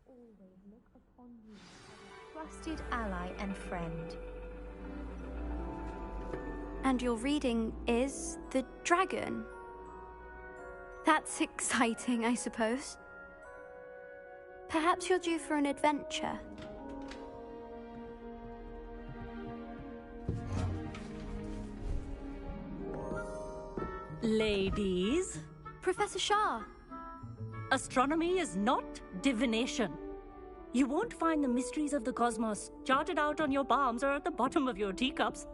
always look upon you as a trusted ally and friend. And your reading is the dragon. That's exciting, I suppose. Perhaps you're due for an adventure. Ladies, Professor Shah. astronomy is not divination. You won't find the mysteries of the cosmos charted out on your palms or at the bottom of your teacups.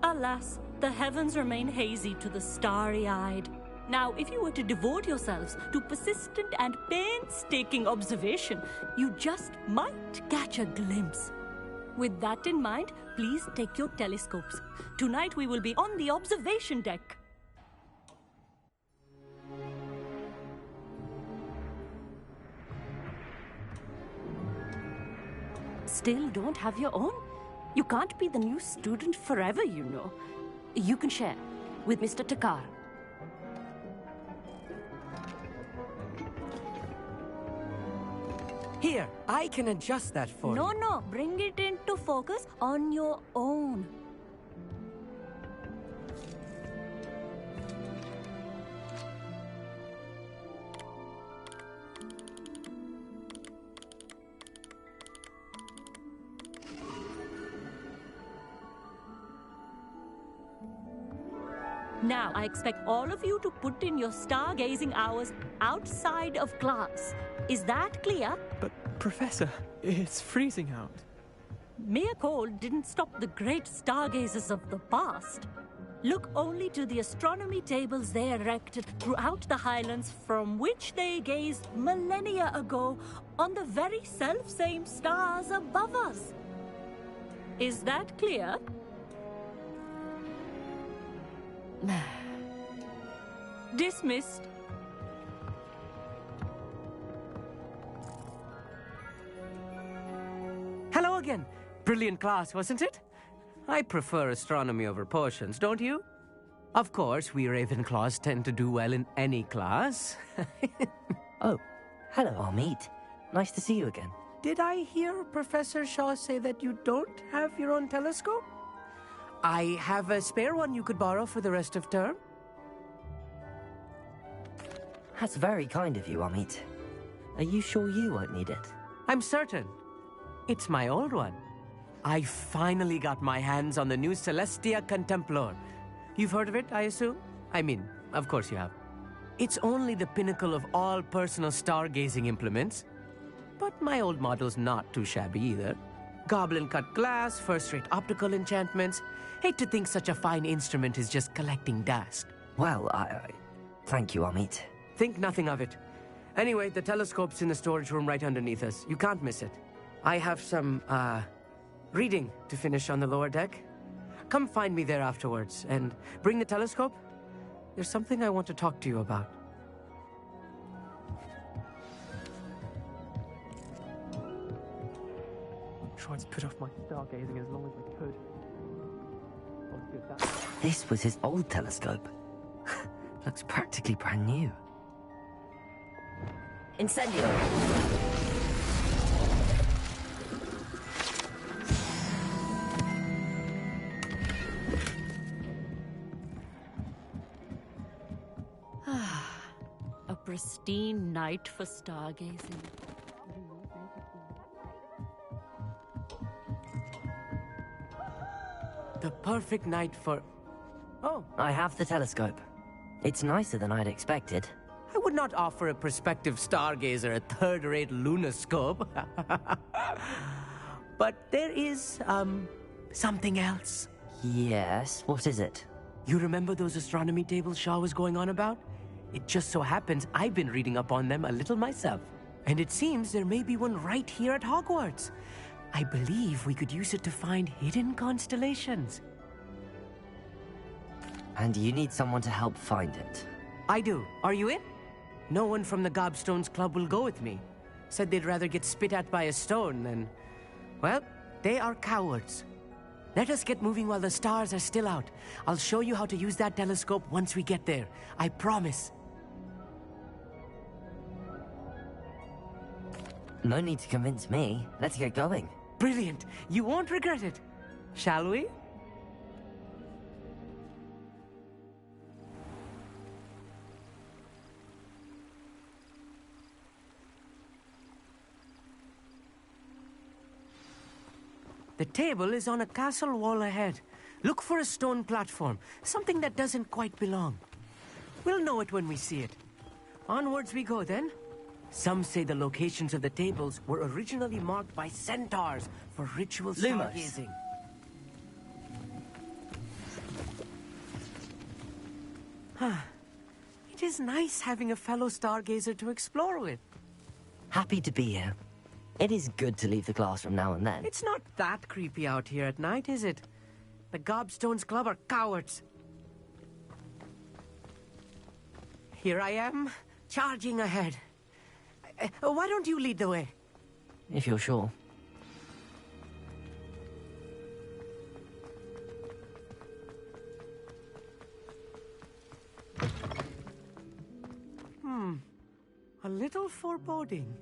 Alas, the heavens remain hazy to the starry-eyed. Now, if you were to devote yourselves to persistent and painstaking observation, you just might catch a glimpse. With that in mind, please take your telescopes. Tonight we will be on the observation deck. Still don't have your own? You can't be the new student forever, you know. You can share with Mr. Takar. Here, I can adjust that for you. No, bring it into focus on your own. Now, I expect all of you to put in your stargazing hours outside of class. Is that clear? But, Professor, it's freezing out. Mere cold didn't stop the great stargazers of the past. Look only to the astronomy tables they erected throughout the highlands from which they gazed millennia ago on the very self-same stars above us. Is that clear? Dismissed. Hello again. Brilliant class, wasn't it? I prefer astronomy over potions, don't you? Of course, we Ravenclaws tend to do well in any class. Oh, hello, Amit. Nice to see you again. Did I hear Professor Shaw say that you don't have your own telescope? I have a spare one you could borrow for the rest of term. That's very kind of you, Amit. Are you sure you won't need it? I'm certain. It's my old one. I finally got my hands on the new Celestia Contemplor. You've heard of it, I assume? I mean, of course you have. It's only the pinnacle of all personal stargazing implements. But my old model's not too shabby either. Goblin-cut glass, first-rate optical enchantments. Hate to think such a fine instrument is just collecting dust. Well, thank you, Amit. Think nothing of it. Anyway, the telescope's in the storage room right underneath us. You can't miss it. I have some, reading to finish on the lower deck. Come find me there afterwards, and bring the telescope. There's something I want to talk to you about. Tried to put off my stargazing as long as I could. This was his old telescope. Looks practically brand new. Incendio! A pristine night for stargazing. The perfect night for... Oh, I have the telescope. It's nicer than I'd expected. I would not offer a prospective stargazer a third-rate lunoscope. But there is, something else. Yes, what is it? You remember those astronomy tables Shaw was going on about? It just so happens I've been reading up on them a little myself. And it seems there may be one right here at Hogwarts. I believe we could use it to find hidden constellations. And you need someone to help find it. I do. Are you in? No one from the Gobstones Club will go with me. Said they'd rather get spit at by a stone than... Well, they are cowards. Let us get moving while the stars are still out. I'll show you how to use that telescope once we get there. I promise. No need to convince me. Let's get going. Brilliant. You won't regret it. Shall we? The table is on a castle wall ahead. Look for a stone platform, something that doesn't quite belong. We'll know it when we see it. Onwards we go then. Some say the locations of the tables were originally marked by centaurs for ritual Lumos. stargazing. It is nice having a fellow stargazer to explore with. Happy to be here. It is good to leave the classroom now and then. It's not that creepy out here at night, is it? The Gobstones Club are cowards. Here I am, charging ahead. Why don't you lead the way? If you're sure. A little foreboding.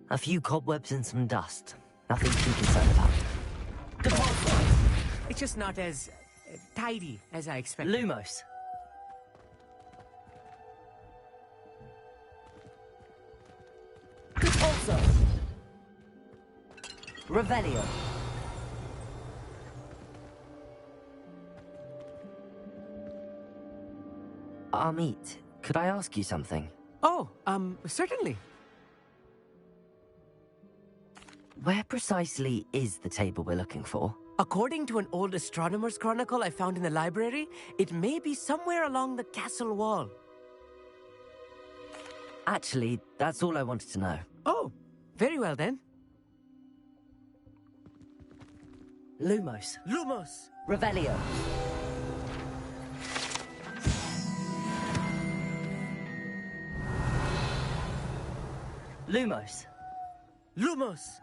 A few cobwebs and some dust. Nothing to be concerned about. It's just not as tidy as I expected. Lumos. Also. Revelio. Amit, could I ask you something? Oh, certainly. Where precisely is the table we're looking for? According to an old astronomer's chronicle I found in the library, it may be somewhere along the castle wall. Actually, that's all I wanted to know. Oh, very well then. Lumos. Lumos! Revelio. Lumos. Lumos!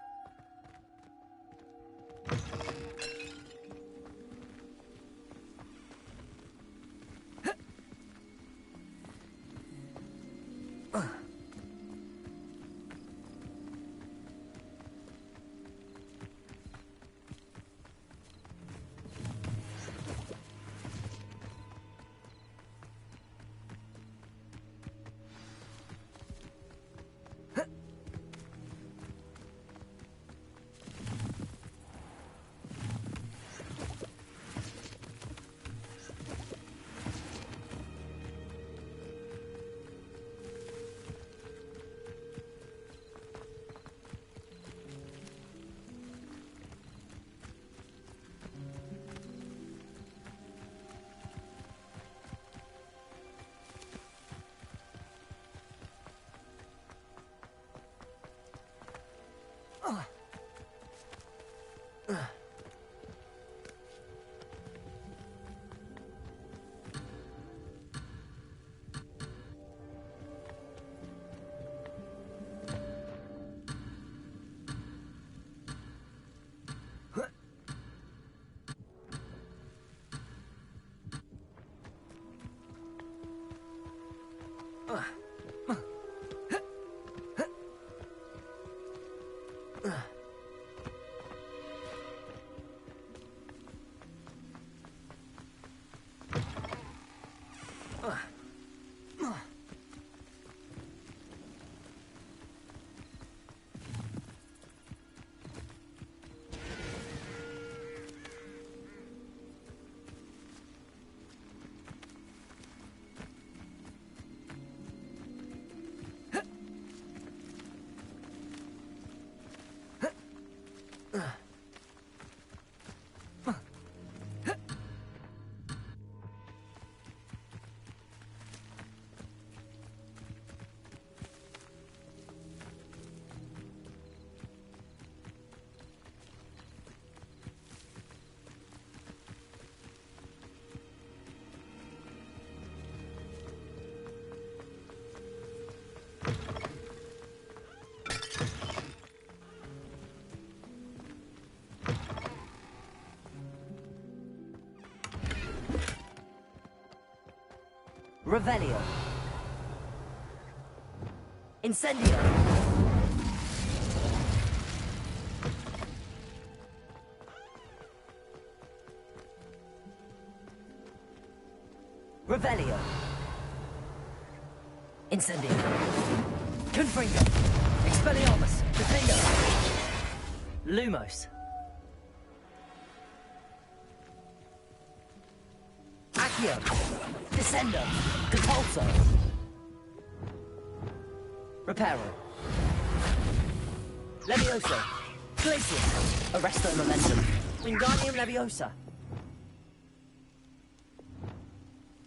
Revelio. Incendio. Incendio. Confringo. Expelliarmus. Defendo. Lumos. Accio. Descendo. Compulso. Reparo. Levioso. Glacius. Arresto Momentum. Wingardium Leviosa.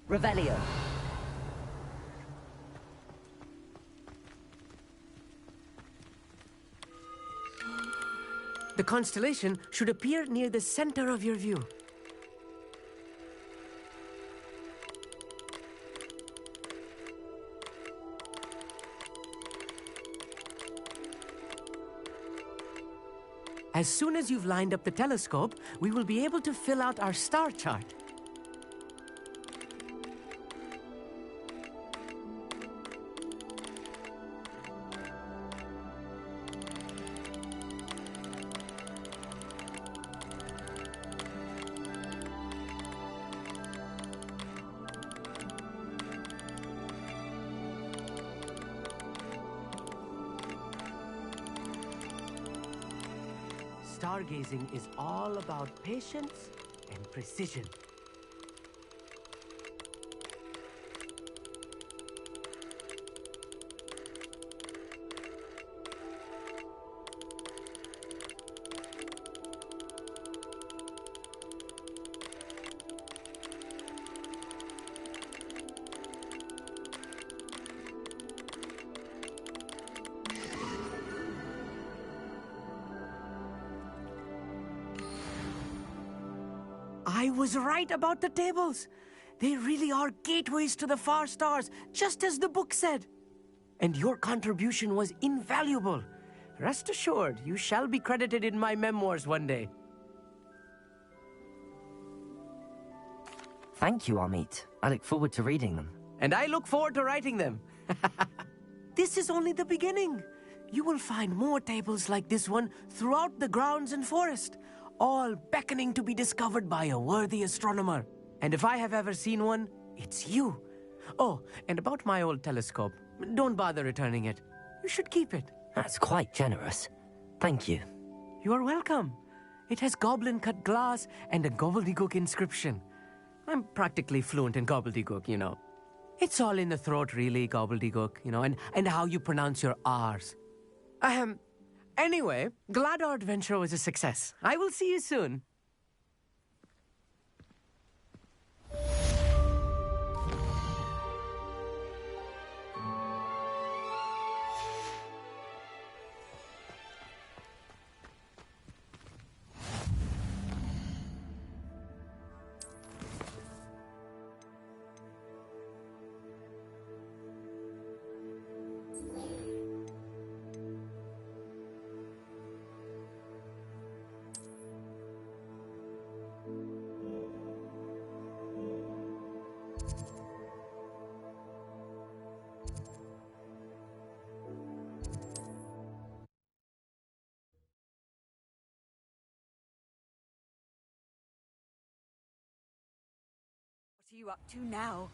Revelio. The constellation should appear near the center of your view. As soon as you've lined up the telescope, we will be able to fill out our star chart. Stargazing is all about patience and precision. I was right about the tables. They really are gateways to the far stars, just as the book said. And your contribution was invaluable. Rest assured, you shall be credited in my memoirs one day. Thank you, Amit. I look forward to reading them. And I look forward to writing them. This is only the beginning. You will find more tables like this one throughout the grounds and forest, all beckoning to be discovered by a worthy astronomer. And if I have ever seen one, it's you. Oh, and about my old telescope, don't bother returning it. You should keep it. That's quite generous. Thank you. You are welcome. It has goblin-cut glass and a gobbledygook inscription. I'm practically fluent in gobbledygook, you know. It's all in the throat, really, gobbledygook, you know, and how you pronounce your R's. Anyway, glad our adventure was a success. I will see you soon. What are you up to now?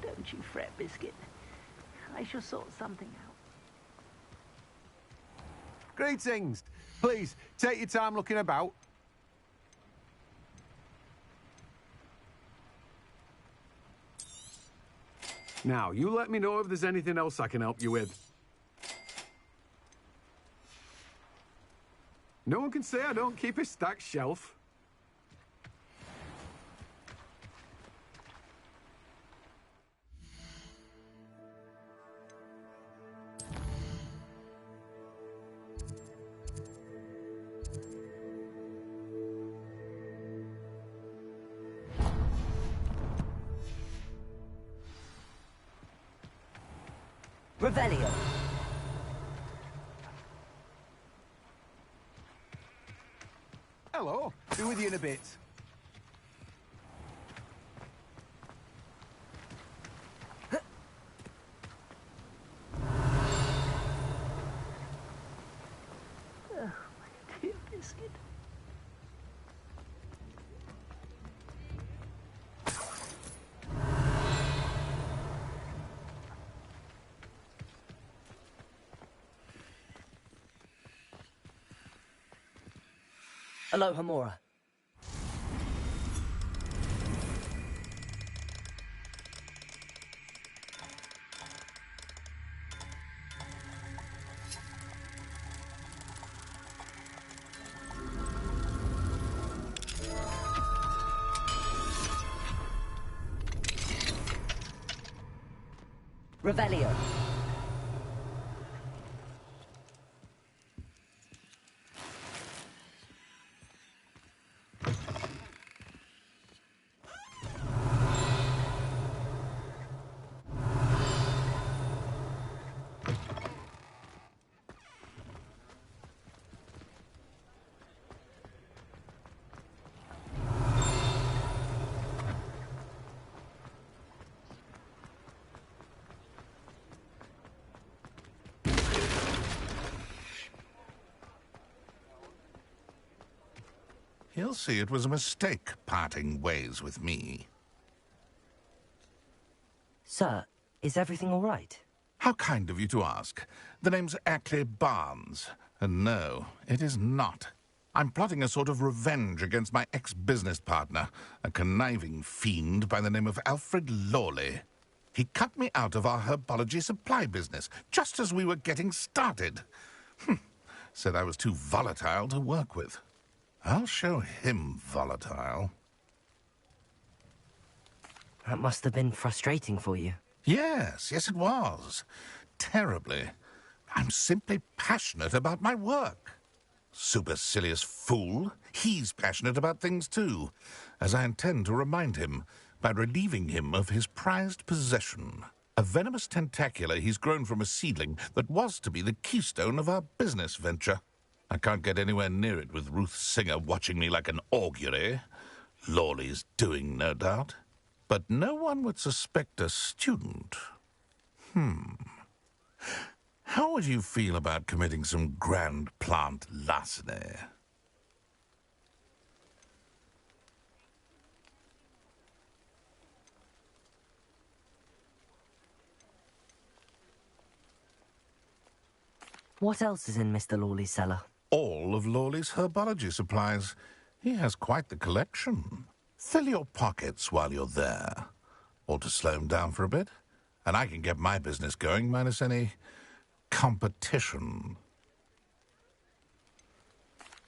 Don't you fret, Biscuit. I shall sort something out. Greetings. Please, take your time looking about. Now, you let me know if there's anything else I can help you with. No one can say I don't keep a stacked shelf. Revelio. Hello. Be with you in a bit. Oh, my dear Biscuit. Aloha, Mora. Revelio. He'll see it was a mistake parting ways with me. Sir, is everything all right? How kind of you to ask. The name's Ackley Barnes. And no, it is not. I'm plotting a sort of revenge against my ex-business partner, a conniving fiend by the name of Alfred Lawley. He cut me out of our herbology supply business, just as we were getting started. Said I was too volatile to work with. I'll show him volatile. That must have been frustrating for you. Yes, it was. Terribly. I'm simply passionate about my work. Supercilious fool. He's passionate about things too, as I intend to remind him by relieving him of his prized possession. A venomous tentacula he's grown from a seedling that was to be the keystone of our business venture. I can't get anywhere near it with Ruth Singer watching me like an augury. Lawley's doing, no doubt. But no one would suspect a student. How would you feel about committing some grand plant larceny? What else is in Mr. Lawley's cellar? All of Lawley's herbology supplies. He has quite the collection. Fill your pockets while you're there. Or to slow him down for a bit. And I can get my business going minus any competition.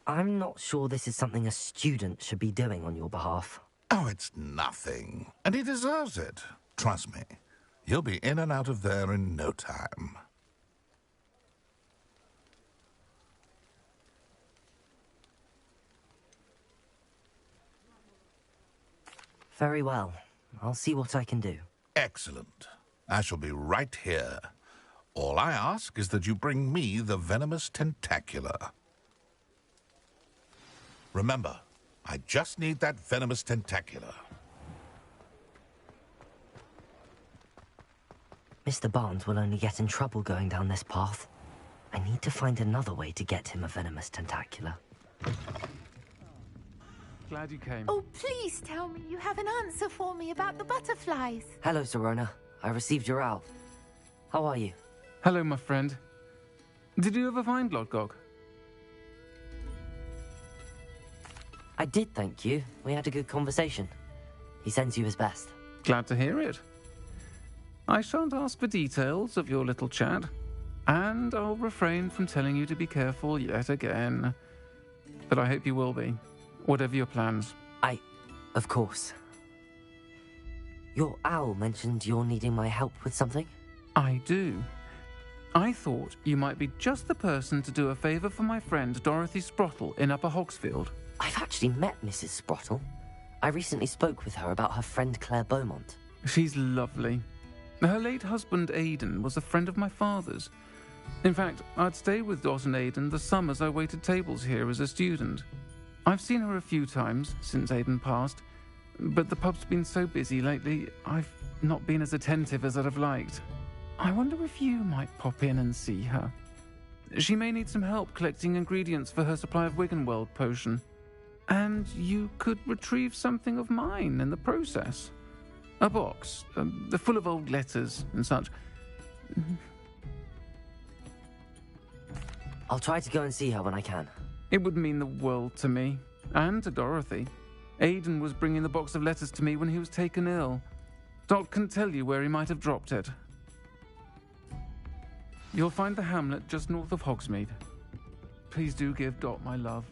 I'm not sure this is something a student should be doing on your behalf. Oh, it's nothing. And he deserves it. Trust me. He'll be in and out of there in no time. Very well. I'll see what I can do. Excellent. I shall be right here. All I ask is that you bring me the venomous tentacula. Remember, I just need that venomous tentacula. Mr. Barnes will only get in trouble going down this path. I need to find another way to get him a venomous tentacula. Glad you came. Oh, please tell me you have an answer for me about the butterflies. Hello, Serona. I received your owl. How are you? Hello, my friend. Did you ever find Lodgog? I did, thank you. We had a good conversation. He sends you his best. Glad to hear it. I shan't ask for details of your little chat, and I'll refrain from telling you to be careful yet again. But I hope you will be, whatever your plans. Of course. Your owl mentioned you're needing my help with something? I do. I thought you might be just the person to do a favour for my friend Dorothy Sprottle in Upper Hogsfield. I've actually met Mrs. Sprottle. I recently spoke with her about her friend Claire Beaumont. She's lovely. Her late husband Aidan was a friend of my father's. In fact, I'd stayed with Dot and Aidan the summers I waited tables here as a student. I've seen her a few times since Aidan passed, but the pub's been so busy lately, I've not been as attentive as I'd have liked. I wonder if you might pop in and see her. She may need some help collecting ingredients for her supply of Wiggenweld potion. And you could retrieve something of mine in the process. A box, full of old letters and such. I'll try to go and see her when I can. It would mean the world to me. And to Dorothy. Aidan was bringing the box of letters to me when he was taken ill. Dot can tell you where he might have dropped it. You'll find the hamlet just north of Hogsmeade. Please do give Dot my love.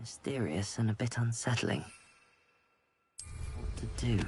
Mysterious and a bit unsettling. What to do?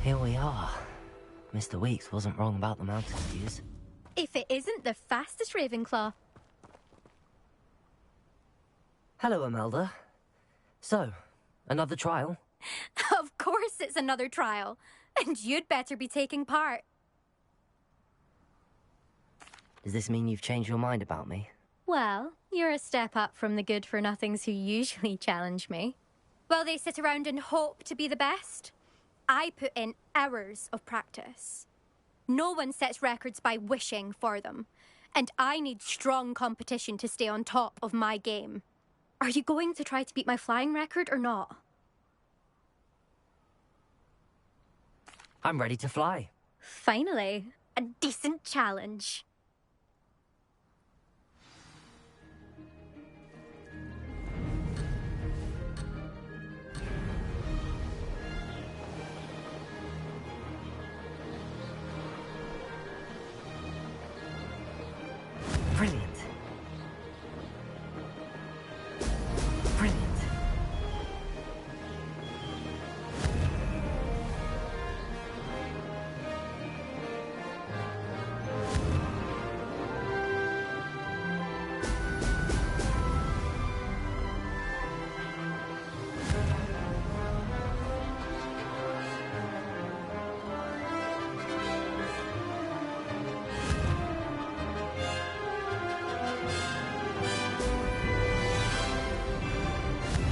Here we are. Mr. Weeks wasn't wrong about the mountain views. If it isn't the fastest Ravenclaw. Hello, Imelda. So, another trial? Of course it's another trial. And you'd better be taking part. Does this mean you've changed your mind about me? Well, you're a step up from the good-for-nothings who usually challenge me. Well, they sit around and hope to be the best. I put in hours of practice. No one sets records by wishing for them. And I need strong competition to stay on top of my game. Are you going to try to beat my flying record or not? I'm ready to fly. Finally, a decent challenge. Brilliant. Brilliant.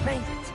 Made it.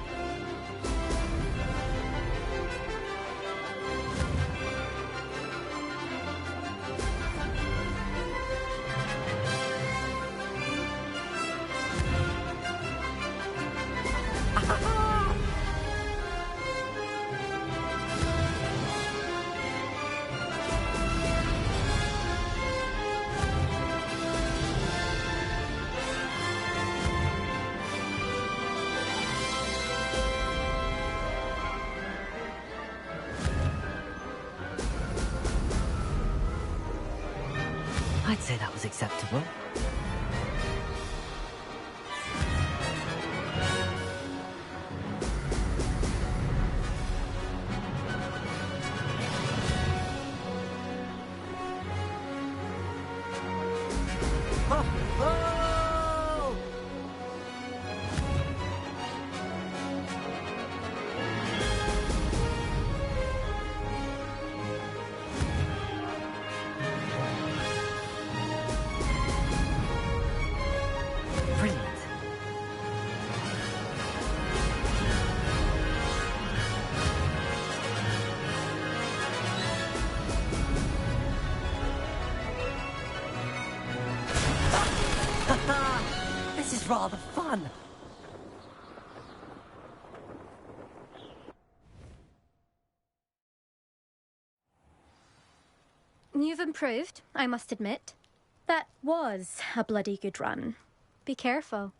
I'd say that was acceptable. Oh! Brilliant. This is rather fun. You've improved, I must admit. That was a bloody good run. Be careful.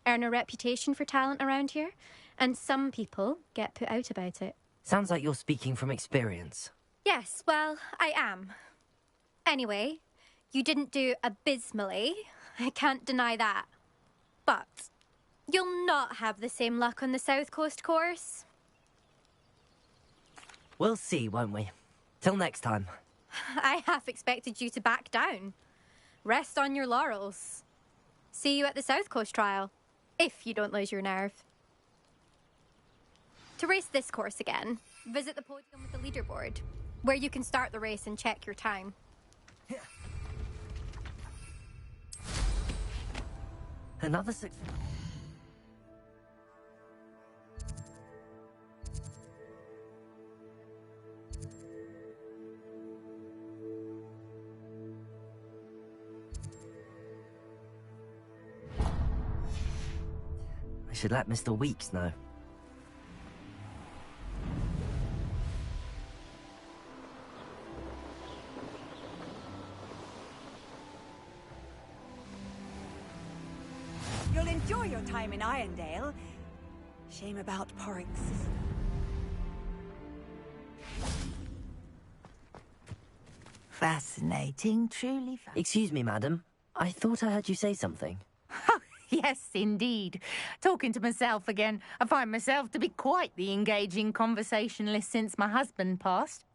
Earn a reputation for talent around here, and some people get put out about it. Sounds like you're speaking from experience. Yes, well, I am. Anyway, you didn't do abysmally. I can't deny that. But you'll not have the same luck on the South Coast course. We'll see, won't we? Till next time. I half expected you to back down. Rest on your laurels. See you at the South Coast trial, if you don't lose your nerve. To race this course again, visit the podium with the leaderboard. where you can start the race and check your time. Another six. I should let Mr. Weeks know. You'll enjoy your time in Irondale. Shame about Porrick's sister. Fascinating, truly fascinating. Excuse me, madam. I thought I heard you say something. Yes, indeed. Talking to myself again. I find myself to be quite the engaging conversationalist since my husband passed.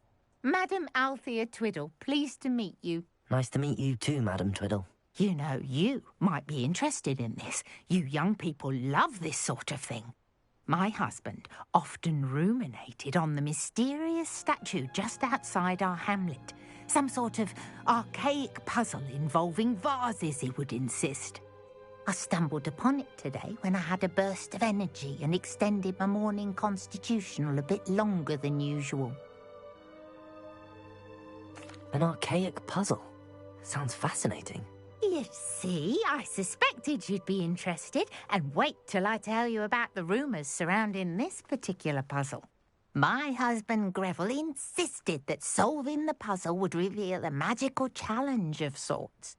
Madam Althea Twiddle, pleased to meet you. Nice to meet you too, Madam Twiddle. You know, you might be interested in this. You young people love this sort of thing. My husband often ruminated on the mysterious statue just outside our hamlet. Some sort of archaic puzzle involving vases, he would insist. I stumbled upon it today when I had a burst of energy and extended my morning constitutional a bit longer than usual. An archaic puzzle. Sounds fascinating. You see, I suspected you'd be interested, and wait till I tell you about the rumours surrounding this particular puzzle. My husband Greville insisted that solving the puzzle would reveal a magical challenge of sorts.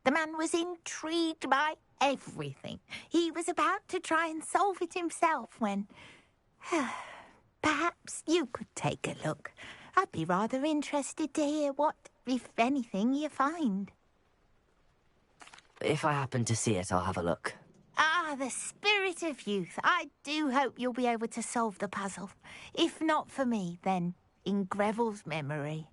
The man was intrigued by everything. He was about to try and solve it himself when... Perhaps you could take a look. I'd be rather interested to hear what, if anything, you find. If I happen to see it, I'll have a look. Ah, the spirit of youth. I do hope you'll be able to solve the puzzle. If not for me, then in Greville's memory.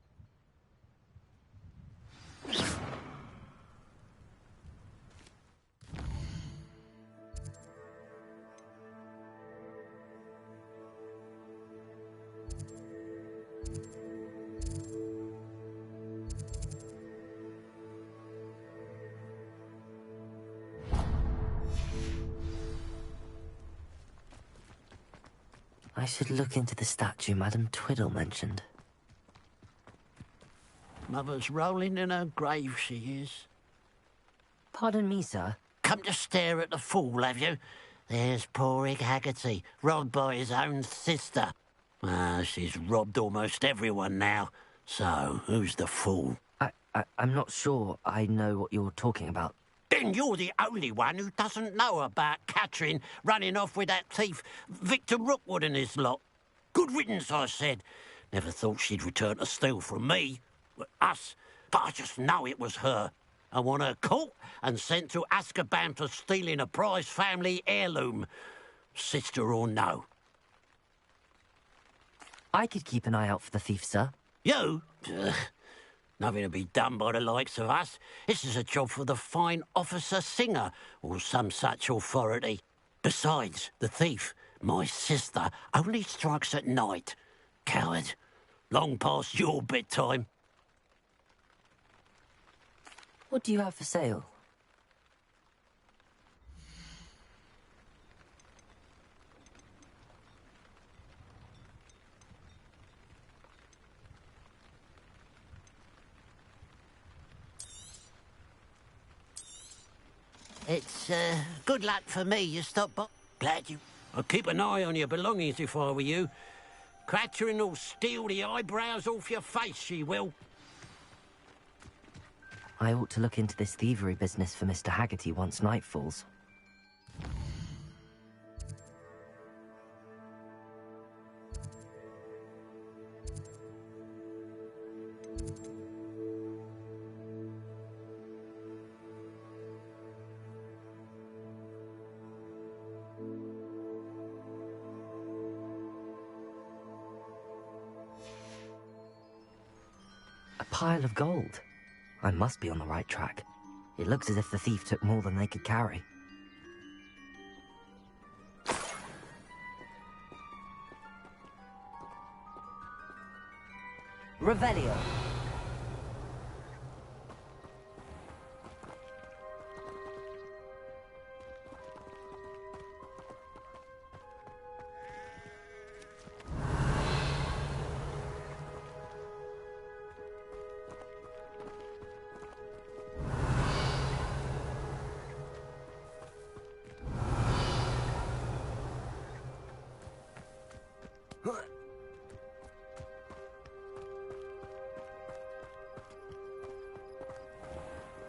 I should look into the statue Madam Twiddle mentioned. Mother's rolling in her grave, she is. Pardon me, sir. Come to stare at the fool, have you? There's poor Ig Haggerty, robbed by his own sister. Ah, she's robbed almost everyone now. So, who's the fool? I'm not sure I know what you're talking about. Then you're the only one who doesn't know about Catherine running off with that thief Victor Rookwood and his lot. Good riddance, I said. Never thought she'd return to steal from me, us, but I just know it was her. I want her caught and sent to Azkaban for stealing a prize family heirloom, sister or no. I could keep an eye out for the thief, sir. You? Ugh. Nothing to be done by the likes of us. This is a job for the fine officer Singer, or some such authority. Besides, the thief, my sister, only strikes at night. Coward. Long past your bedtime. What do you have for sale? It's, good luck for me you stopped by. Glad you... I'd keep an eye on your belongings if I were you. Catherine will steal the eyebrows off your face, she will. I ought to look into this thievery business for Mr. Haggerty once night falls. A pile of gold. I must be on the right track. It looks as if the thief took more than they could carry. Revelio.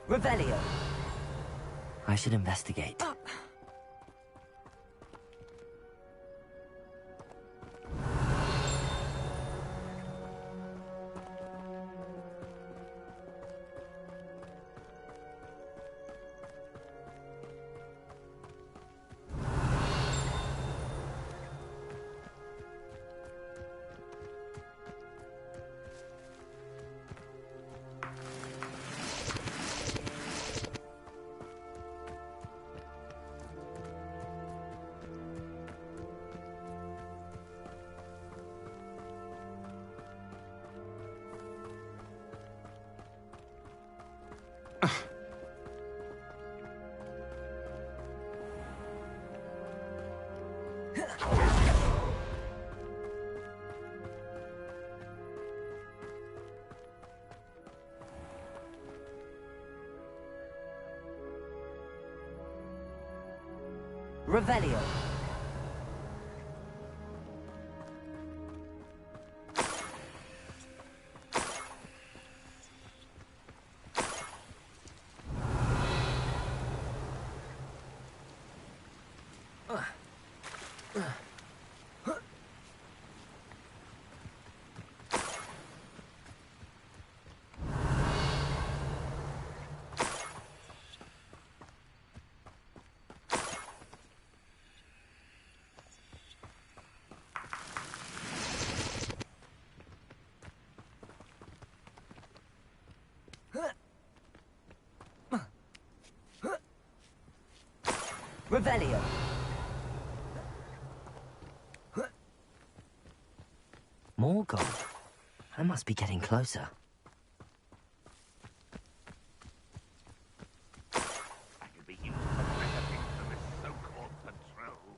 Revelio. I should investigate. Revelio. Revelio. More gold. I must be getting closer. I could be used for better things than this so-called patrol.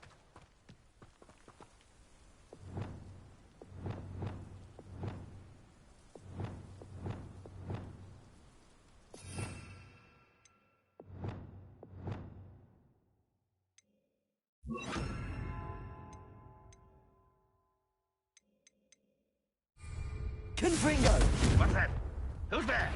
Confringo! What's that? Who's there?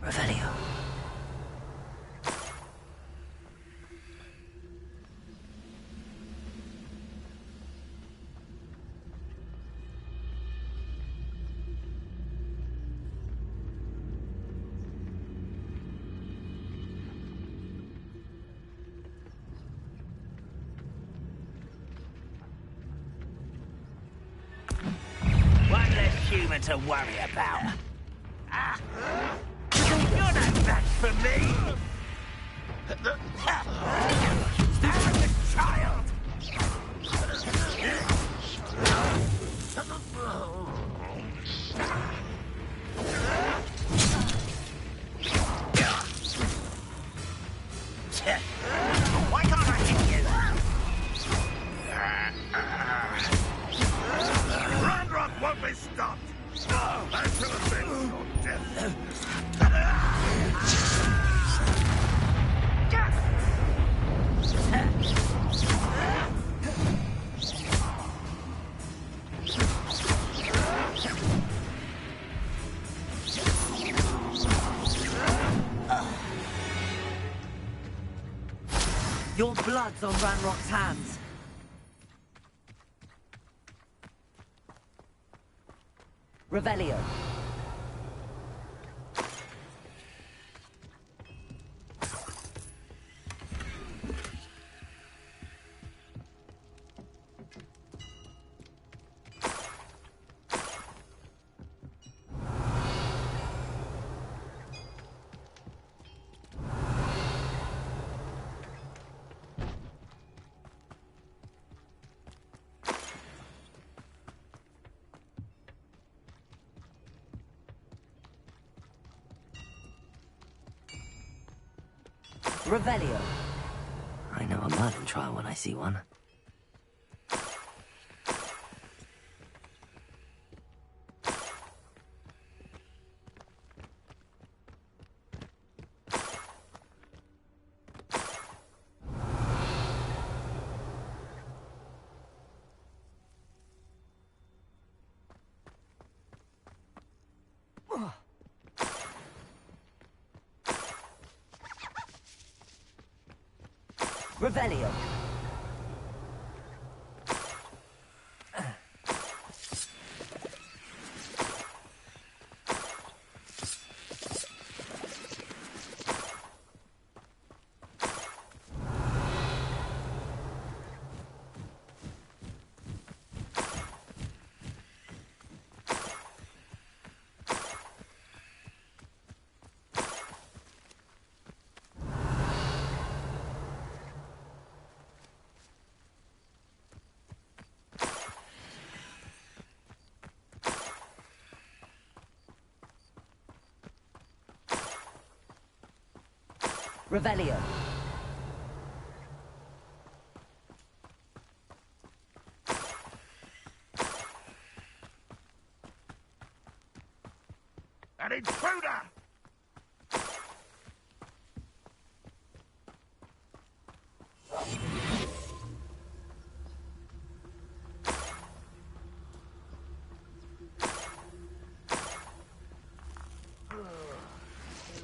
Revelio. One less human to worry about. You're no match for me! Stand, child! Why can't I hit you? Ranrock won't be stopped! Until avenge your death! Your blood's on Ranrock's hands. Revelio. Revelio. I know a Merlin trial when I see one. Revelio. Revelio. An intruder!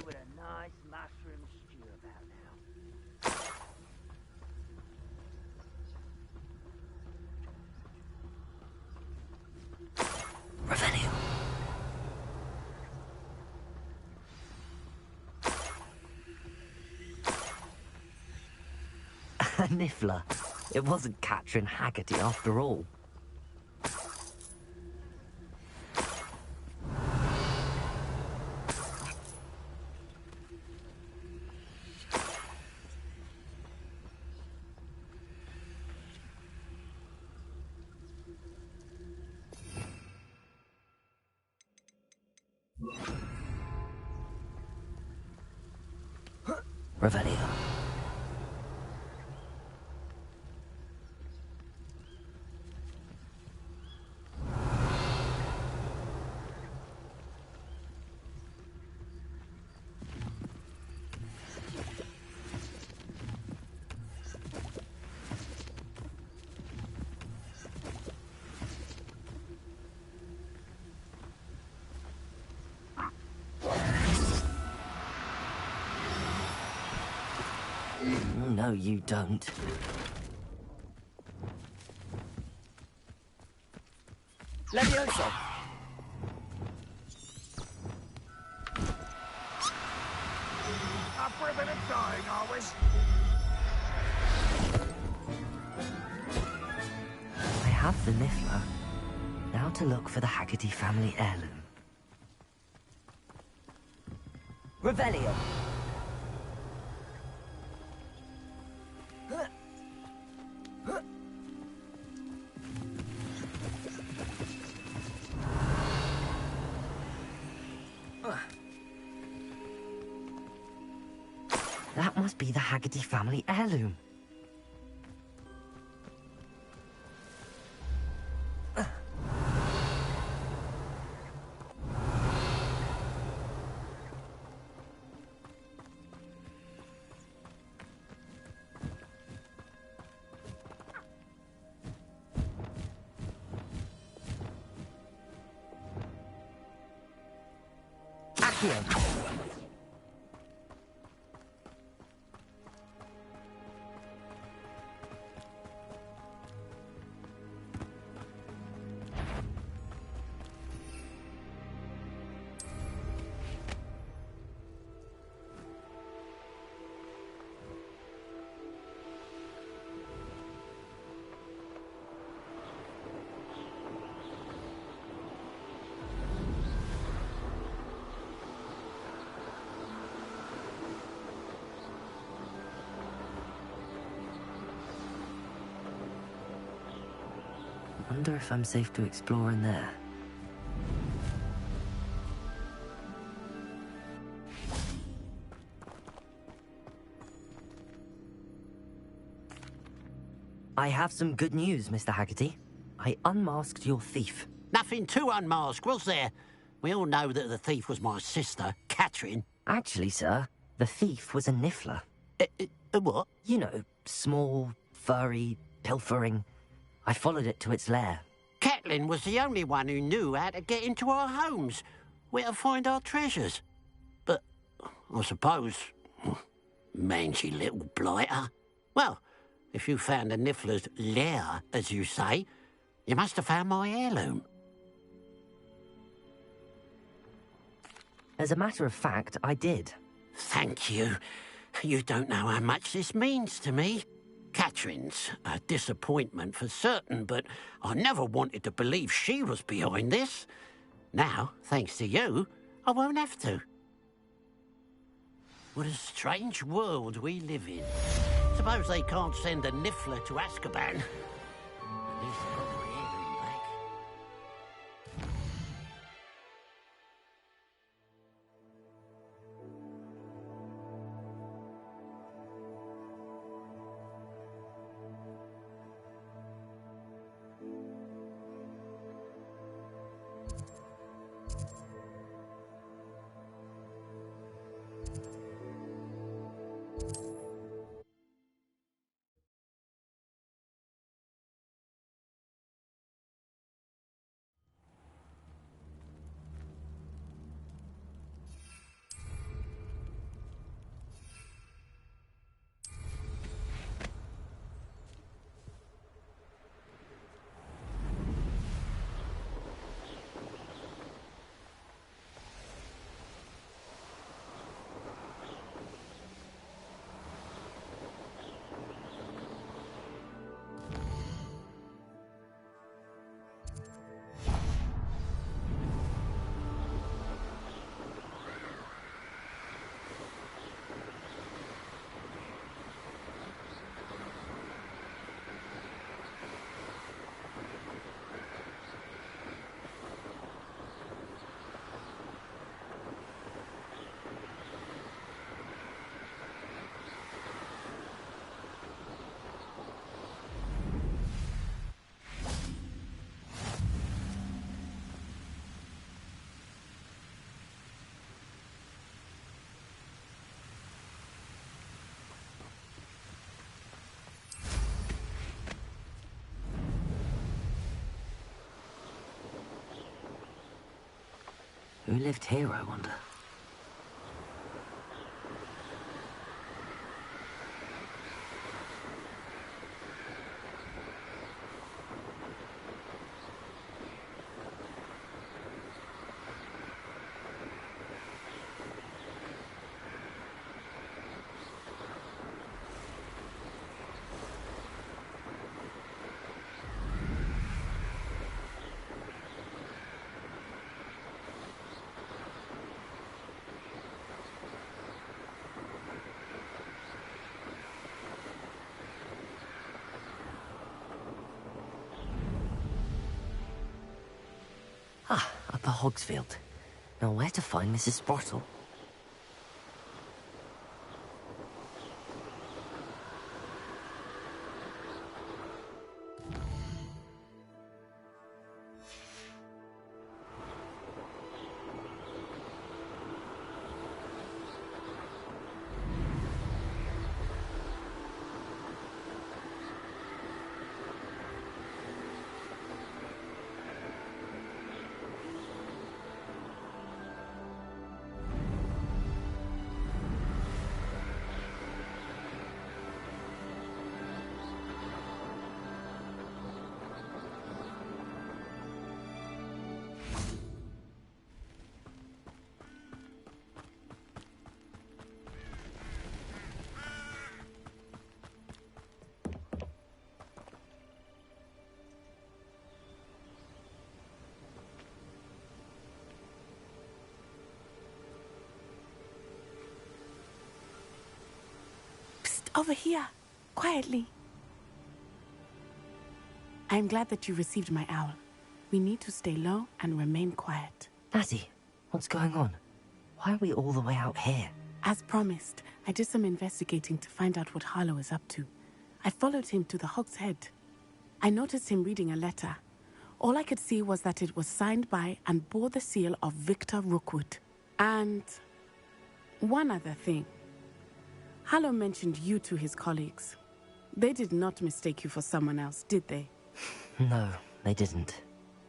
With a nice mushroom stew about now. Revelio. A Niffler. It wasn't Catherine Haggerty after all. Revelio. No, you don't. Levioso! Up for a bit of dying, are we? I have the Niffler. Now to look for the Haggerty family heirloom. Revelio! That must be the Haggerty family heirloom. Accio. Wonder if I'm safe to explore in there. I have some good news, Mr. Haggerty. I unmasked your thief. Nothing to unmask, was there? We all know that the thief was my sister, Catherine. Actually, sir, the thief was a niffler. A what? You know, small, furry, pilfering. I followed it to its lair. Catelyn was the only one who knew how to get into our homes, where to find our treasures. But I suppose, mangy little blighter. Well, if you found the niffler's lair, as you say, you must have found my heirloom. As a matter of fact, I did. Thank you. You don't know how much this means to me. Catherine's a disappointment for certain, but I never wanted to believe she was behind this. Now, thanks to you, I won't have to. What a strange world we live in. Suppose they can't send a niffler to Azkaban. At least I got my heirloom back. Who lived here, I wonder? Ah, Upper Hogsfield. Now where to find Mrs. Sprottle? Over here, quietly. I am glad that you received my owl. We need to stay low and remain quiet. Natty, what's going on? Why are we all the way out here? As promised, I did some investigating to find out what Harlow is up to. I followed him to the Hog's Head. I noticed him reading a letter. All I could see was that it was signed by and bore the seal of Victor Rookwood. And one other thing. Harlow mentioned you to his colleagues. They did not mistake you for someone else, did they? No, they didn't.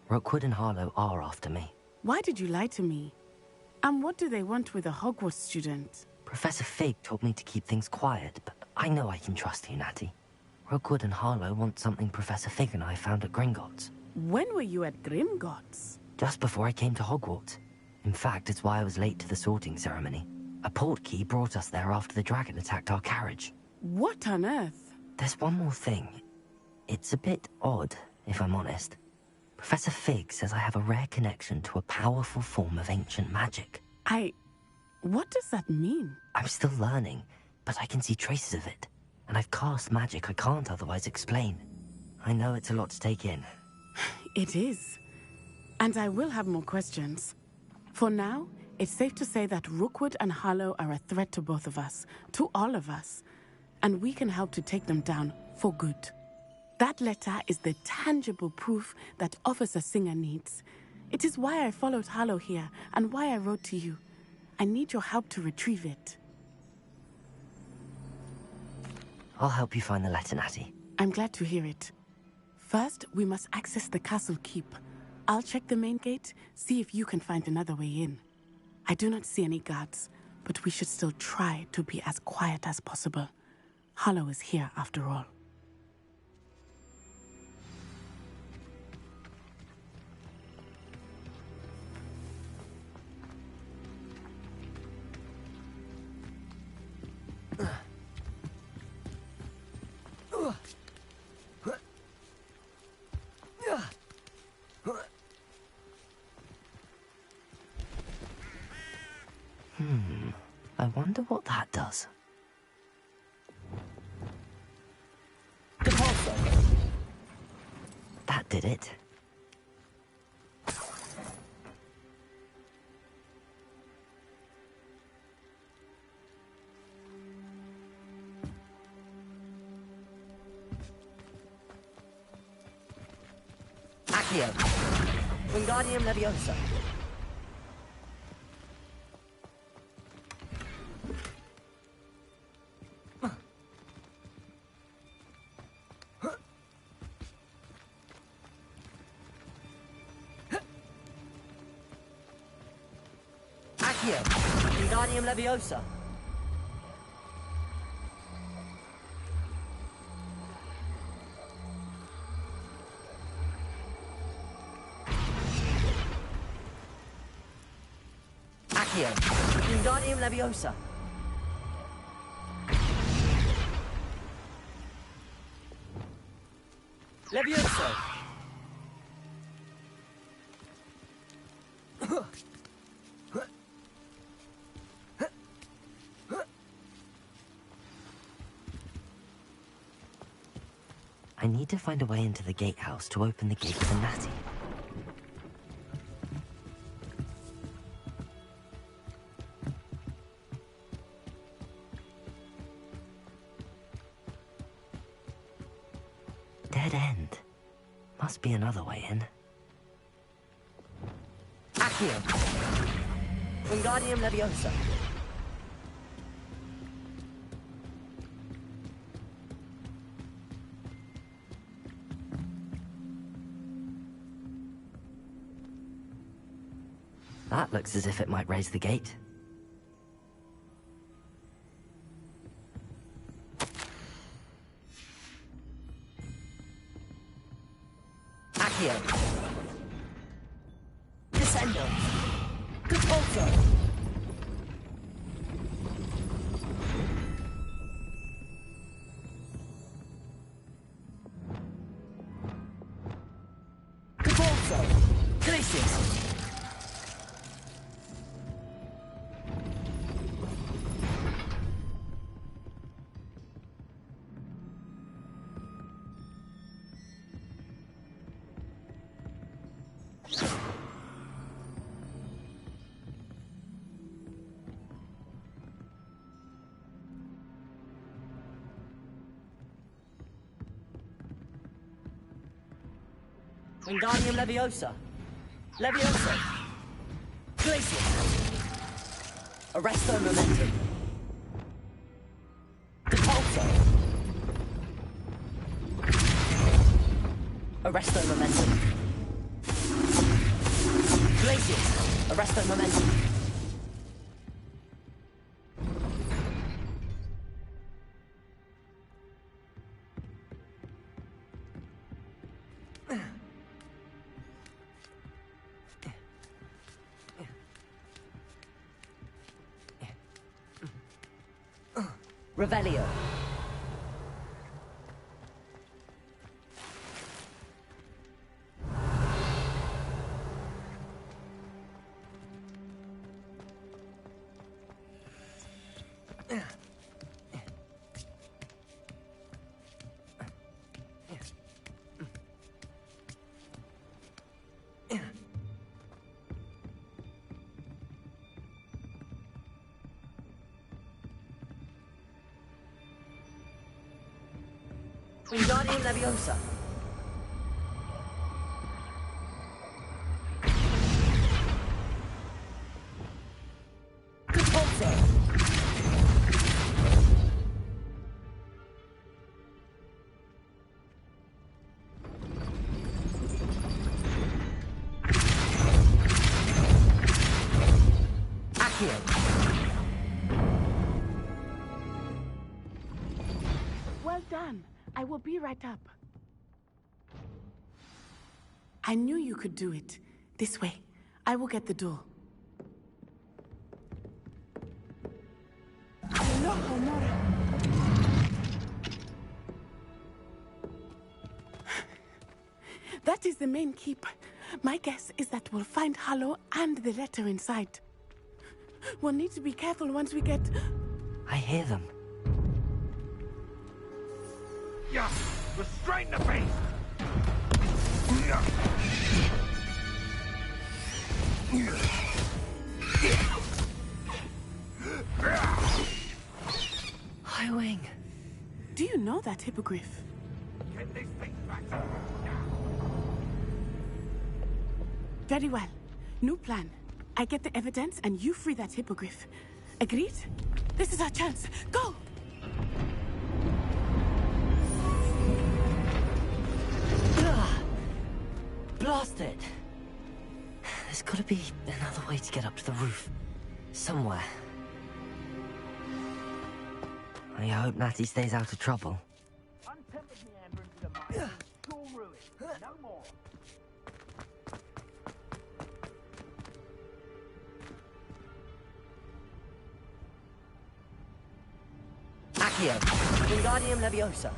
Rookwood and Harlow are after me. Why did you lie to me? And what do they want with a Hogwarts student? Professor Fig told me to keep things quiet, but I know I can trust you, Natty. Rookwood and Harlow want something Professor Fig and I found at Gringotts. When were you at Gringotts? Just before I came to Hogwarts. In fact, it's why I was late to the sorting ceremony. A portkey brought us there after the dragon attacked our carriage. What on earth? There's one more thing. It's a bit odd, if I'm honest. Professor Fig says I have a rare connection to a powerful form of ancient magic. What does that mean? I'm still learning, but I can see traces of it. And I've cast magic I can't otherwise explain. I know it's a lot to take in. It is. And I will have more questions. For now, it's safe to say that Rookwood and Harlow are a threat to both of us, to all of us. And we can help to take them down for good. That letter is the tangible proof that Officer Singer needs. It is why I followed Harlow here and why I wrote to you. I need your help to retrieve it. I'll help you find the letter, Natty. I'm glad to hear it. First, we must access the castle keep. I'll check the main gate, see if you can find another way in. I do not see any guards, but we should still try to be as quiet as possible. Harlow is here after all. I wonder what that does. That did it. Accio. Wingardium Leviosa. Accio. Wingardium Leviosa. Accio. Wingardium Leviosa. Levioso. I need to find a way into the gatehouse to open the gate for Natty. Dead end. Must be another way in. Accio. Wingardium Leviosa. That looks as if it might raise the gate. Accio. Descendo. Repulso. Repulso. Glacius. Wingardium Leviosa. Leviosa. Glacius. Arresto Momentum. Depulso. Arresto Momentum. Glacius. Arresto Momentum. Revelio. Wingardium Leviosa. Depulso. Accio. Well done. I will be right up. I knew you could do it. This way. I will get the door. No, Homura. That is the main keep. My guess is that we'll find Hollow and the letter inside. We'll need to be careful once we get... I hear them. Yeah, restrain the beast! High Wing. Do you know that hippogriff? Get this thing back. Very well. New plan. I get the evidence and you free that hippogriff. Agreed? This is our chance. Go! Blast it! There's gotta be another way to get up to the roof. Somewhere. I hope Natty stays out of trouble. Untempered meander into the mine. Pure ruin. No more. Accio. Wingardium Leviosa.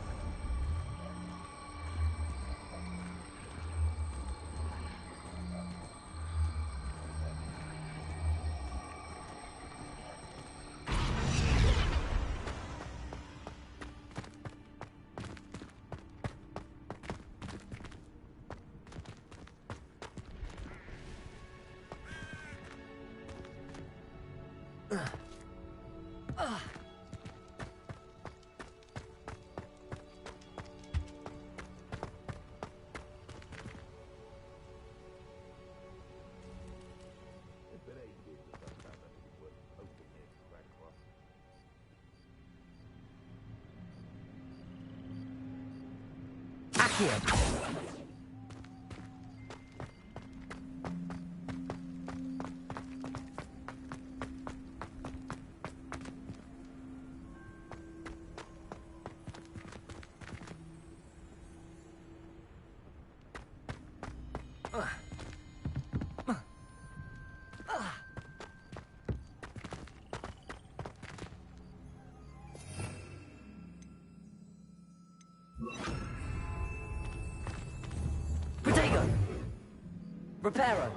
Accio. Protego! Reparo!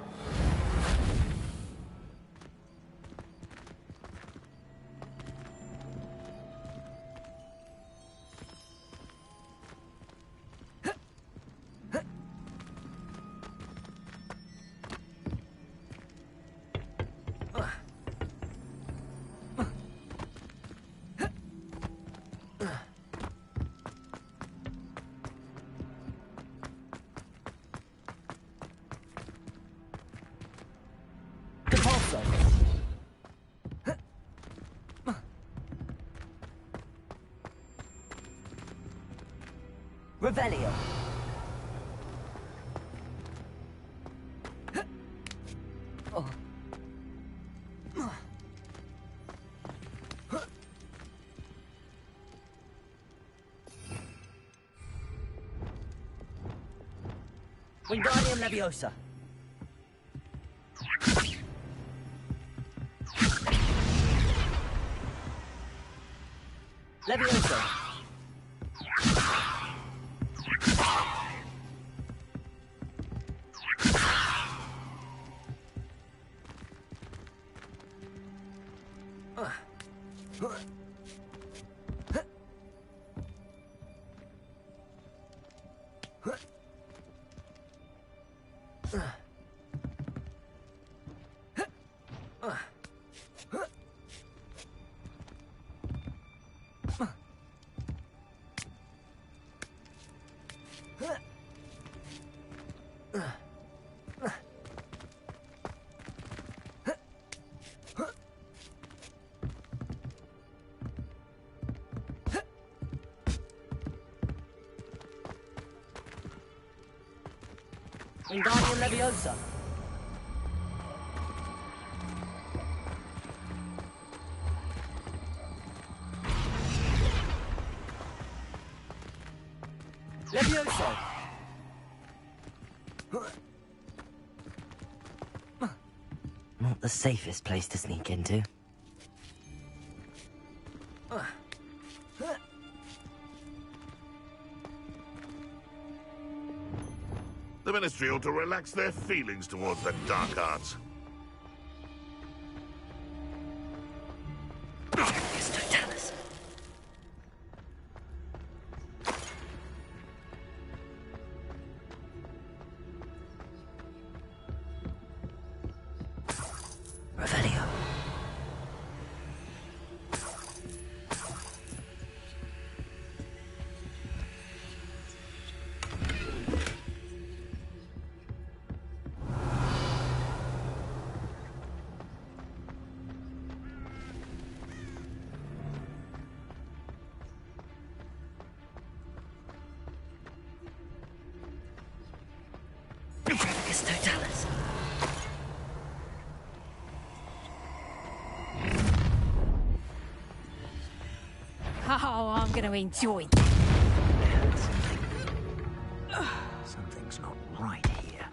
Revelio. Oh. Wingardium Leviosa. Leviosa. Wingardium Leviosa. Leviosa. Not the safest place to sneak into. The Ministry ought to relax their feelings towards the dark arts. Oh, I'm going to enjoy Something's not right here.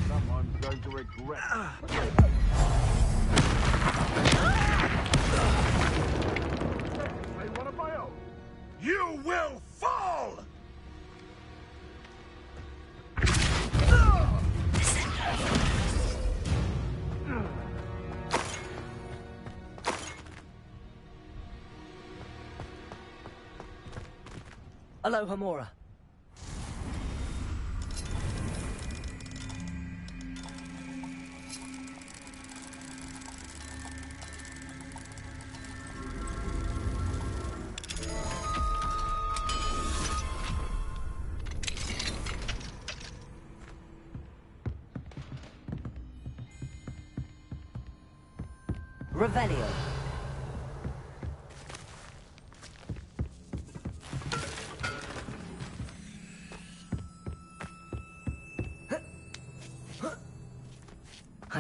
Someone's going to regret it. Hey, one of my own. You will fall! Aloha Mora. Revelio.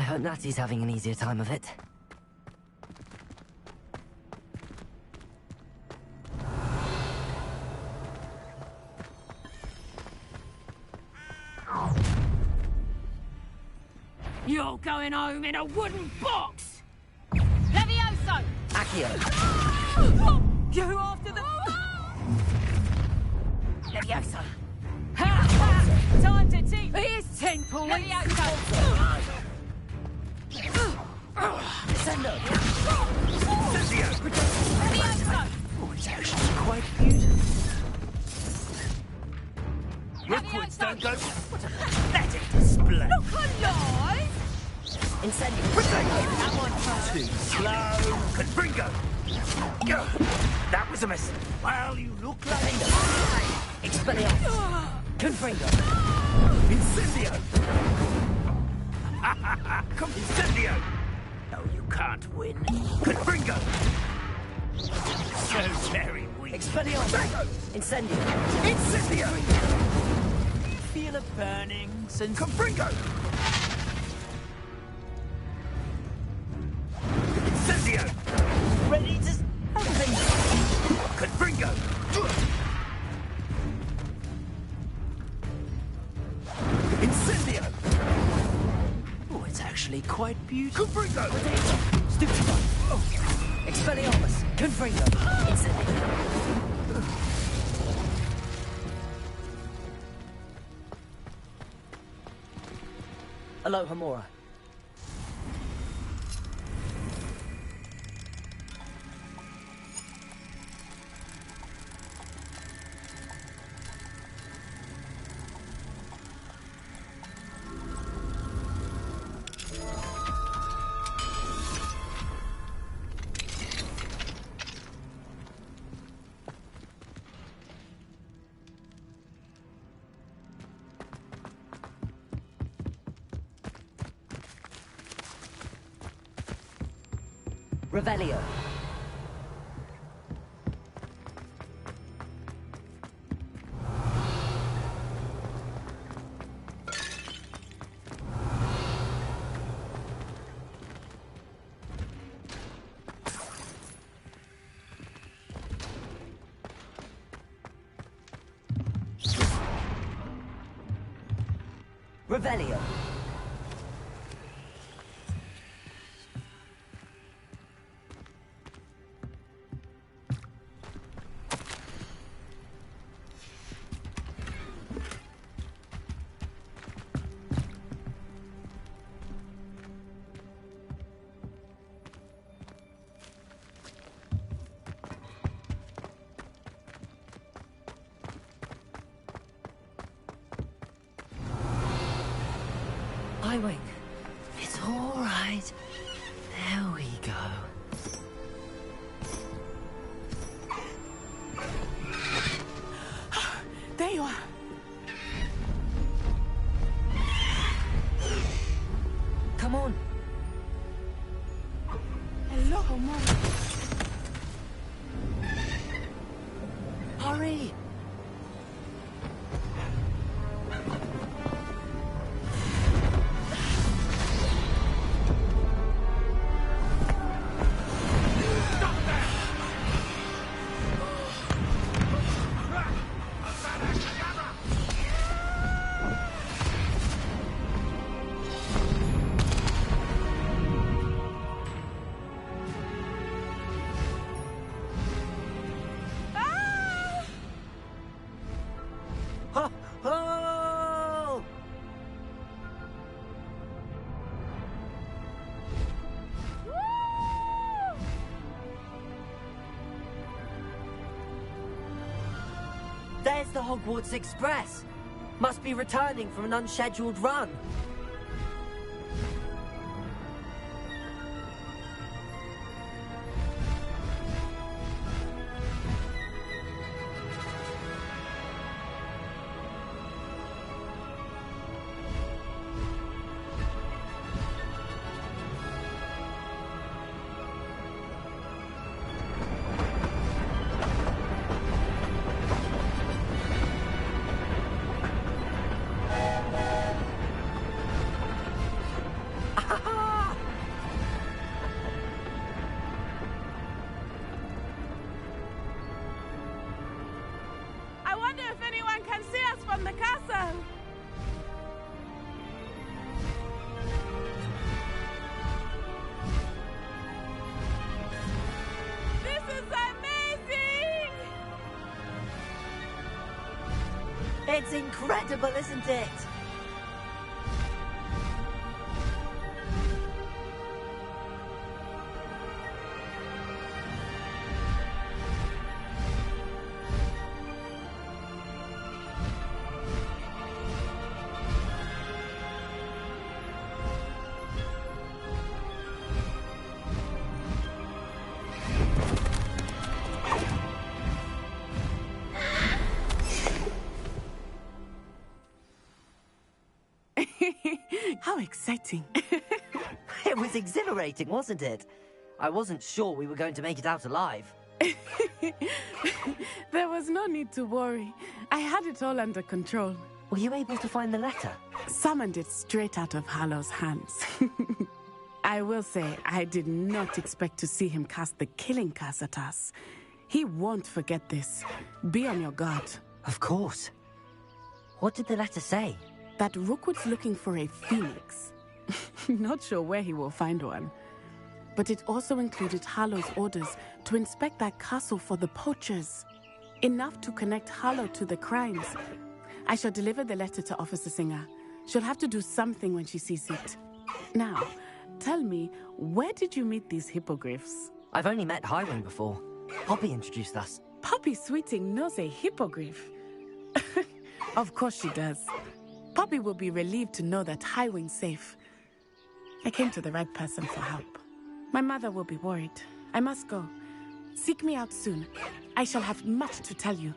hope Natty's having an easier time of it. You're going home in a wooden box! Levioso! Accio! You after the... Levioso! Time to teach! Here's 10 points! Levioso! Descendo! Levioso! Oh, it's actually quite beautiful. Rookwoods don't go... What a pathetic display! Look alive! Incendio! That one first. Too slow! Confringo! That was a miss. Well, you look like... Expelliarmus! Confringo! Incendio! Come Incendio! No, you can't win. Confringo! So very weak. Expelliarmus! Incendio! Incendio! Feel a burning since... Confringo! Incendio! Ready to... Confringo! Incendio! Oh, it's actually quite beautiful. Confringo! Stupefy! Oh. Expelliarmus! Confringo! Incendio! Aloha Mora. Revelio. Revelio. Highwing. It's all right. There we go. There you are. Come on. Hello, Mom. Hurry. Oh! There's the Hogwarts Express. Must be returning from an unscheduled run. can see us from the castle! This is amazing! It's incredible, isn't it? How exciting. It was exhilarating, wasn't it? I wasn't sure we were going to make it out alive. There was no need to worry. I had it all under control. Were you able to find the letter? Summoned it straight out of Hallow's hands. I will say, I did not expect to see him cast the killing curse at us. He won't forget this. Be on your guard. Of course. What did the letter say? That Rookwood's looking for a phoenix. Not sure where he will find one. But it also included Harlow's orders to inspect that castle for the poachers. Enough to connect Harlow to the crimes. I shall deliver the letter to Officer Singer. She'll have to do something when she sees it. Now, tell me, where did you meet these hippogriffs? I've only met Highwing before. Poppy introduced us. Poppy Sweeting knows a hippogriff. Of course she does. Poppy will be relieved to know that Highwing's safe. I came to the right person for help. My mother will be worried. I must go. Seek me out soon. I shall have much to tell you.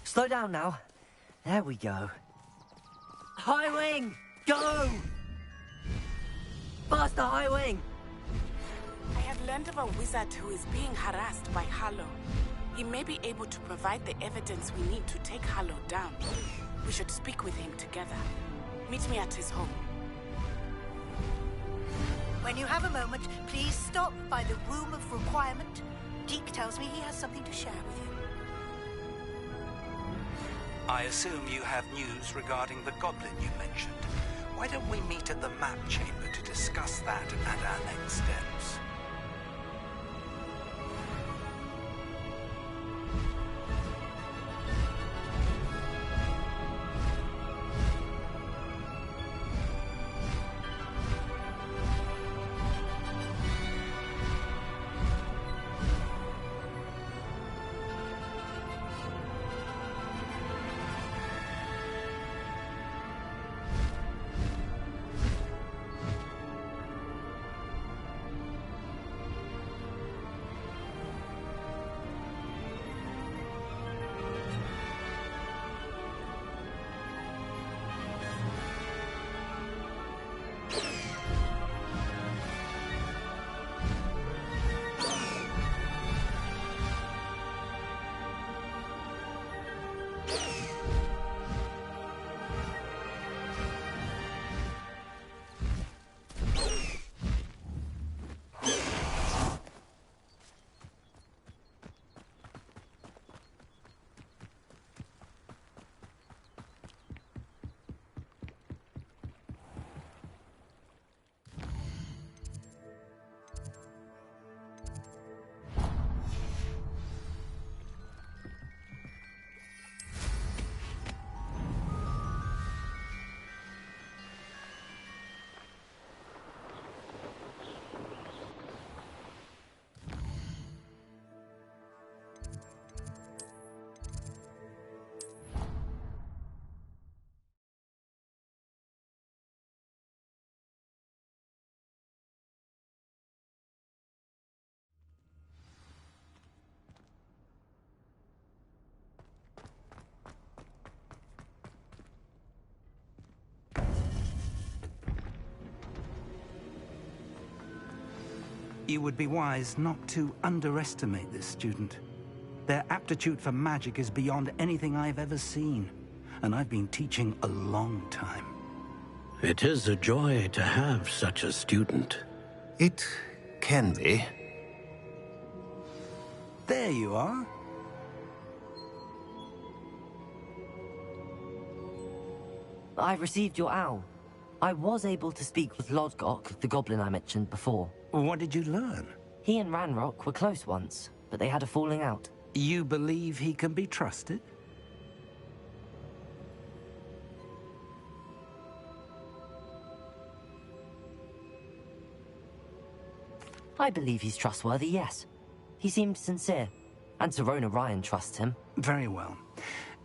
Slow down now. There we go. Highwing! Go! Faster, Highwing! I have learned of a wizard who is being harassed by Harlow. He may be able to provide the evidence we need to take Harlow down. We should speak with him together. Meet me at his home. When you have a moment, please stop by the Room of Requirement. Deke tells me he has something to share with you. I assume you have news regarding the goblin you mentioned. Why don't we meet at the map chamber to discuss that and our next steps? You would be wise not to underestimate this student. Their aptitude for magic is beyond anything I've ever seen, and I've been teaching a long time. It is a joy to have such a student. It can be. There you are. I received your owl. I was able to speak with Lodgok, the goblin I mentioned before. What did you learn? He and Ranrock were close once, but they had a falling out. You believe he can be trusted? I believe he's trustworthy, yes. He seemed sincere, and Serona Ryan trusts him. Very well.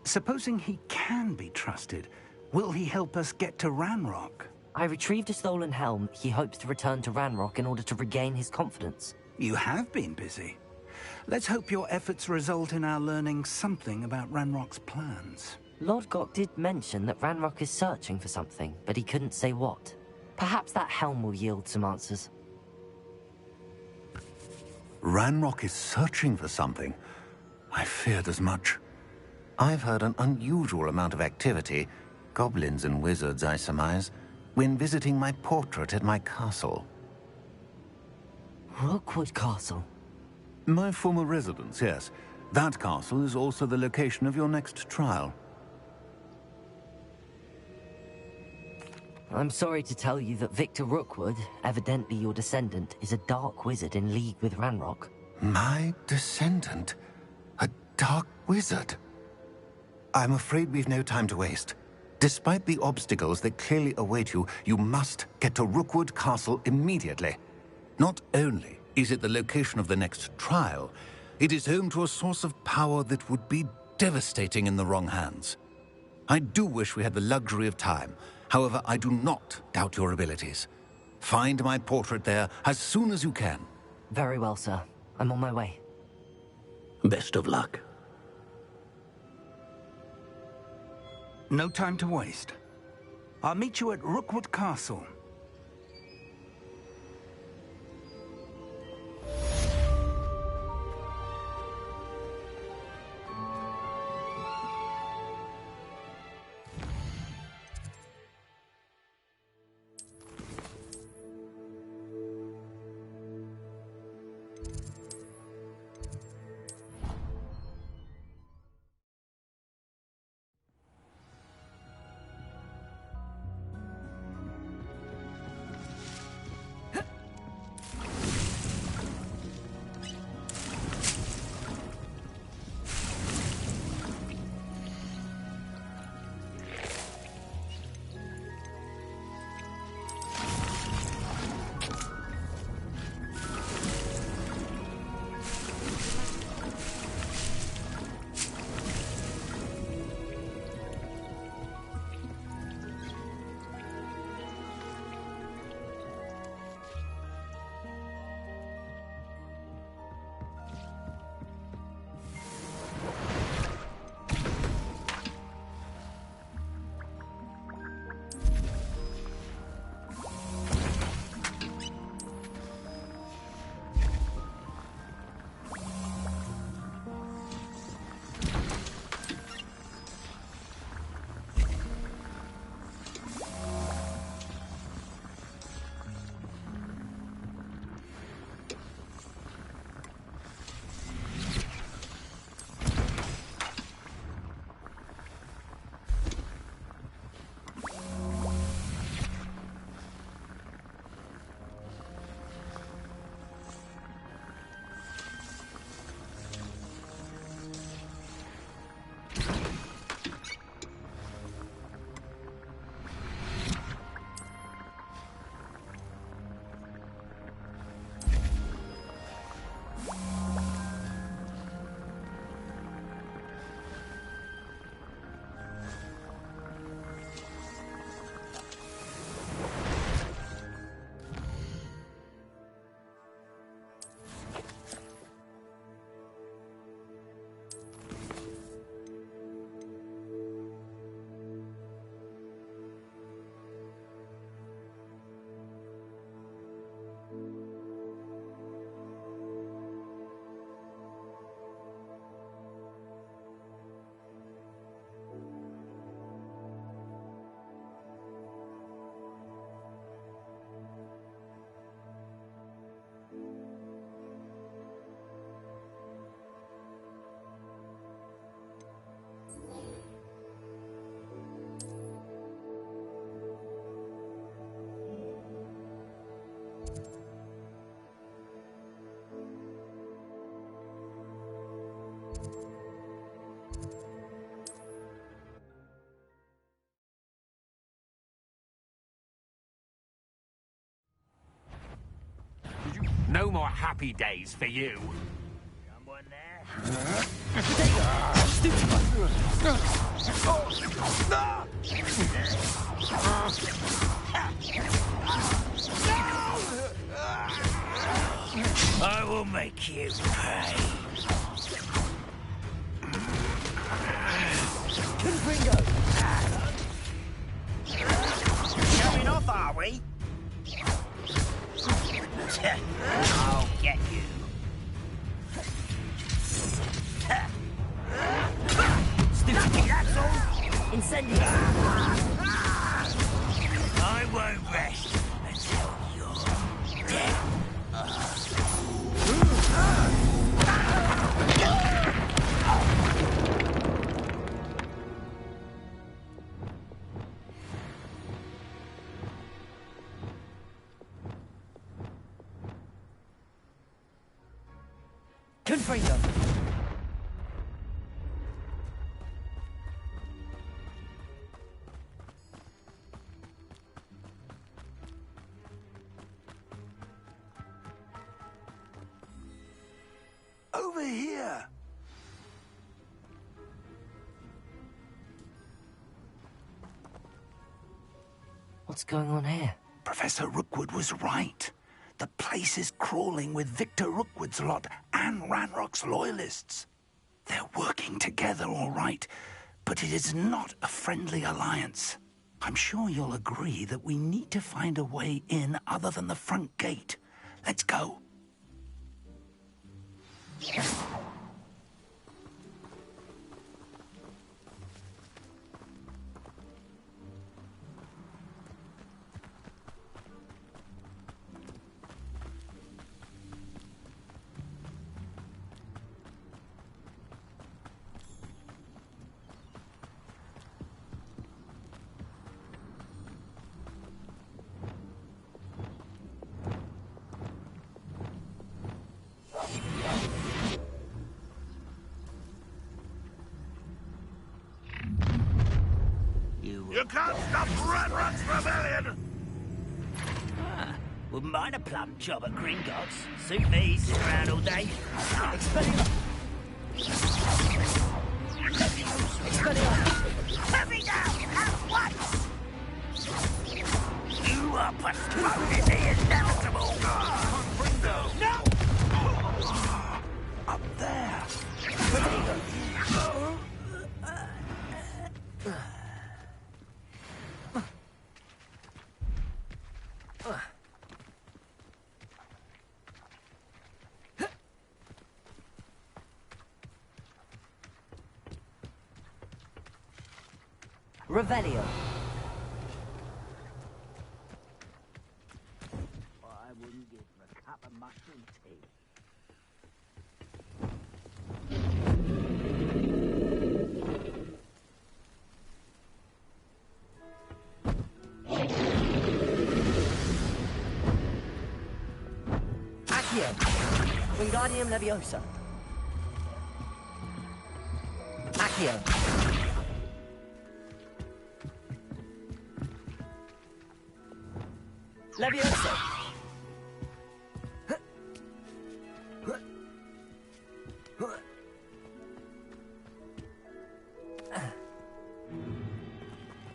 Supposing he can be trusted, will he help us get to Ranrock? I retrieved a stolen helm. He hopes to return to Ranrock in order to regain his confidence. You have been busy. Let's hope your efforts result in our learning something about Ranrock's plans. Lodgok did mention that Ranrock is searching for something, but he couldn't say what. Perhaps that helm will yield some answers. Ranrock is searching for something. I feared as much. I've heard an unusual amount of activity, goblins and wizards, I surmise, when visiting my portrait at my castle. Rookwood Castle? My former residence, yes. That castle is also the location of your next trial. I'm sorry to tell you that Victor Rookwood, evidently your descendant, is a dark wizard in league with Ranrock. My descendant? A dark wizard? I'm afraid we've no time to waste. Despite the obstacles that clearly await you, you must get to Rookwood Castle immediately. Not only is it the location of the next trial, it is home to a source of power that would be devastating in the wrong hands. I do wish we had the luxury of time. However, I do not doubt your abilities. Find my portrait there as soon as you can. Very well, sir. I'm on my way. Best of luck. No time to waste. I'll meet you at Rookwood Castle. more happy days for you. Someone there? I will make you pay. Confringo! Showing off, are we? I'll get you. Lucky, that's all. Incendio! I won't rest until you're dead. Confringo! Over here. What's going on here? Professor Rookwood was right. The place is crawling with Victor Rookwood's lot and Ranrock's loyalists. They're working together, all right, but it is not a friendly alliance. I'm sure you'll agree that we need to find a way in other than the front gate. Let's go. You can't stop Ranrock's rebellion! Wouldn't mind a plum job at Gringotts. Suit me, sit around all day. Expelliarmus! Expelliarmus! Heavy down at once! You are postponing the inevitable! No! Up there! Revelio. I wouldn't give a cup of mushroom tea. Accio. Wingardium Leviosa. Accio. Leviosa.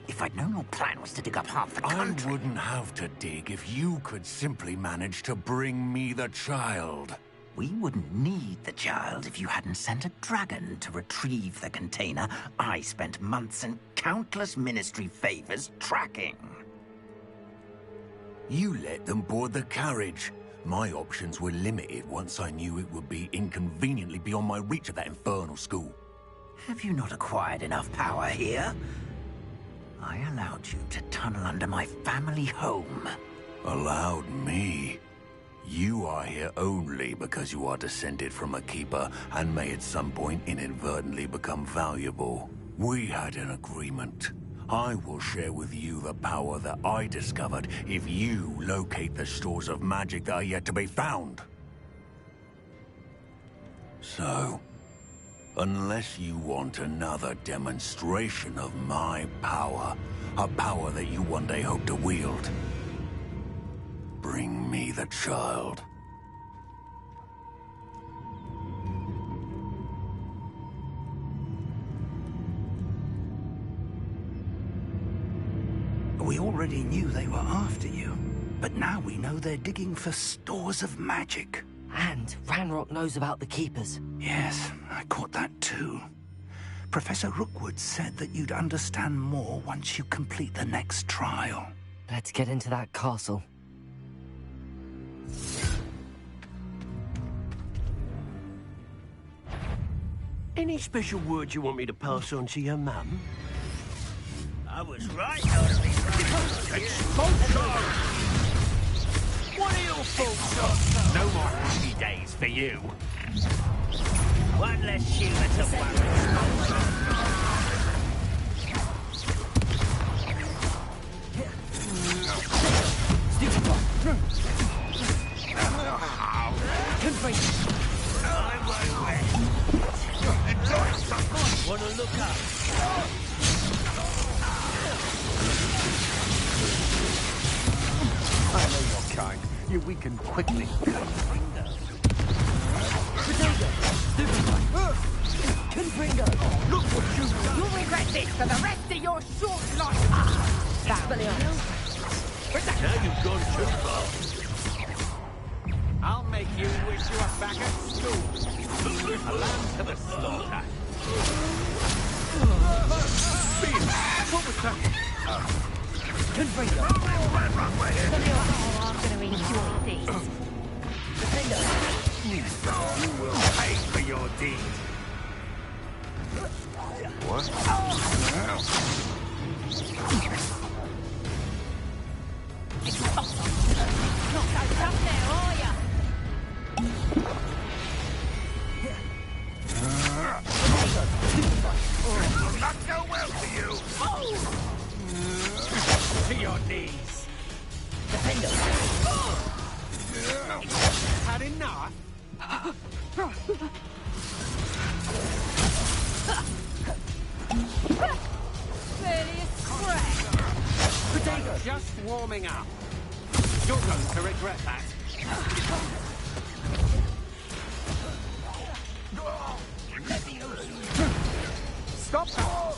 If I'd known your plan was to dig up half the country... I wouldn't have to dig if you could simply manage to bring me the child. We wouldn't need the child if you hadn't sent a dragon to retrieve the container I spent months and countless ministry favors tracking. You let them board the carriage. My options were limited once I knew it would be inconveniently beyond my reach at that infernal school. Have you not acquired enough power here? I allowed you to tunnel under my family home. Allowed me? You are here only because you are descended from a keeper and may at some point inadvertently become valuable. We had an agreement. I will share with you the power that I discovered if you locate the stores of magic that are yet to be found. So, unless you want another demonstration of my power, a power that you one day hope to wield, bring me the child. already knew they were after you. But now we know they're digging for stores of magic. And Ranrock knows about the Keepers. Yes, I caught that too. Professor Rookwood said that you'd understand more once you complete the next trial. Let's get into that castle. Any special words you want me to pass on to your mum? I was right, Expulsion! What are your thoughts on? No more happy days for you. One less human to worry. Wanna look up? I know your kind. You weaken quickly. Confringo! Look what you've done! You'll regret this for the rest of your short life! Now you've gone too far. I'll make you wish you were back at school. A lamb to the slaughter. What was that? Confringo! I'm gonna enjoy this. You will pay for your deed. What? Not so tough now, are ya? Will not go well for you. To your knees. Had enough? Just warming up. You're going to regret that. Stop that!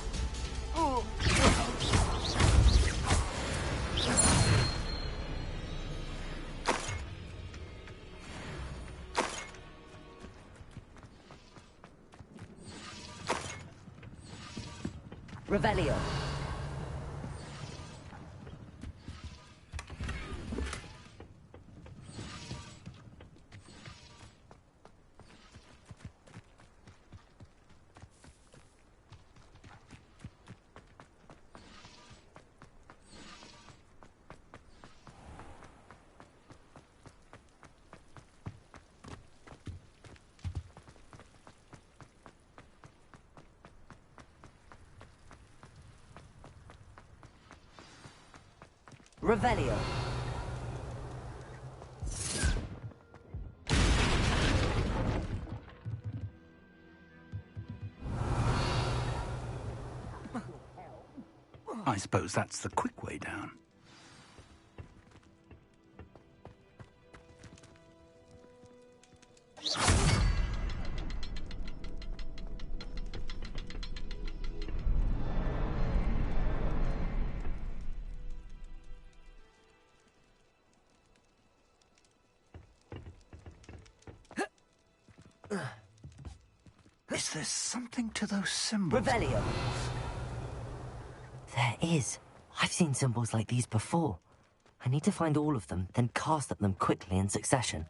Revelio. Revelio. I suppose that's the quick way down. Is there something to those symbols? Revelio. There is. I've seen symbols like these before. I need to find all of them, then cast at them quickly in succession.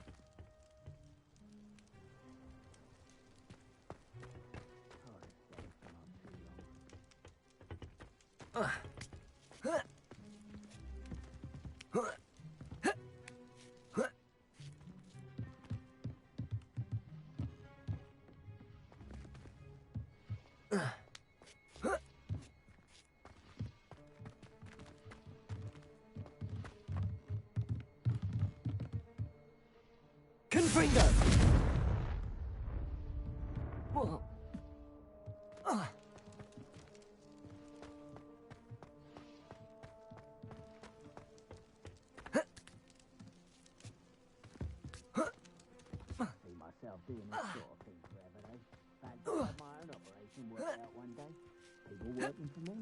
Confringo! See myself doing this sort of thing forever, though. Fancy my own operation work out one day. People working for me.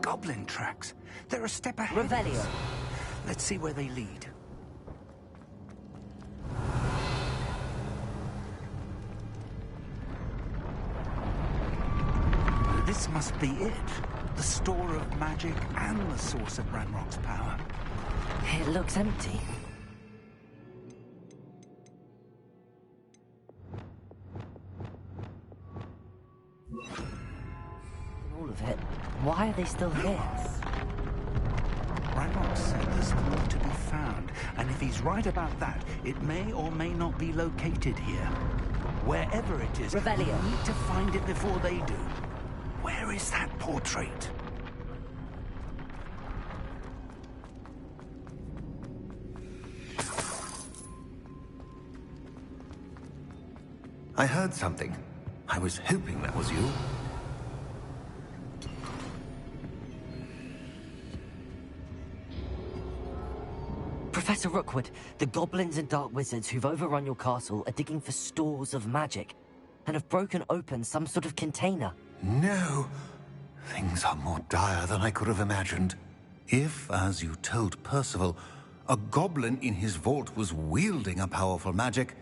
Goblin tracks. They're a step ahead. Revelio. Let's see where they lead. This must be it. The store of magic and the source of Ranrock's power. It looks empty. All of it. Why are they still here? Ranrock said there's more to be found, and if he's right about that, it may or may not be located here. Wherever it is, Revelio. we need to find it before they do. Where is that portrait? I heard something. I was hoping that was you. Professor Rookwood, the goblins and dark wizards who've overrun your castle are digging for stores of magic and have broken open some sort of container. No. Things are more dire than I could have imagined. If, as you told Percival, a goblin in his vault was wielding a powerful magic,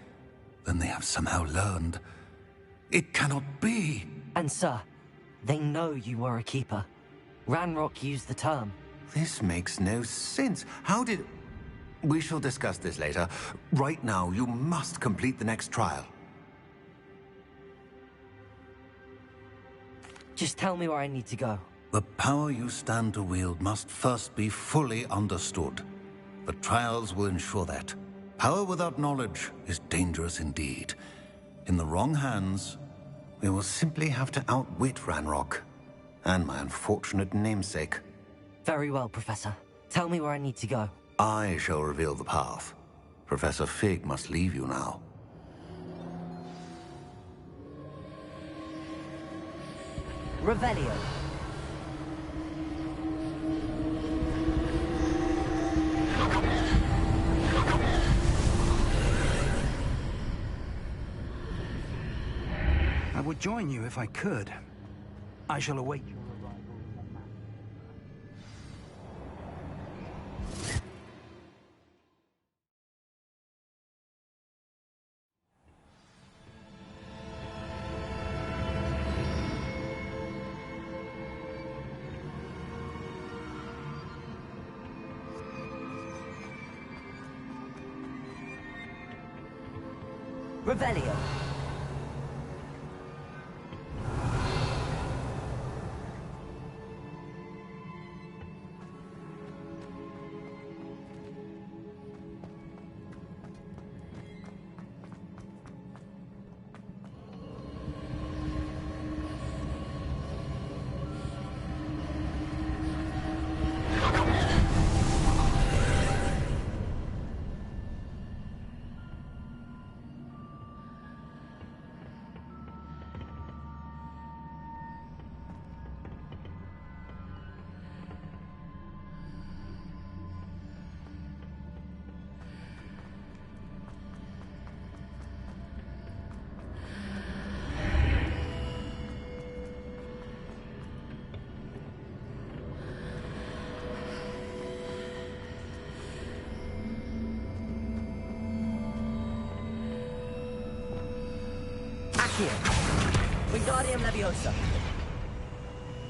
then they have somehow learned. It cannot be. And sir, they know you were a keeper. Ranrock used the term. This makes no sense. How did... We shall discuss this later. Right now, you must complete the next trial. Just tell me where I need to go. The power you stand to wield must first be fully understood. The trials will ensure that. Power without knowledge is dangerous indeed. In the wrong hands, we will simply have to outwit Ranrock and my unfortunate namesake. Very well, Professor. Tell me where I need to go. I shall reveal the path. Professor Fig must leave you now. Revelio. I would join you if I could. I shall await your arrival. Revelio. Accio. Wingardium Leviosa.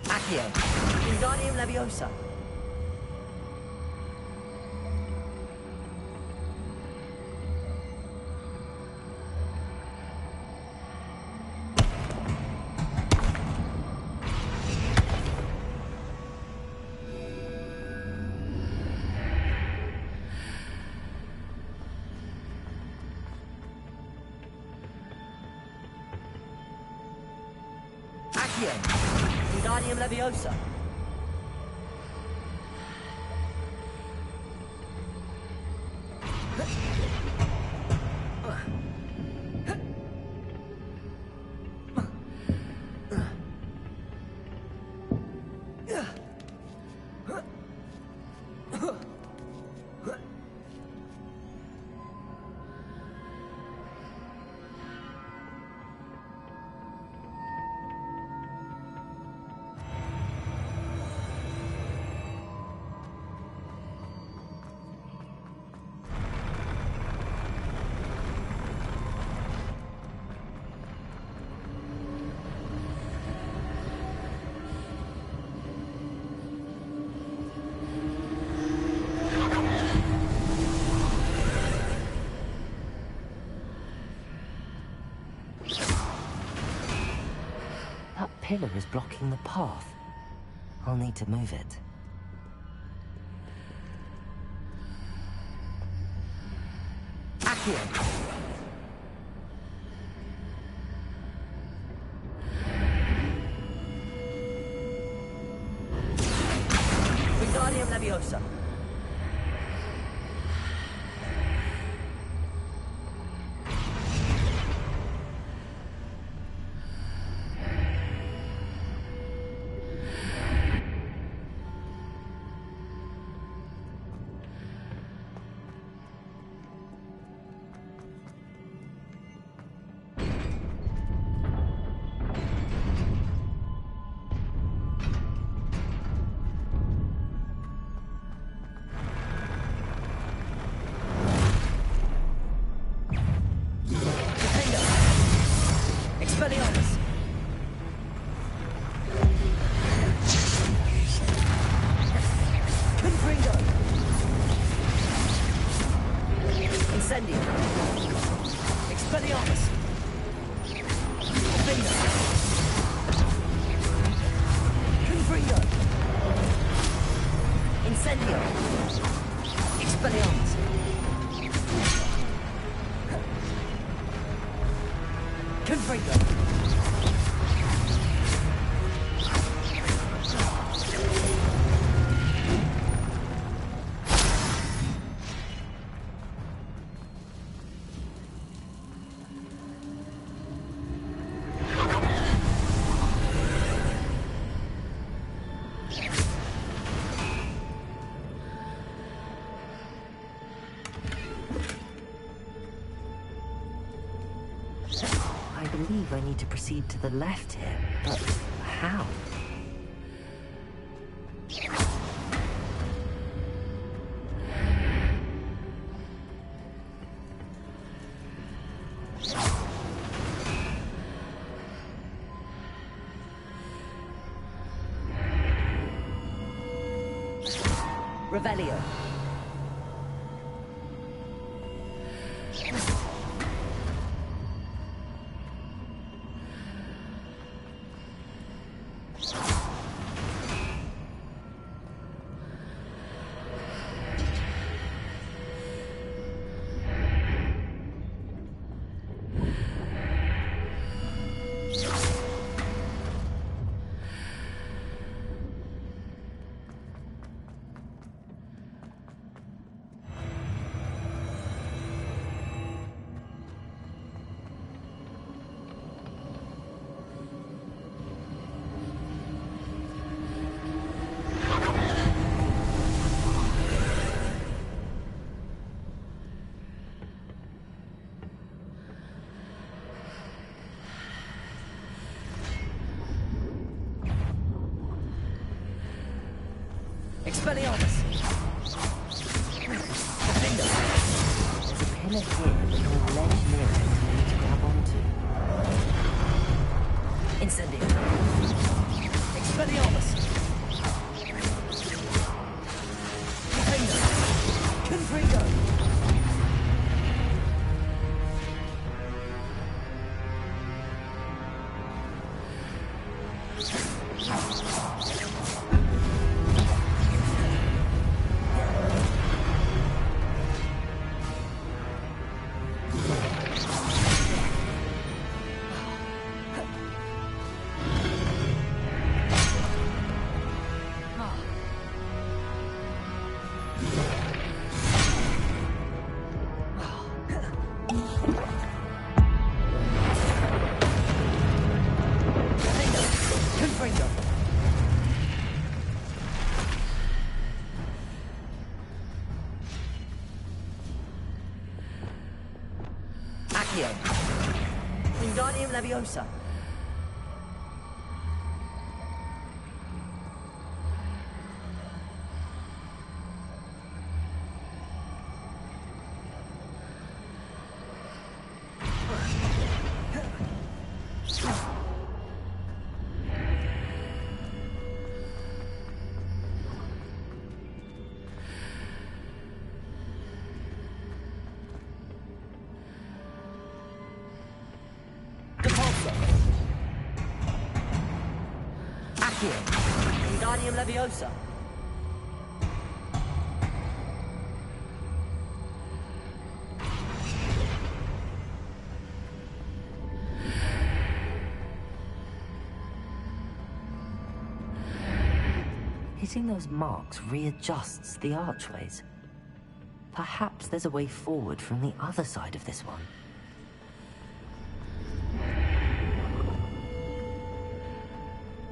Accio. Wingardium Leviosa. Accio. Wingardium Leviosa. That pillar is blocking the path. I'll need to move it. Accio. Wingardium Leviosa. Expelliarmus! Confringo! Incendio! Expelliarmus! Confringo! Confringo! Incendio! Expelliarmus! Confringo! I believe I need to proceed to the left here, but how? Revelio. Expelliarmus! Defender! There's a pillar here with a ledge near it for me to grab onto. Incendio. Expelliarmus. Container. Confringo. Wingardium Leviosa. Wingardium Leviosa. Hitting those marks readjusts the archways. Perhaps there's a way forward from the other side of this one.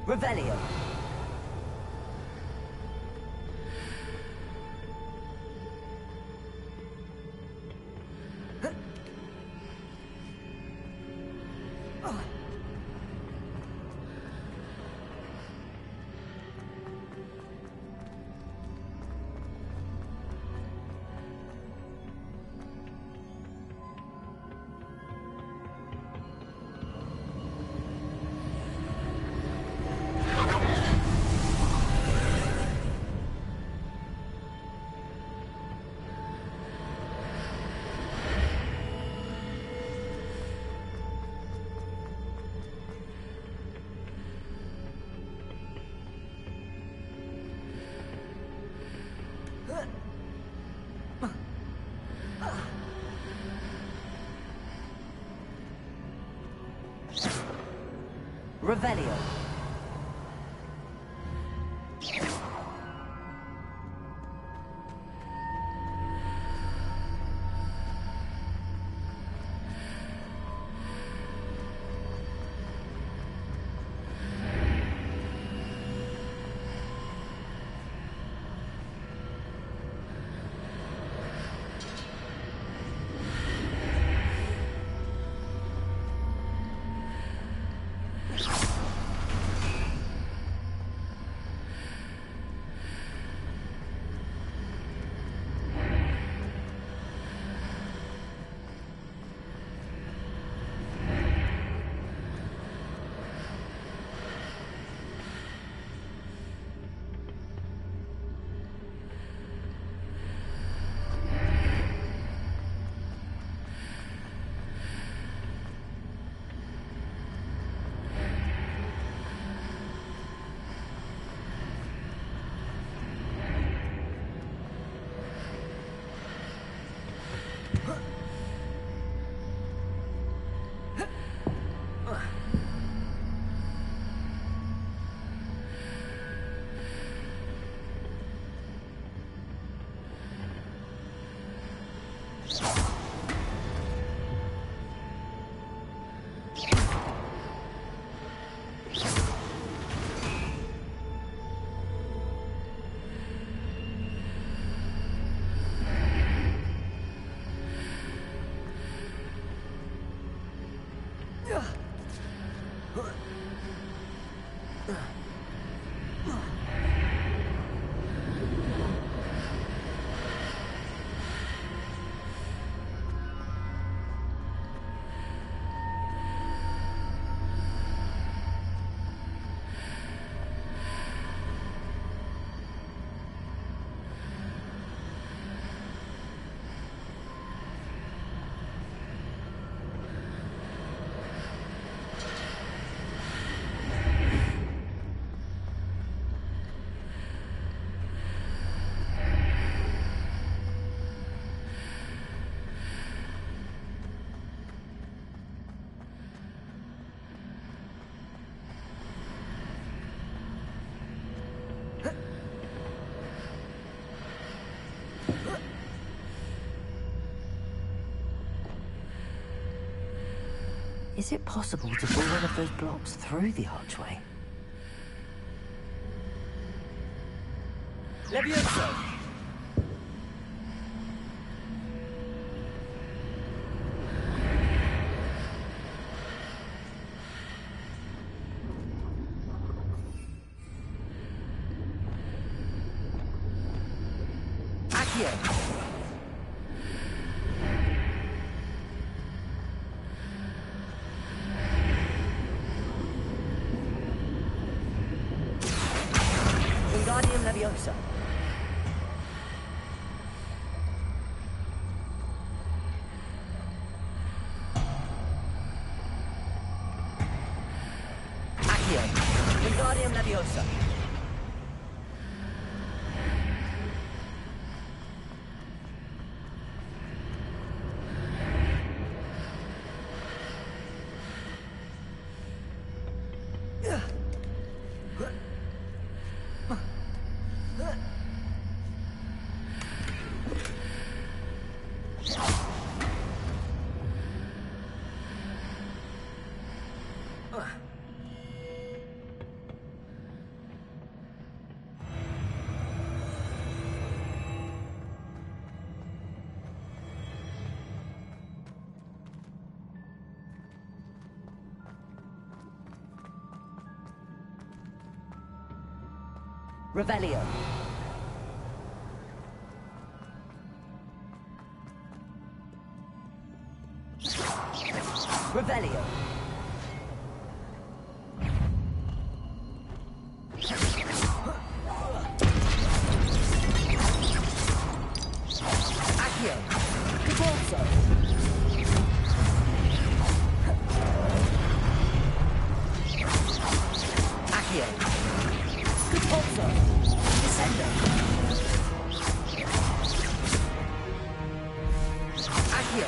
Revelio. Revelio. Is it possible to pull one of those blocks through the archway? Levioso! Accio! Wingardium Leviosa! Accio! Wingardium Leviosa! Revelio. Revelio. Accio. Catorzo. Accio. Catorzo. Descendo. Accio.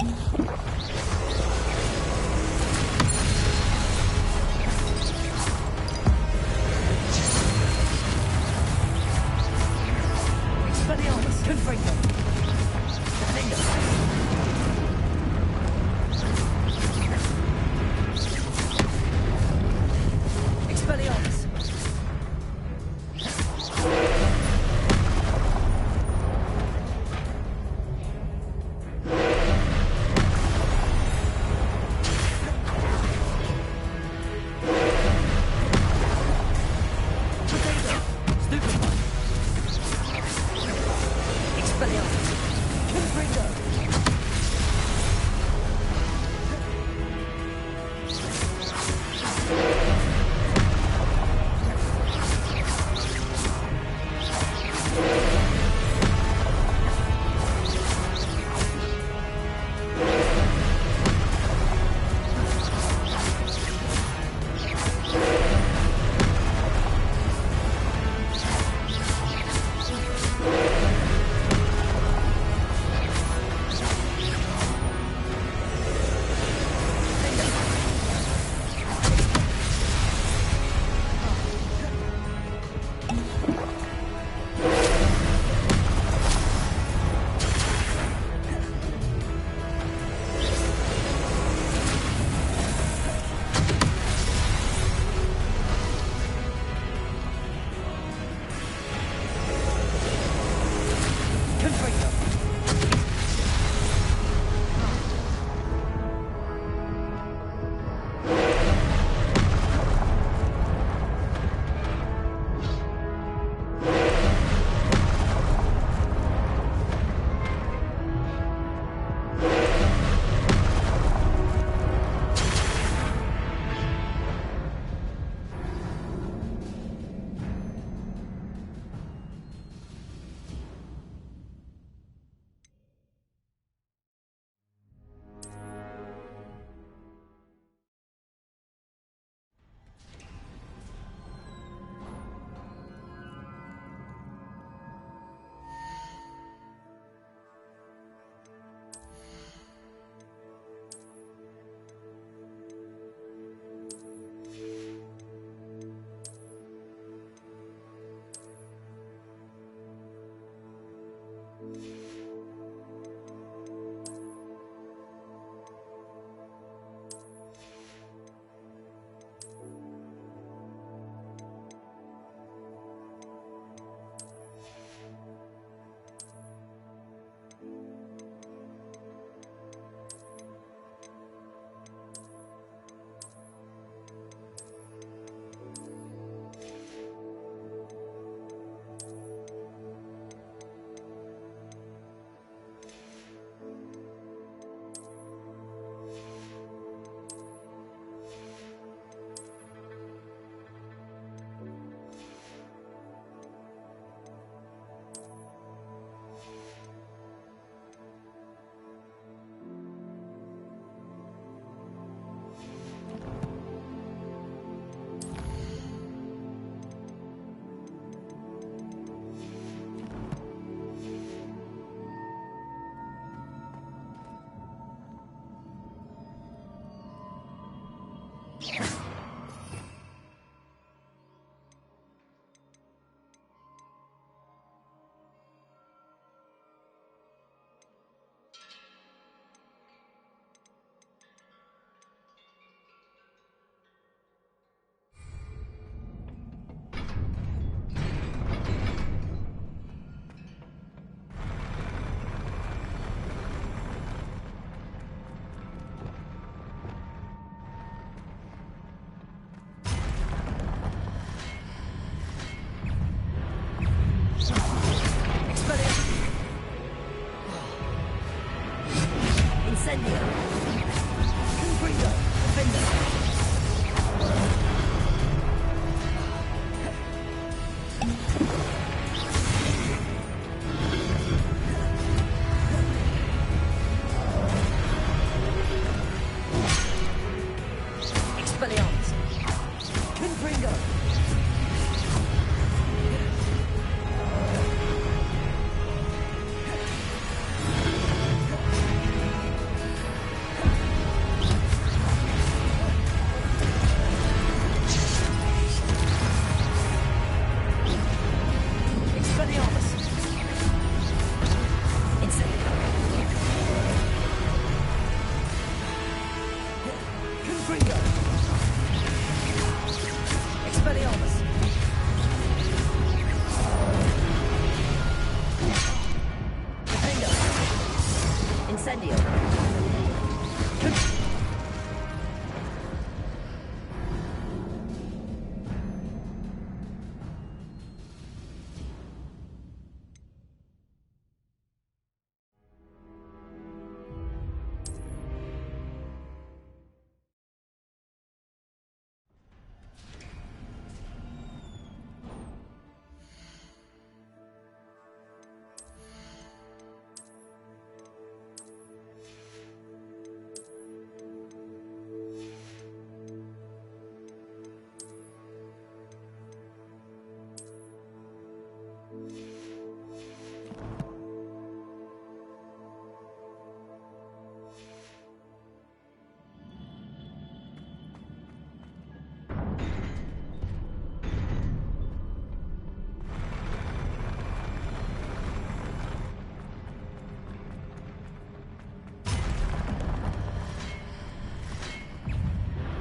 Expelliarmus, Confringo. Defender. Expelliarmus.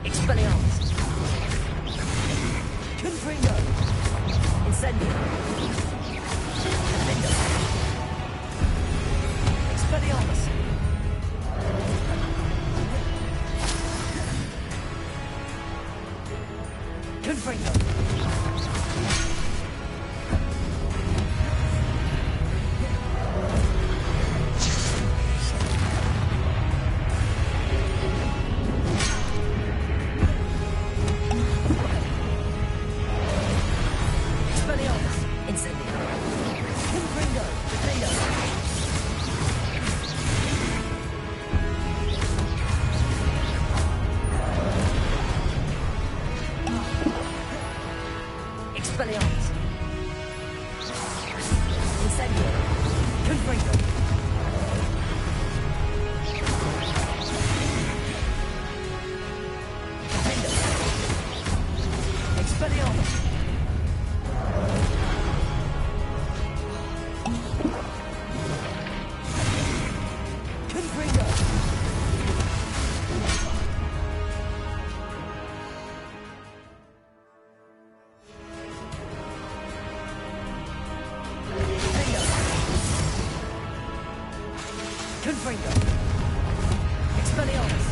Expelliarmus. Confringo. Incendio. Defendo. Expelliarmus. Confringo. Expelliarmus. Incendio. Confringo. Defendo. Expelliarmus. Confringo. Confringo. Expelliarmus.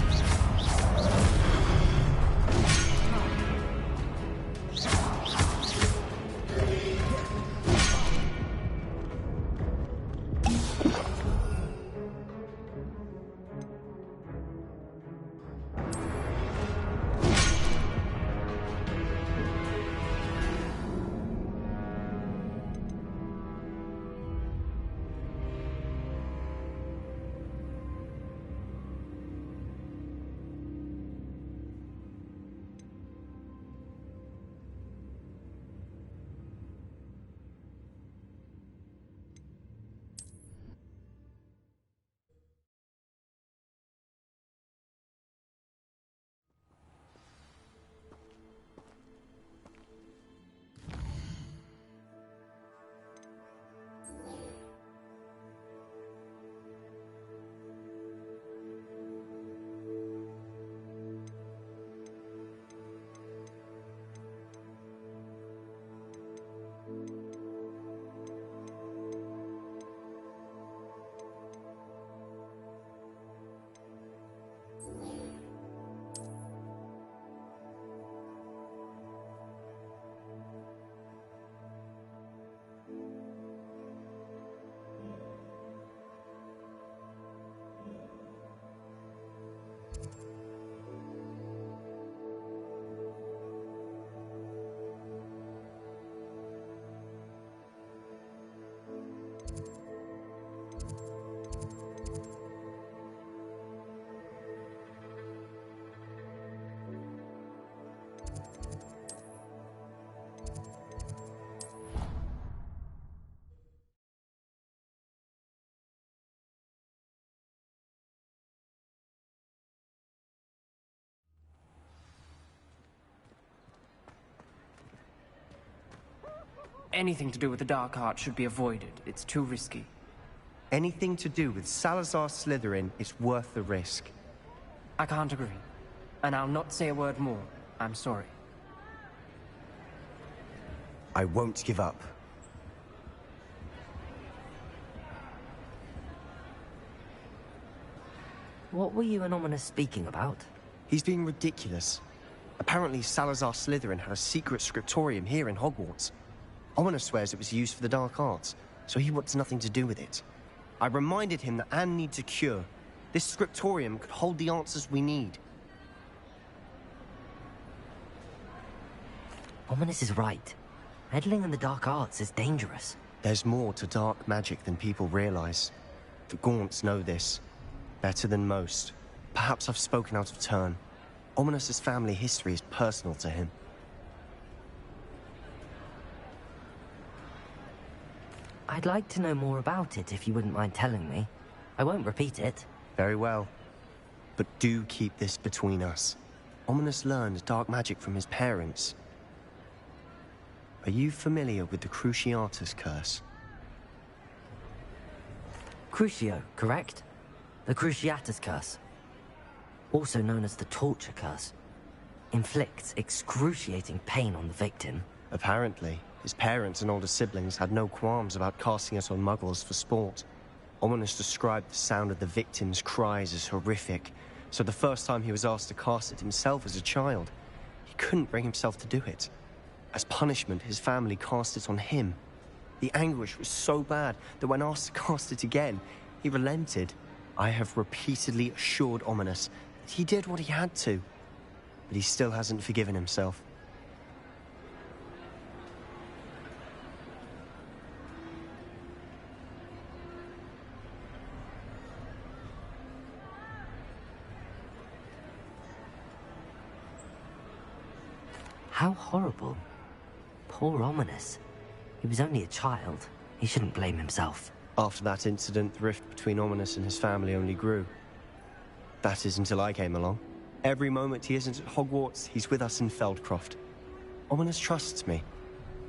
Anything to do with the Dark Art should be avoided. It's too risky. Anything to do with Salazar Slytherin is worth the risk. I can't agree. And I'll not say a word more. I'm sorry. I won't give up. What were you and Ominous speaking about? He's being ridiculous. Apparently, Salazar Slytherin had a secret scriptorium here in Hogwarts. Ominous swears it was used for the dark arts, so he wants nothing to do with it. I reminded him that Anne needs a cure. This scriptorium could hold the answers we need. Ominous is right. Meddling in the dark arts is dangerous. There's more to dark magic than people realize. The Gaunts know this. Better than most. Perhaps I've spoken out of turn. Ominous's family history is personal to him. I'd like to know more about it if you wouldn't mind telling me. I won't repeat it. Very well. But do keep this between us. Ominous learned dark magic from his parents. Are you familiar with the Cruciatus curse? Crucio, correct? The Cruciatus curse. Also known as the torture curse. Inflicts excruciating pain on the victim. Apparently, his parents and older siblings had no qualms about casting it on muggles for sport. Ominous described the sound of the victim's cries as horrific, so the first time he was asked to cast it himself as a child, he couldn't bring himself to do it. As punishment, his family cast it on him. The anguish was so bad that when asked to cast it again, he relented. I have repeatedly assured Ominous that he did what he had to, but he still hasn't forgiven himself. How horrible. Poor Ominous. He was only a child. He shouldn't blame himself. After that incident, the rift between Ominous and his family only grew. That is until I came along. Every moment he isn't at Hogwarts, he's with us in Feldcroft. Ominous trusts me.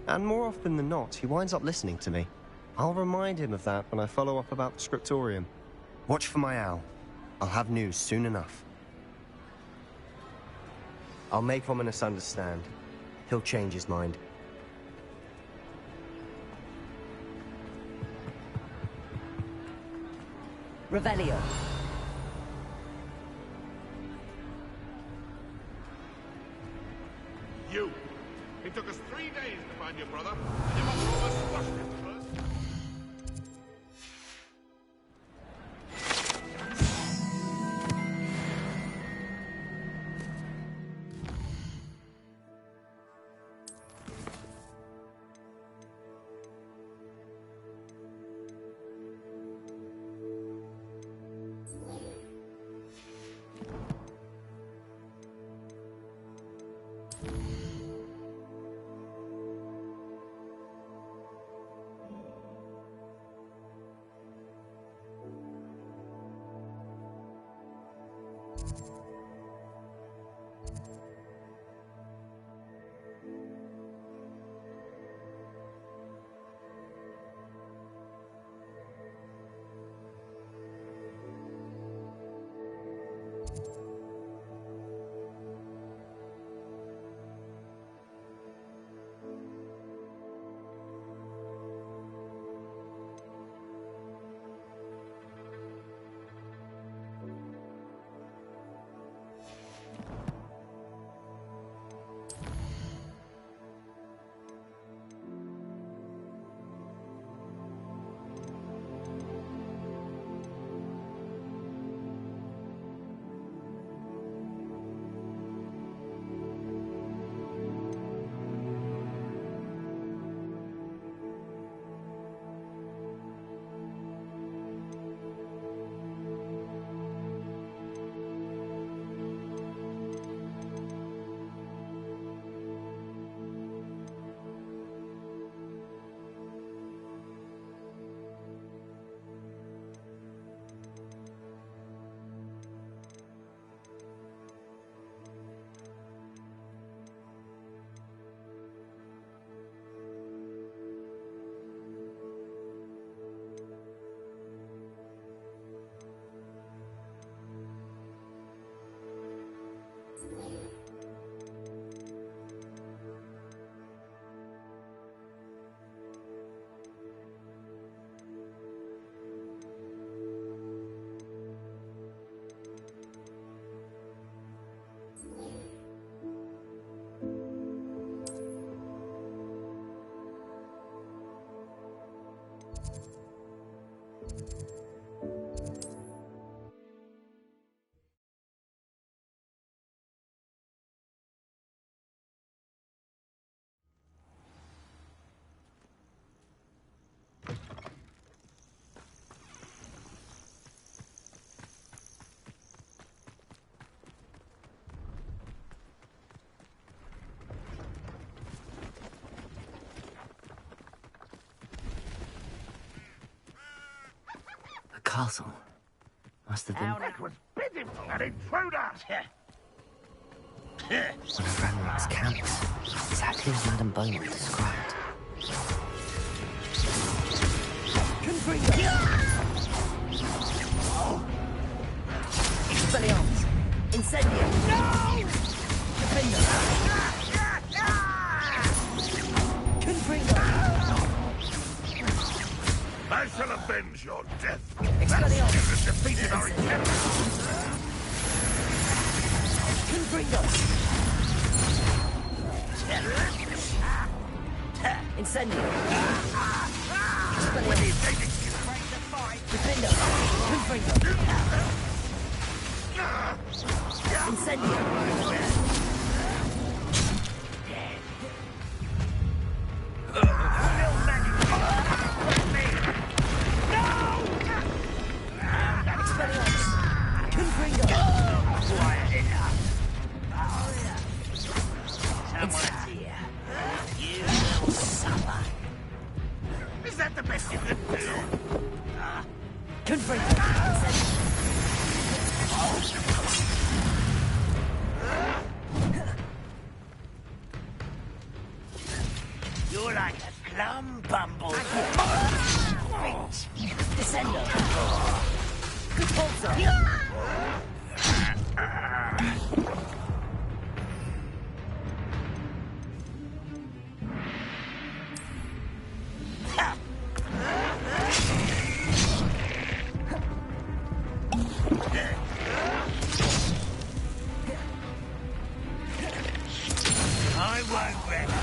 And more often than not, he winds up listening to me. I'll remind him of that when I follow up about the scriptorium. Watch for my owl. I'll have news soon enough. I'll make Ominous understand. He'll change his mind. Revelio. You! It took us 3 days to find your brother, and you must almost squash Mr. First. castle. Must have been That was pitiful, an intruder! one of Ranrock's camps, exactly as Madame Beaumont described. Confringo! Expelliarmus! Incendio! No! Defender! Confringo! I shall avenge your death. Expelliarmus! You have defeated our intent. Confringo! Incendio! Expelliarmus! Defender! Confringo! Incendio! Is that the best you can do? You're like a plum bumble. Descendo! Repulsor! I won't rest.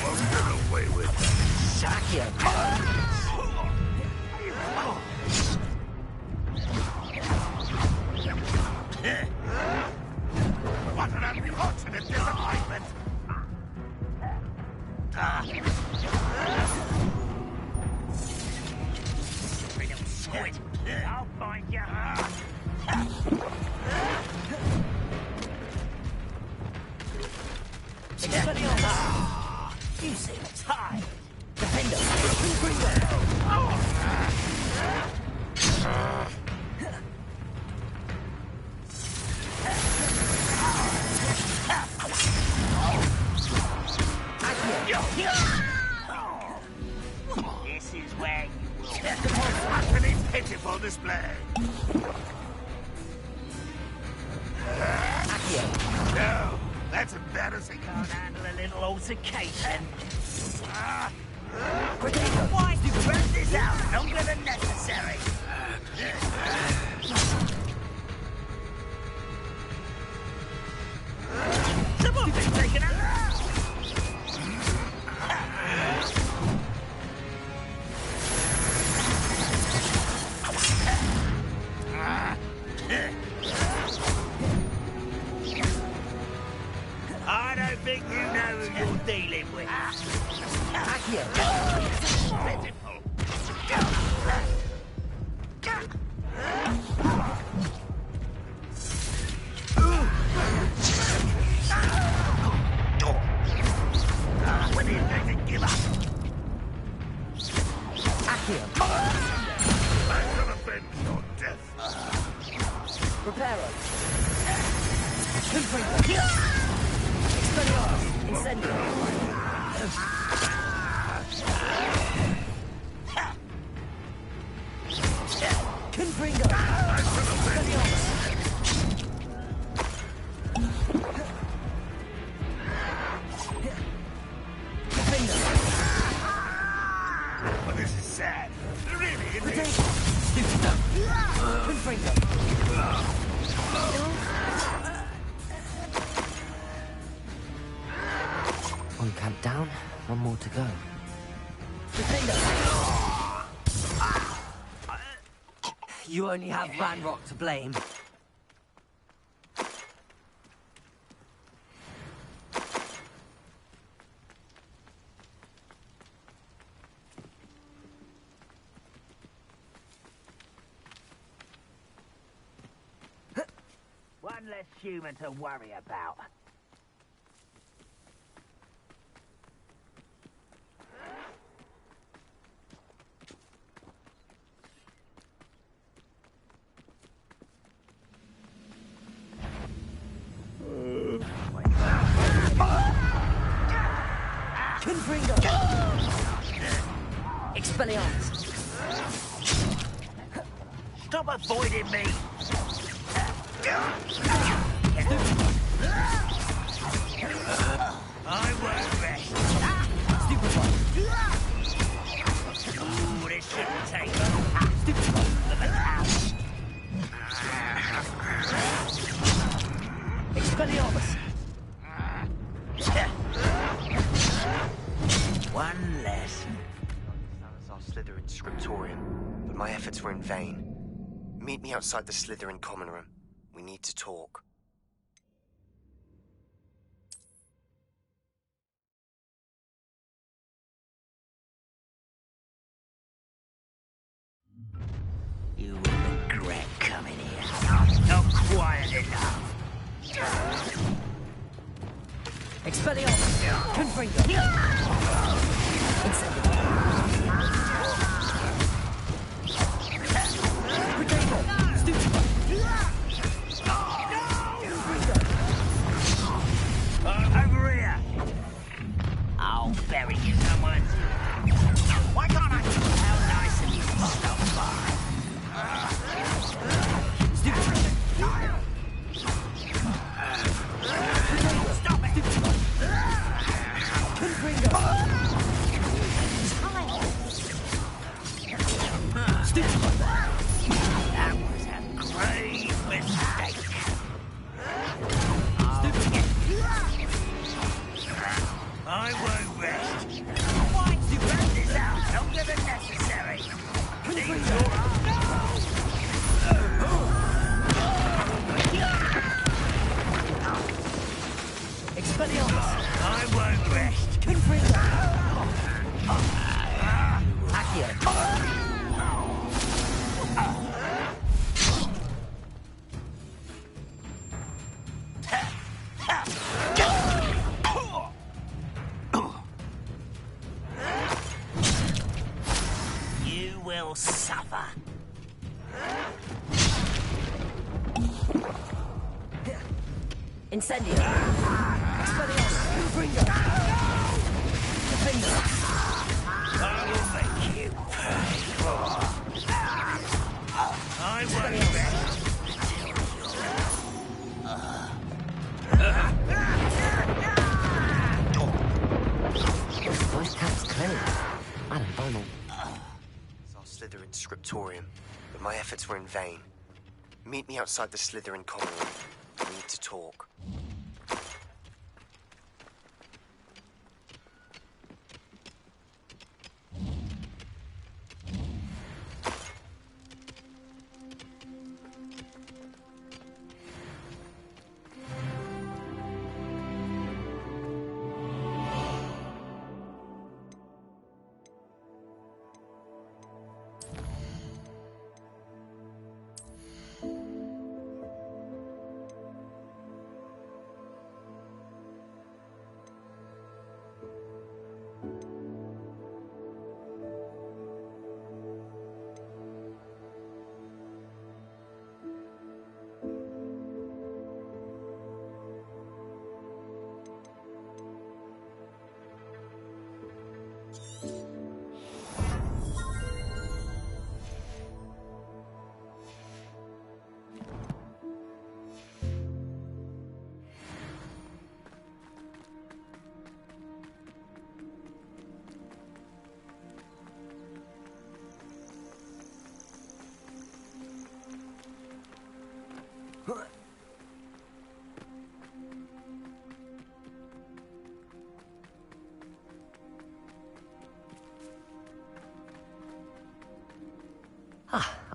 Won't get away with What an unfortunate disappointment! Little squid. I'll find you. You seem tired. Defender! Confringo! This is where you will. Utterly pitiful display. No, that's embarrassing. Can't handle a little altercation. Why You spread this out longer than necessary. Someone's been taken out. I don't think you know who you're dealing with. When are you going to give up? I shall avenge your death. Reparo! Confringo! Expelliarmus! Incendio! Confringo! Expelliarmus! Defender! But this is sad. Really, it is. Confringo! One camp down, one more to go. Defender! You only have Ranrock to blame. One less human to worry about. Expelliarmus! Stop avoiding me! I won't rest. Ooh, this shouldn't take long. Expelliarmus! One less. Our Slytherin scriptorium, but my efforts were in vain. Meet me outside the Slytherin common room. We need to talk. You will regret coming here. Not quiet enough. Expelliarmus! Confringo! Incendio! Potato! Stupefy! Over here! I'll bury someone. Why can't I? How nice of you to stop by. Stop it! That was a grave mistake. I won't rest. Why do you run this out longer than necessary? Things all right. Expelliarmus! I won't rest. Confringo! Accio! You will suffer. Incendio! Expelliarmus! Confringo! Confringo! I will make you pay. I won't rest. Voice comes clearly. Adam Bonal. It's our Slytherin scriptorium, but my efforts were in vain. Meet me outside the Slytherin common room. We need to talk.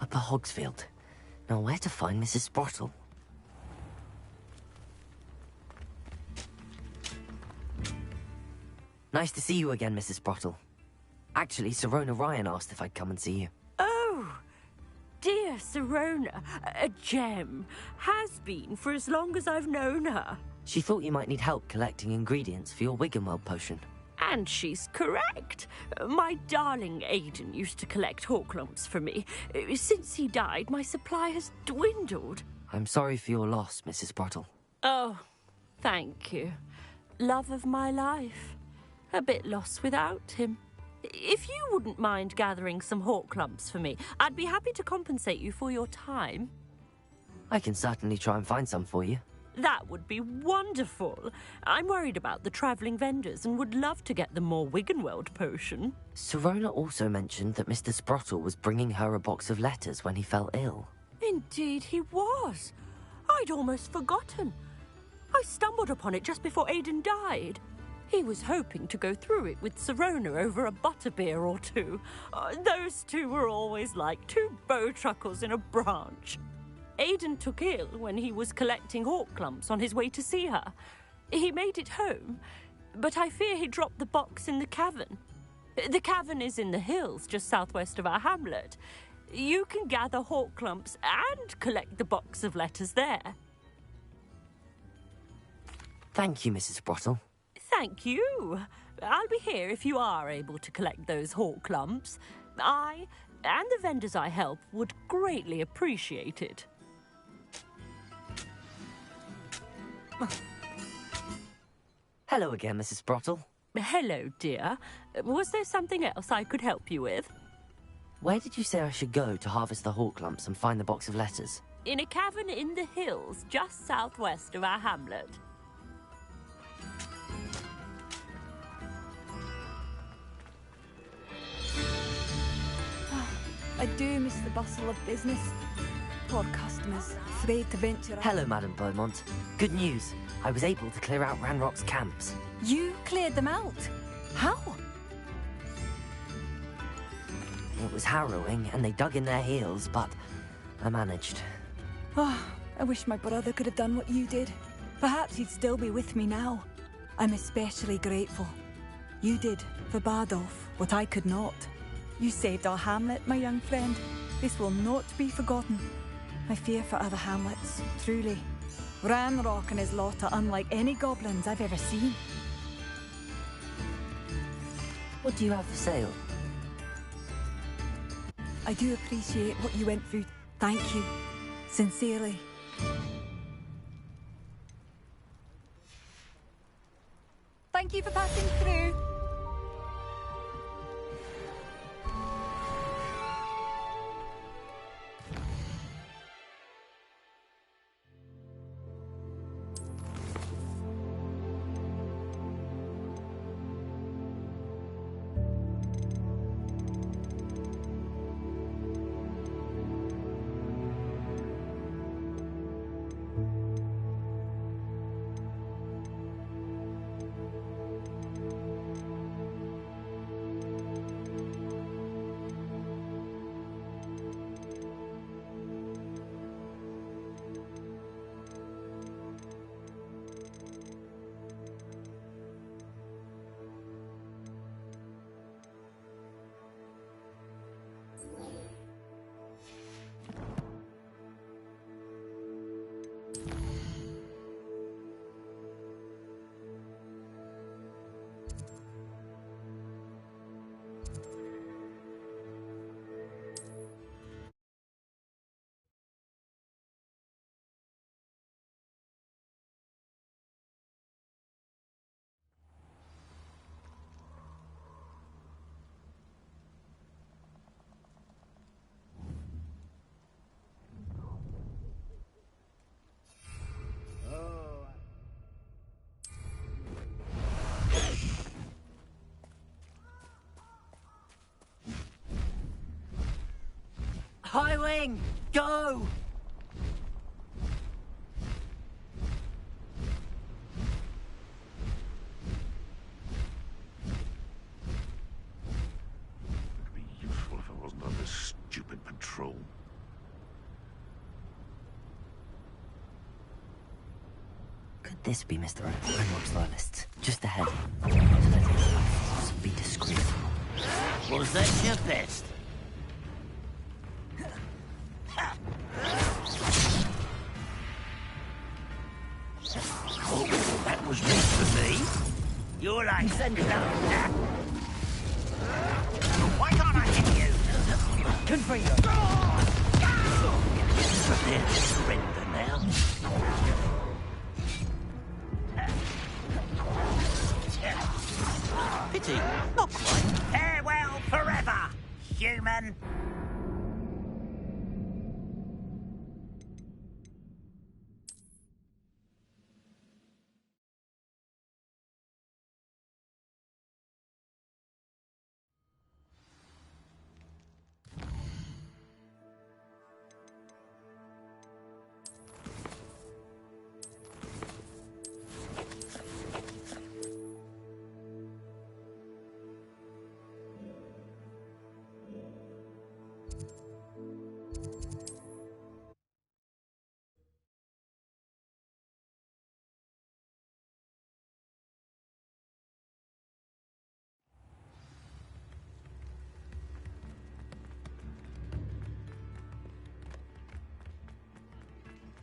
Upper Hogsfield. Now where to find Mrs. Sprottle? Nice to see you again, Mrs. Sprottle. Actually, Serona Ryan asked if I'd come and see you. Oh, dear Serona, a gem. Has been for as long as I've known her. She thought you might need help collecting ingredients for your Wiggenweld potion. And she's correct. My darling Aidan used to collect hawk lumps for me. Since he died, my supply has dwindled. I'm sorry for your loss, Mrs. Sprottle. Oh, thank you. Love of my life. A bit lost without him. If you wouldn't mind gathering some hawk clumps for me, I'd be happy to compensate you for your time. I can certainly try and find some for you. That would be wonderful. I'm worried about the travelling vendors and would love to get them more Wiggenweld potion. Sirona also mentioned that Mr. Sprottle was bringing her a box of letters when he fell ill. Indeed he was. I'd almost forgotten. I stumbled upon it just before Aidan died. He was hoping to go through it with Sirona over a butterbeer or two. Those two were always like two bowtruckles in a branch. Aidan took ill when he was collecting hawk clumps on his way to see her. He made it home, but I fear he dropped the box in the cavern. The cavern is in the hills just southwest of our hamlet. You can gather hawk clumps and collect the box of letters there. Thank you, Mrs. Sprottle. Thank you. I'll be here if you are able to collect those hawk clumps. I and the vendors I help would greatly appreciate it. Hello again, Mrs. Sprottle. Hello, dear. Was there something else I could help you with? Where did you say I should go to harvest the hawk clumps and find the box of letters? In a cavern in the hills just southwest of our hamlet. I do miss the bustle of business. Poor customers, afraid to venture out. Hello, Madame Beaumont. Good news. I was able to clear out Ranrock's camps. You cleared them out? How? It was harrowing, and they dug in their heels, but I managed. Oh, I wish my brother could have done what you did. Perhaps he'd still be with me now. I'm especially grateful. You did, for Bardolph, what I could not. You saved our hamlet, my young friend. This will not be forgotten. I fear for other hamlets, truly. Ranrock and his lot are unlike any goblins I've ever seen. What do you have for sale? I do appreciate what you went through. Thank you. Sincerely. Thank you for passing through. Highwing, go! It'd be useful if I wasn't on this stupid patrol. Could this be Mr. Ranrock's loyalists? Just ahead. So let's be discreet. Was that your best? Oh, that was meant for me. You're like... Send it out. Why can't I hit you? Confringo. Prepare to surrender now. Pity, not quite. Farewell. human!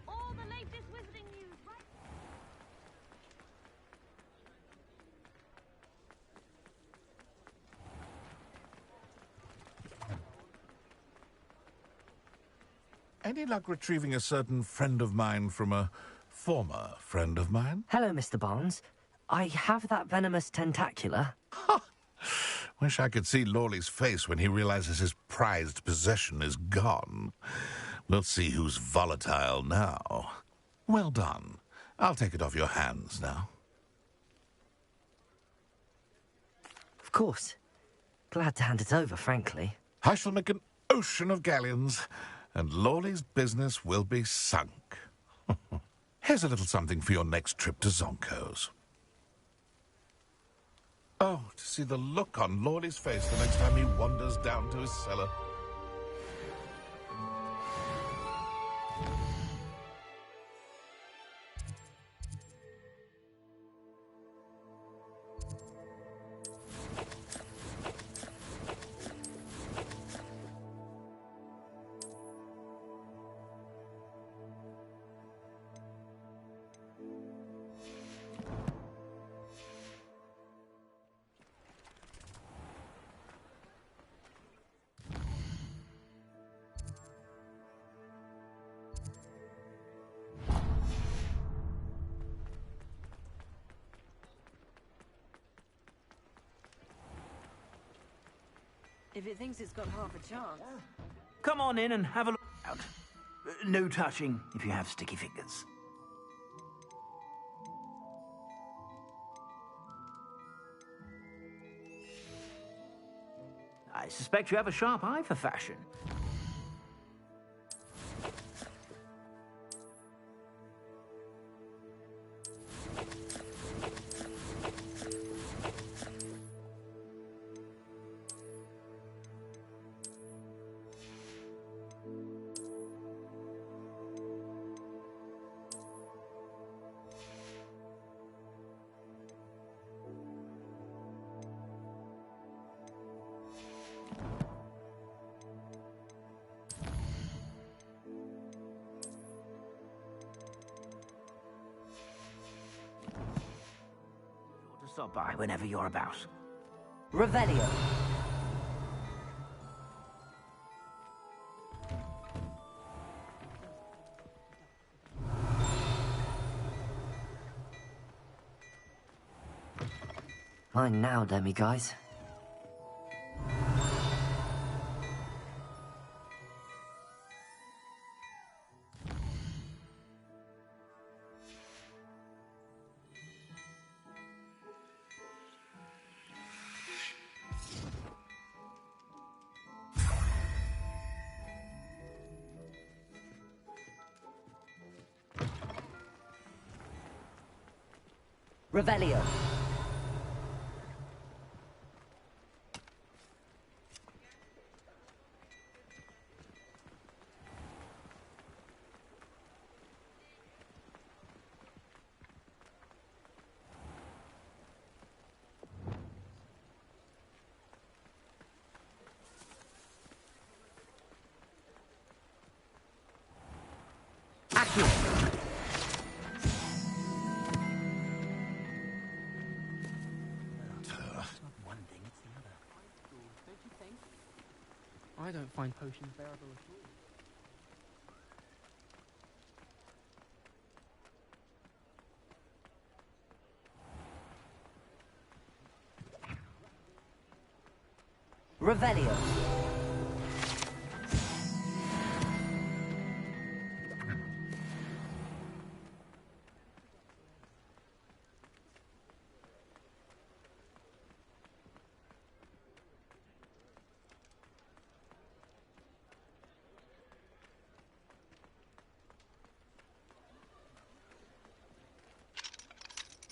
All the latest wizarding news, right? Any luck retrieving a certain friend of mine from a former friend of mine? Hello, Mr. Barnes. I have that venomous tentacula. Wish I could see Lawley's face when he realizes his prized possession is gone. We'll see who's volatile now. Well done. I'll take it off your hands now. Of course. Glad to hand it over, frankly. I shall make an ocean of galleons, and Lawley's business will be sunk. Here's a little something for your next trip to Zonko's. Oh, to see the look on Lawley's face the next time he wanders down to his cellar. If it thinks it's got half a chance. Come on in and have a look out. No touching if you have sticky fingers. I suspect you have a sharp eye for fashion. Stop by whenever you're about. Revelio. Mine now, demiguise. Revelio. I don't find potions bearable at all. Revelio.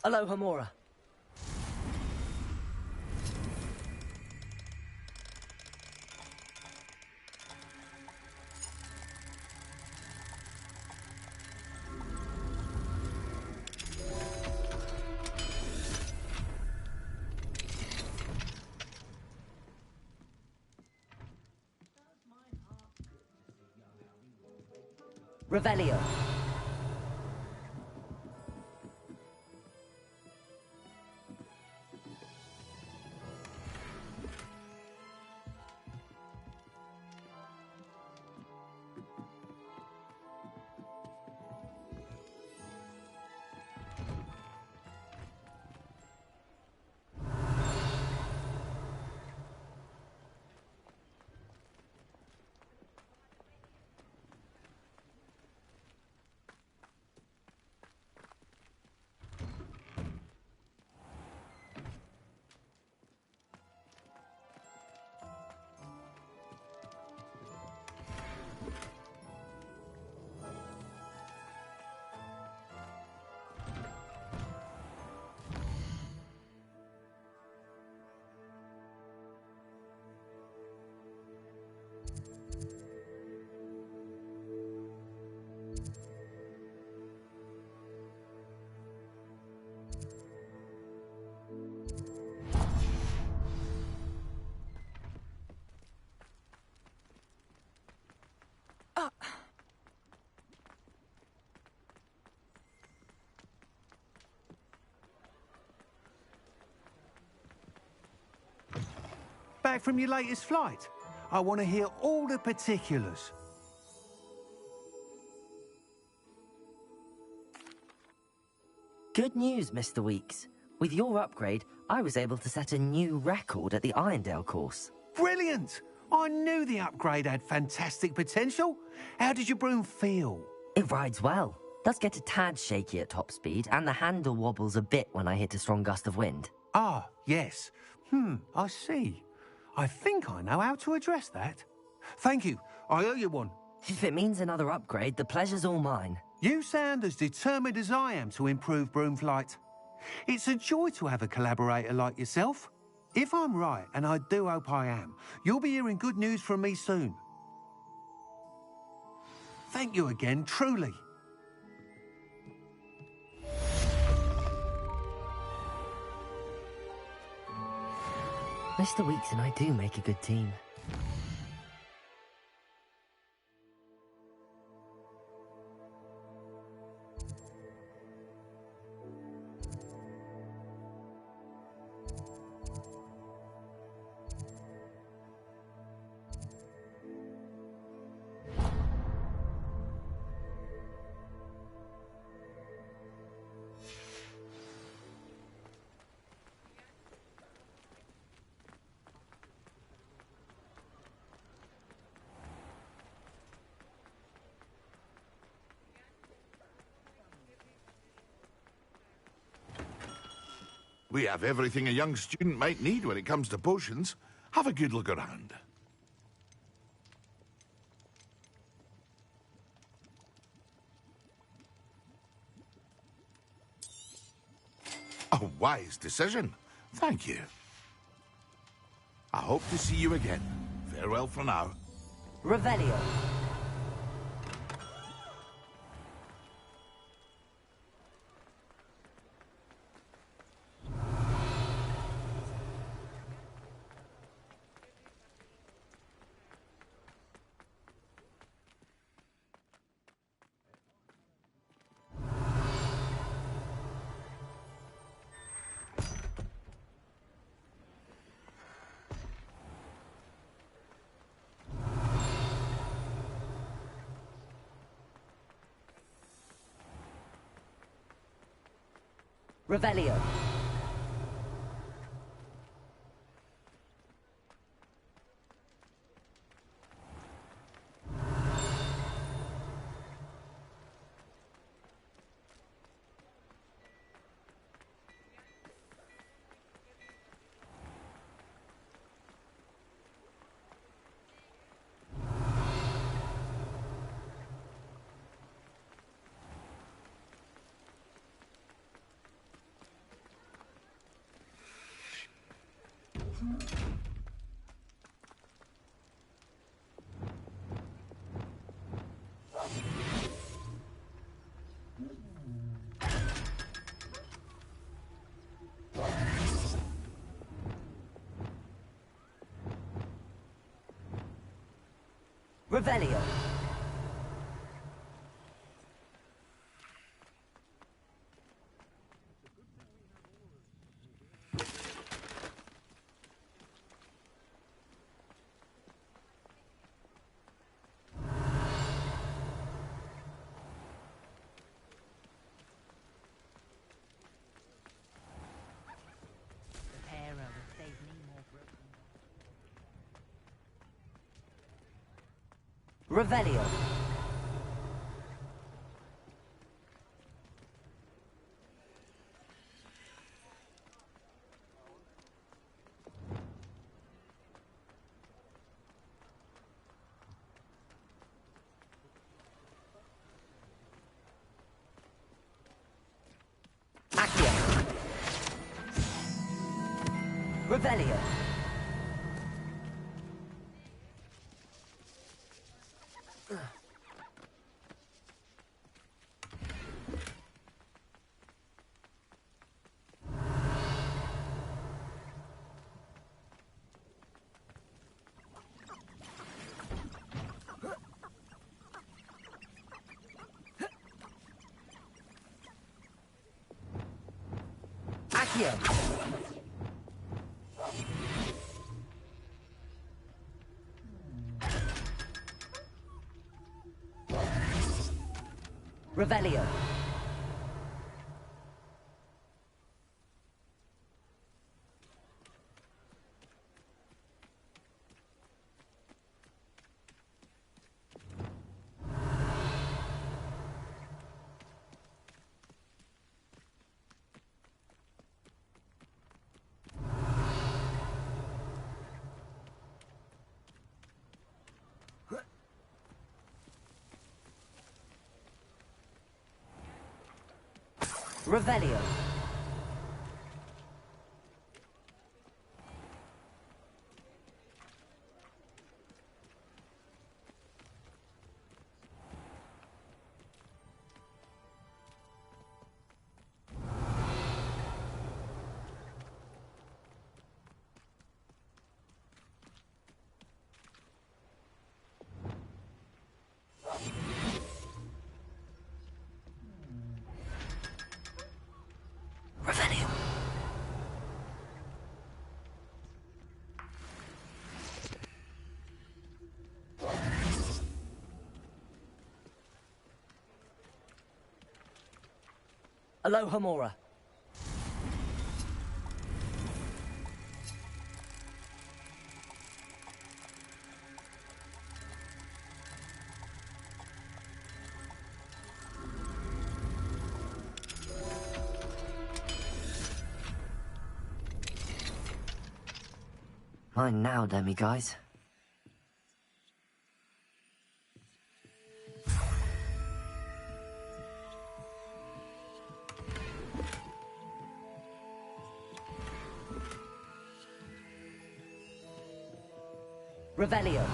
Aloha Mora. Revelio. Back from your latest flight? I want to hear all the particulars. Good news, Mr. Weeks. With your upgrade, I was able to set a new record at the Irondale course. Brilliant! I knew the upgrade had fantastic potential. How did your broom feel? It rides well. Does get a tad shaky at top speed, and the handle wobbles a bit when I hit a strong gust of wind. Ah, yes. I see. I think I know how to address that. Thank you. I owe you one. If it means another upgrade, the pleasure's all mine. You sound as determined as I am to improve broom flight. It's a joy to have a collaborator like yourself. If I'm right, and I do hope I am, you'll be hearing good news from me soon. Thank you again, truly. Mr. Weeks and I do make a good team. We have everything a young student might need when it comes to potions. Have a good look around. A wise decision. Thank you. I hope to see you again. Farewell for now. Revelio. Revelio. Revelio. Revelio. Accio. Revelio. Accio. Revelio. Revelio. Revelio. Aloha Mora. Mine now, demi guys. Revelio.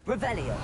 Revelio.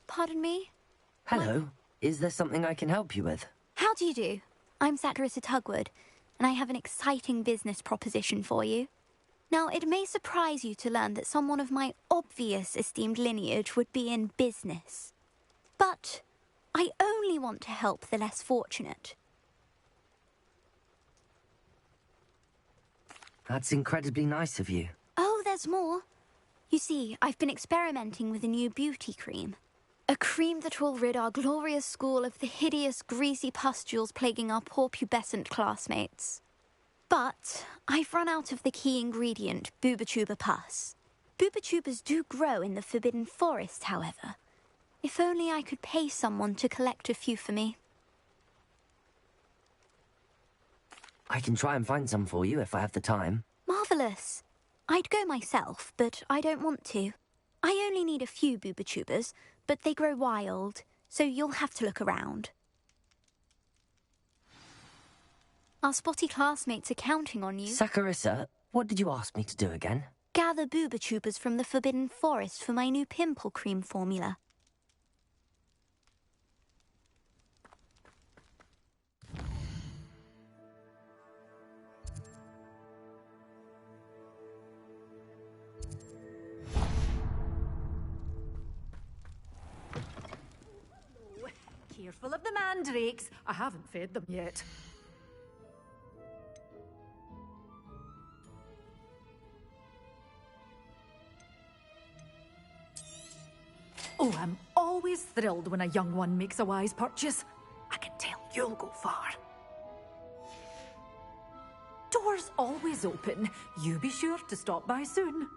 Pardon me? Hello. Is there something I can help you with? How do you do? I'm Saccharissa Tugwood, and I have an exciting business proposition for you. Now, it may surprise you to learn that someone of my obvious esteemed lineage would be in business. But I only want to help the less fortunate. That's incredibly nice of you. Oh, there's more. You see, I've been experimenting with a new beauty cream. A cream that will rid our glorious school of the hideous, greasy pustules plaguing our poor pubescent classmates. But I've run out of the key ingredient, Booba-Tuba pus. Booba-Tubas do grow in the Forbidden Forest, however. If only I could pay someone to collect a few for me. I can try and find some for you if I have the time. Marvellous. I'd go myself, but I don't want to. I only need a few Booba-Tubas, but they grow wild, so you'll have to look around. Our spotty classmates are counting on you. Saccharissa, what did you ask me to do again? Gather Booba-Tubas from the Forbidden Forest for my new pimple cream formula. Careful of the mandrakes. I haven't fed them yet. Oh, I'm always thrilled when a young one makes a wise purchase. I can tell you'll go far. Doors always open. You be sure to stop by soon.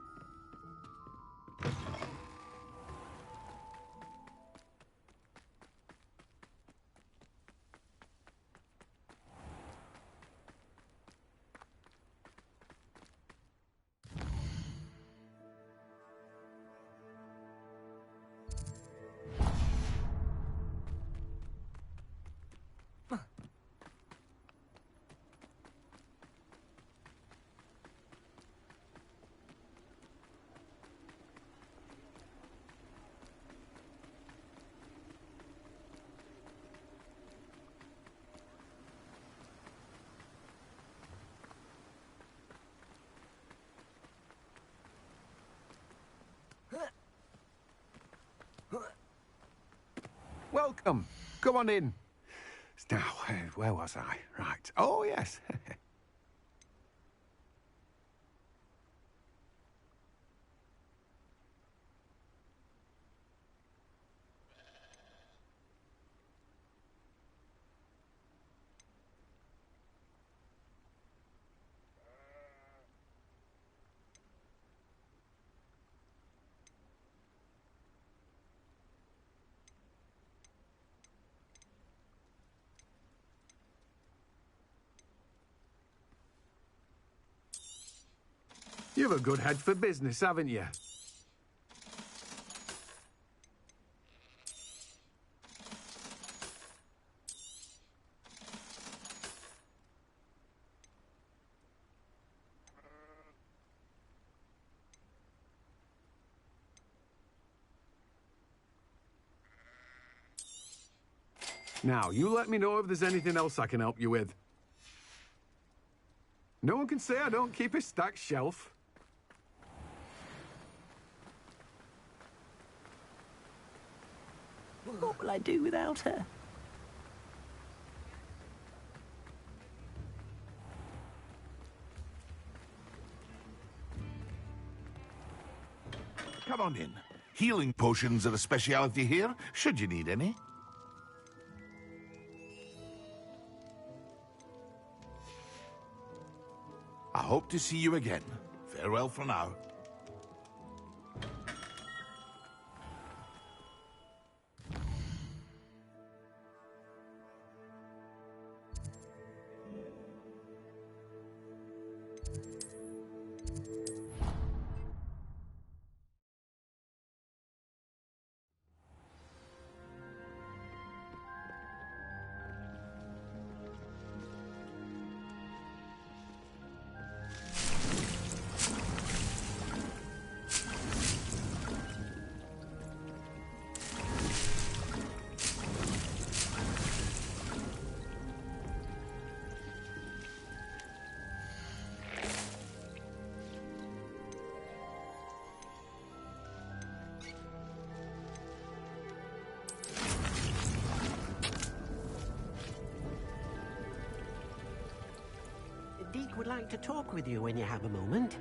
Welcome. Come on in. Now, where was I? Right. Oh, yes. You've a good head for business, haven't you? Now, you let me know if there's anything else I can help you with. No one can say I don't keep a stacked shelf. What will I do without her? Come on in. Healing potions are a speciality here, should you need any. I hope to see you again. Farewell for now. Deke would like to talk with you when you have a moment.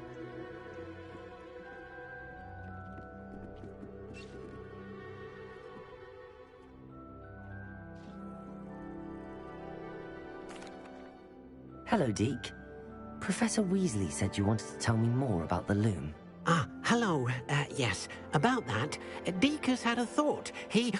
Hello, Deke. Professor Weasley said you wanted to tell me more about the loom. Ah, hello. Yes, about that. Deke has had a thought. He...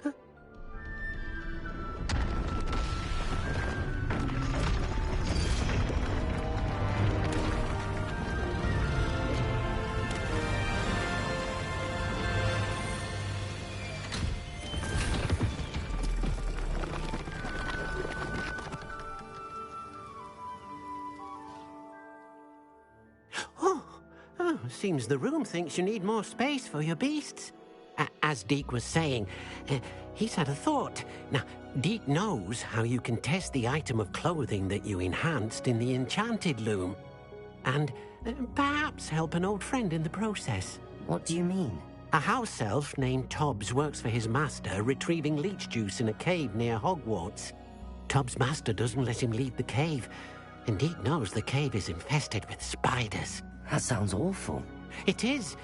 Seems the room thinks you need more space for your beasts. As Deke was saying, he's had a thought. Now, Deke knows how you can test the item of clothing that you enhanced in the enchanted loom. And perhaps help an old friend in the process. What do you mean? A house elf named Tobbs works for his master, retrieving leech juice in a cave near Hogwarts. Tobbs' master doesn't let him leave the cave, and Deke knows the cave is infested with spiders. That sounds awful. It is.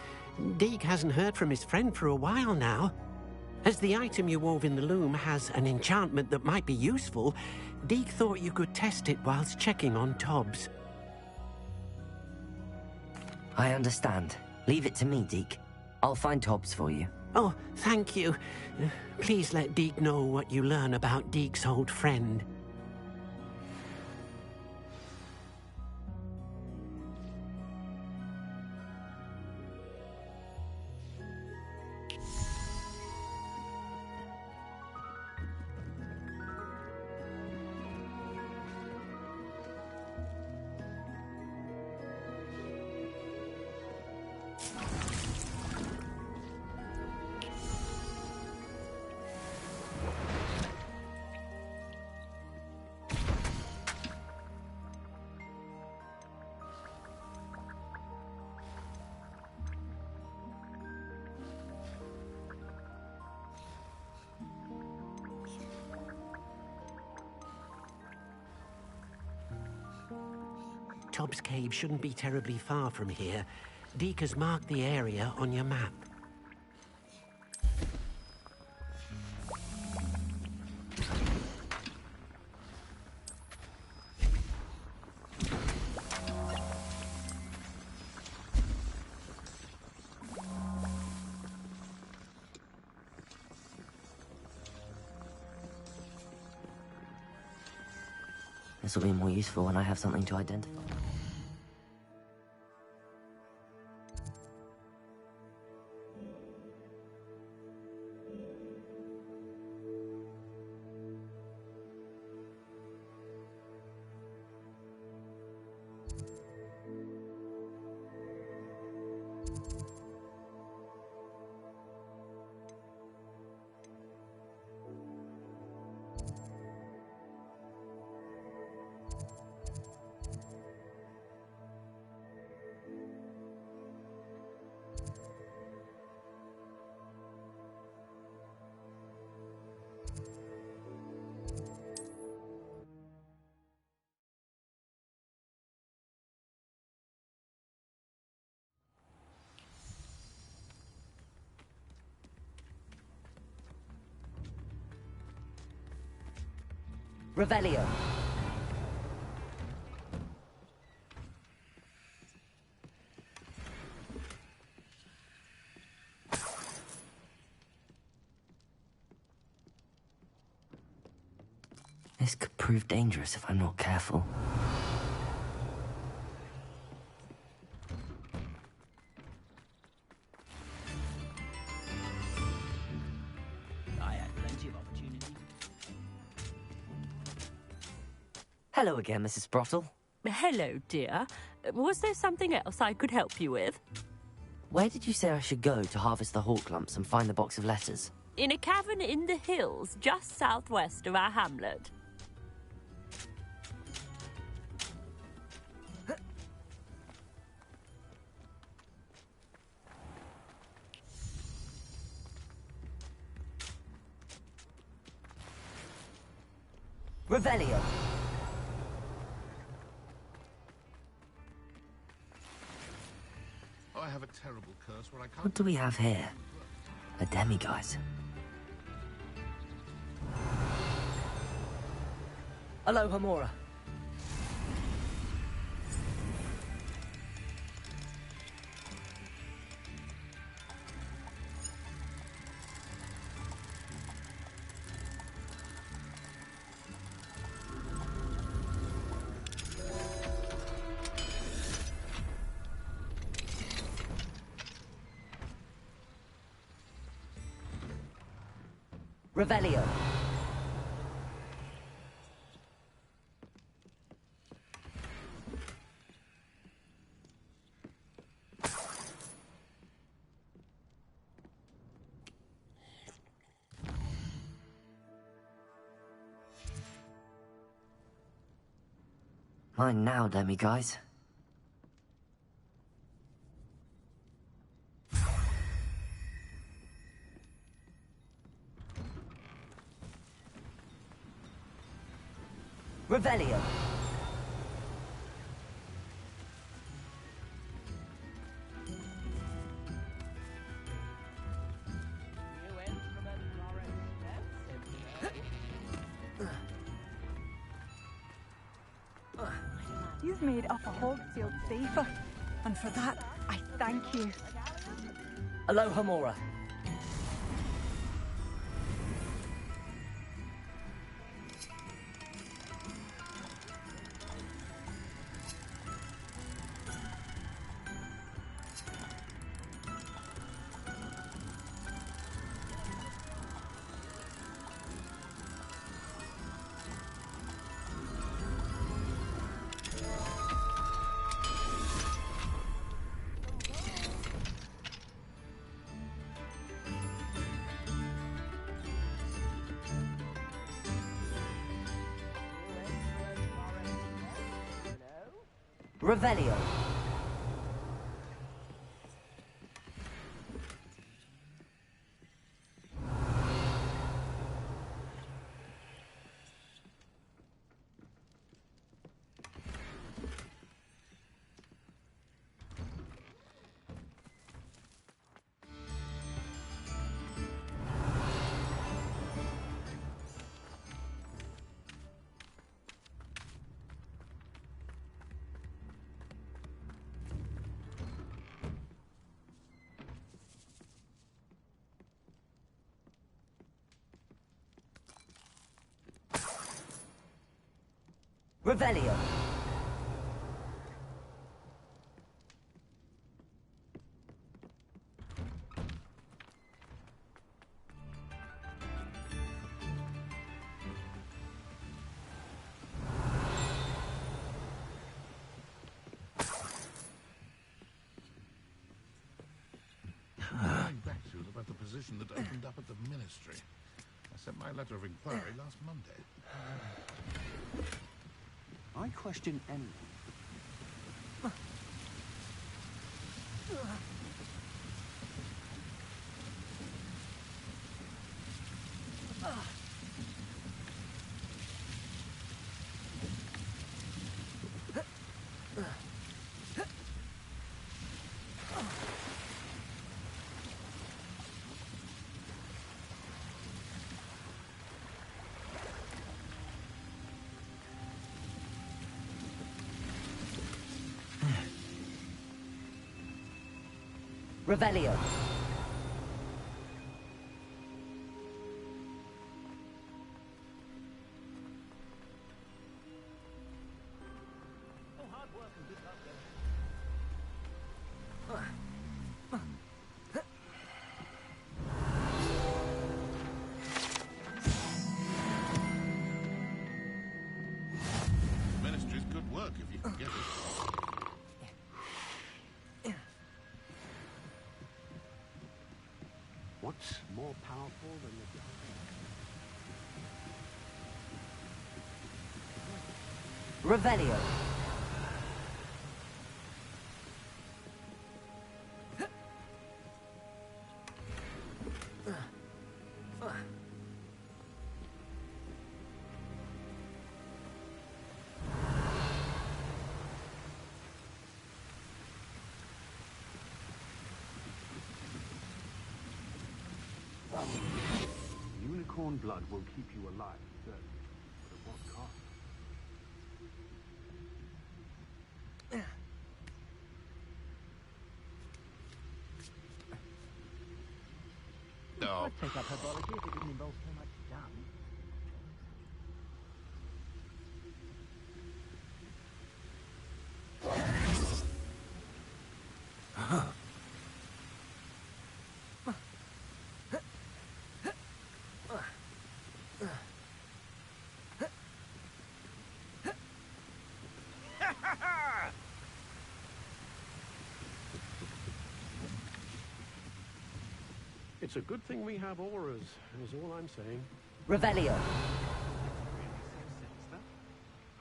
Deke hasn't heard from his friend for a while now. As the item you wove in the loom has an enchantment that might be useful, Deke thought you could test it whilst checking on Tobbs. I understand. Leave it to me, Deke. I'll find Tobbs for you. Oh, thank you. Please let Deke know what you learn about Deke's old friend. Tobbs Cave shouldn't be terribly far from here. Deke has marked the area on your map. This will be more useful when I have something to identify. Revelio. This could prove dangerous if I'm not careful. I had plenty of opportunity. Hello again, Mrs. Brottle. Hello, dear. Was there something else I could help you with? Where did you say I should go to harvest the hawk lumps and find the box of letters? In a cavern in the hills, just southwest of our hamlet. Revelio. I have a terrible curse where I can't... What do we have here? A demiguise. Hello, Hamora. Revelio. Mine now, demiguise. Revelio. You've made up a Hogfield safer, and for that, I thank you. Hello, Hamora. Revelio. Revelio. Going back to you about the position that opened up at the ministry. I sent my letter of inquiry last Monday. I question anyone. Revelio. Ministry's good work if you can get it. What's more powerful than the Revelio. Unicorn blood will keep you alive, certainly. But at what cost? No. I'd take up herbology if it didn't involve so much dung. It's a good thing we have auras, is all I'm saying. Revelio.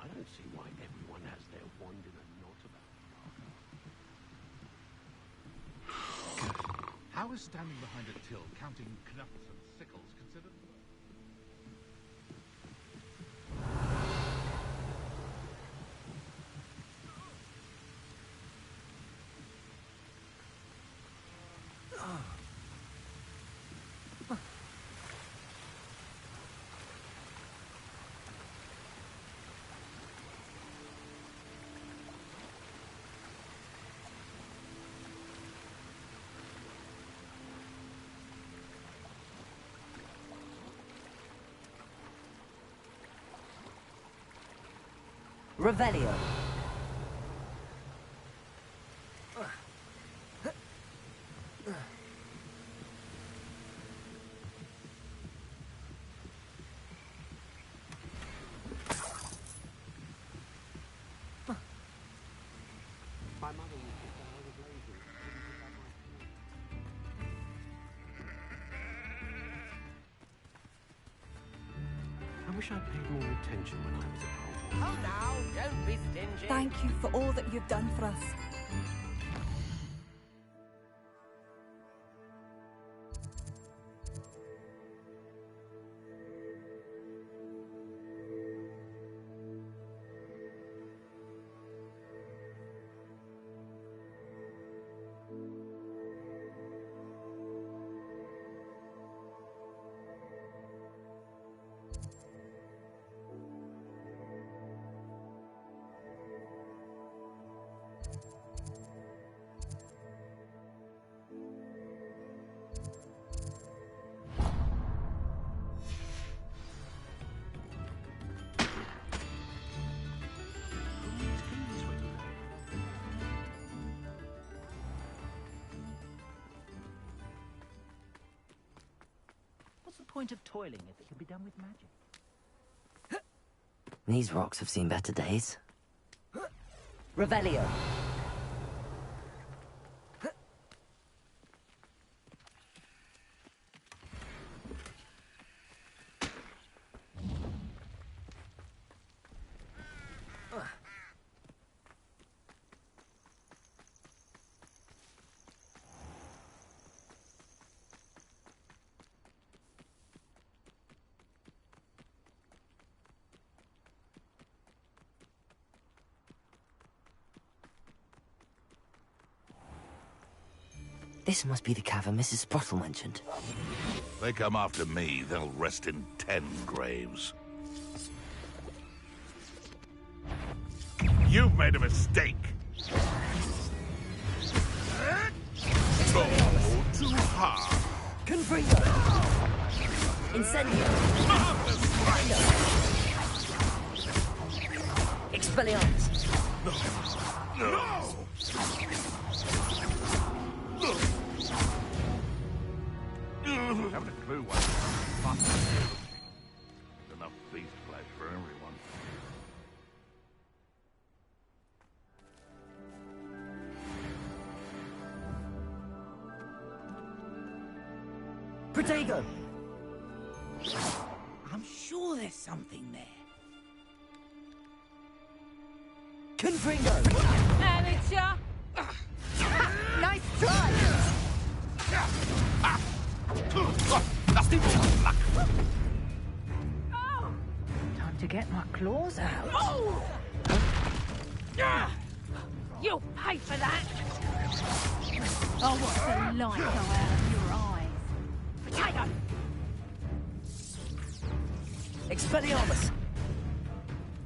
I don't see why everyone has their wand in a knot about. How is standing behind a till counting knuckles and sickles considered? Revelio. My mother used to say I was lazy. I wish I'd paid more attention when I was at home. Oh, now, don't be stingy. Thank you for all that you've done for us. What's the point of toiling if it can be done with magic? These rocks have seen better days. Revelio. This must be the cavern Mrs. Sprottle mentioned. They come after me, they'll rest in 10 graves. You've made a mistake! Confringo! Incendio! Expelliarmus! No! Haven't a clue what fun that is. There's enough beast flesh for everyone. Protego! I'm sure there's something there. Confringo! Amateur! Nice try! Dusty ball luck! Time to get my claws out. Oh! You'll pay for that! Oh, watch the light go out of your eyes. Potato! Expelliarmus!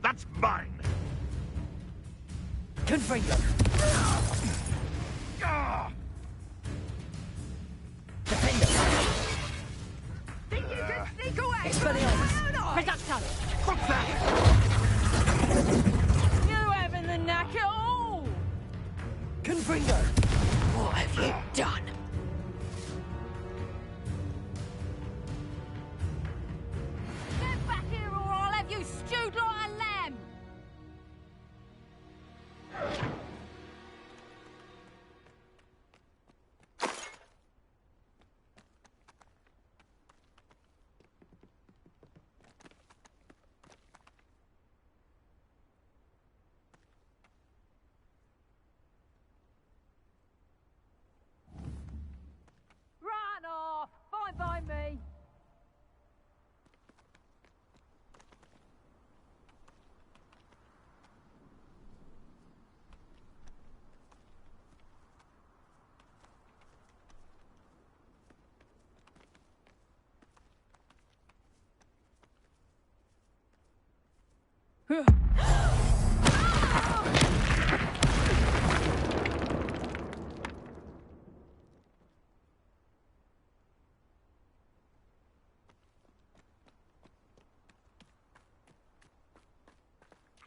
That's mine! Confringo! Defender! Think you can sneak away? Expelliarmus! Reducto! What's that? You having the knack at all? Confringo! What have you done? Get back here or I'll have you stewed like a lamb! Run off! Fine by me!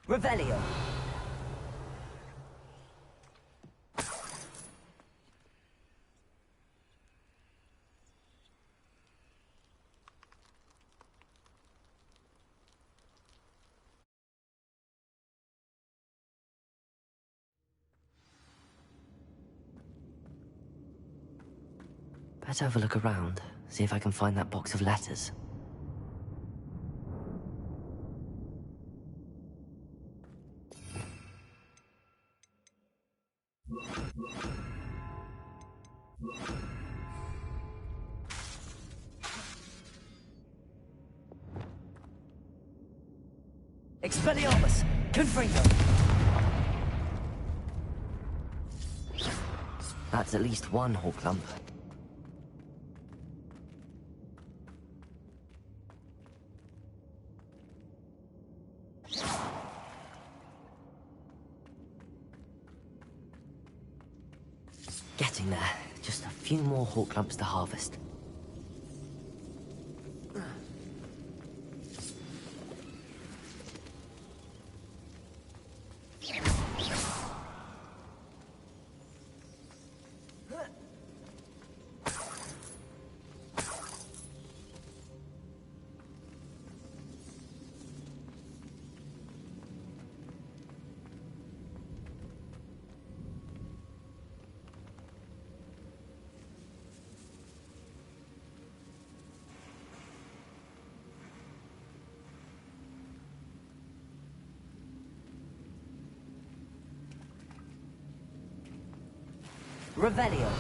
Revelio! Better have a look around, see if I can find that box of letters. Expelliarmus! Confringo! That's at least one hawk lump. Getting there. Just a few more hawk lumps to harvest. Revelio.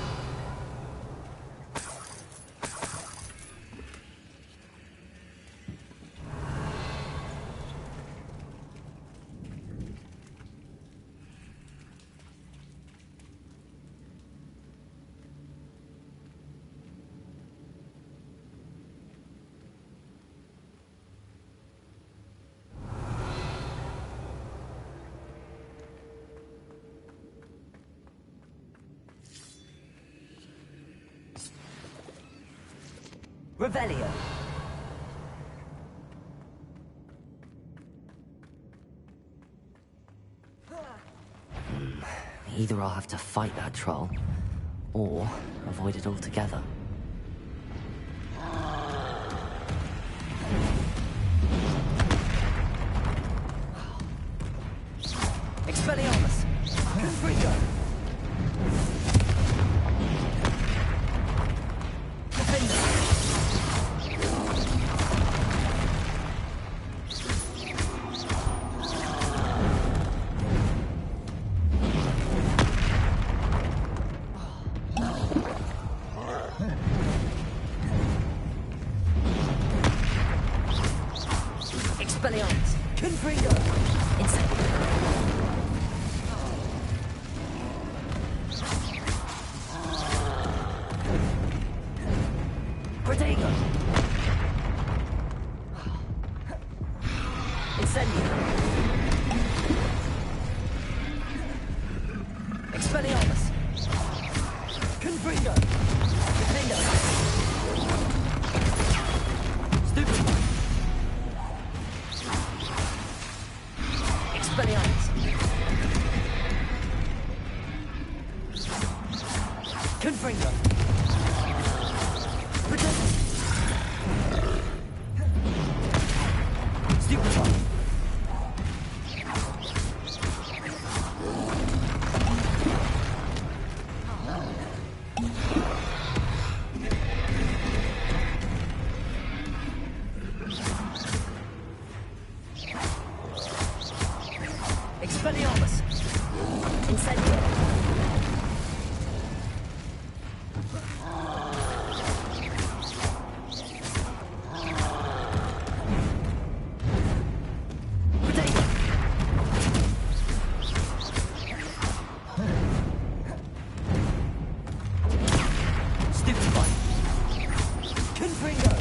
Revelio. Either I'll have to fight that troll, or avoid it altogether. Expelliarmus! Confringo! Defender! Expelliarmus! Confringo! Incendio! Protego! Incendio! Expelliarmus! Confringo! Defendo! Stupid! Expelliarmus! Confringo! Protego! Stupefy! Expelliarmus! Incendio! Protego! Stupefy! Confringo!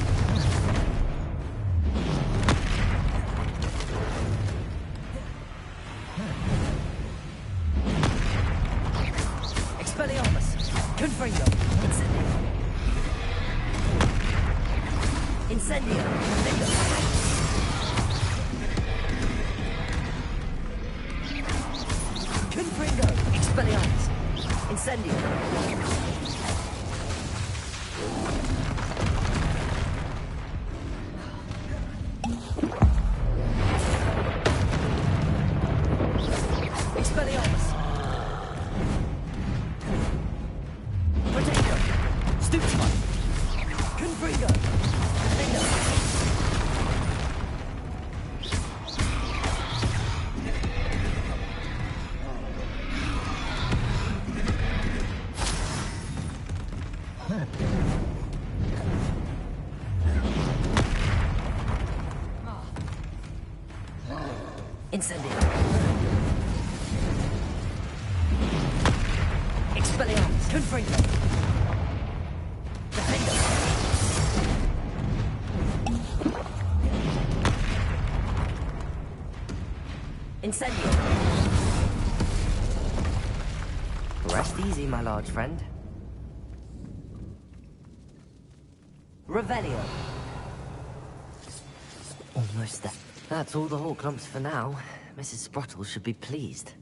Expelliarmus! Confringo! Incendio! Incendio! Defendo! Confringo! Expelliarmus! Incendio! Expelliarmus! Protego! Stupefy! Confringo! Defendo! Incendio! Expelliarmus! Confringo! Defendo! Incendio! Rest easy, my large friend. Revelio! Almost there. That's all the Hawk clumps for now. Mrs. Sprottle should be pleased.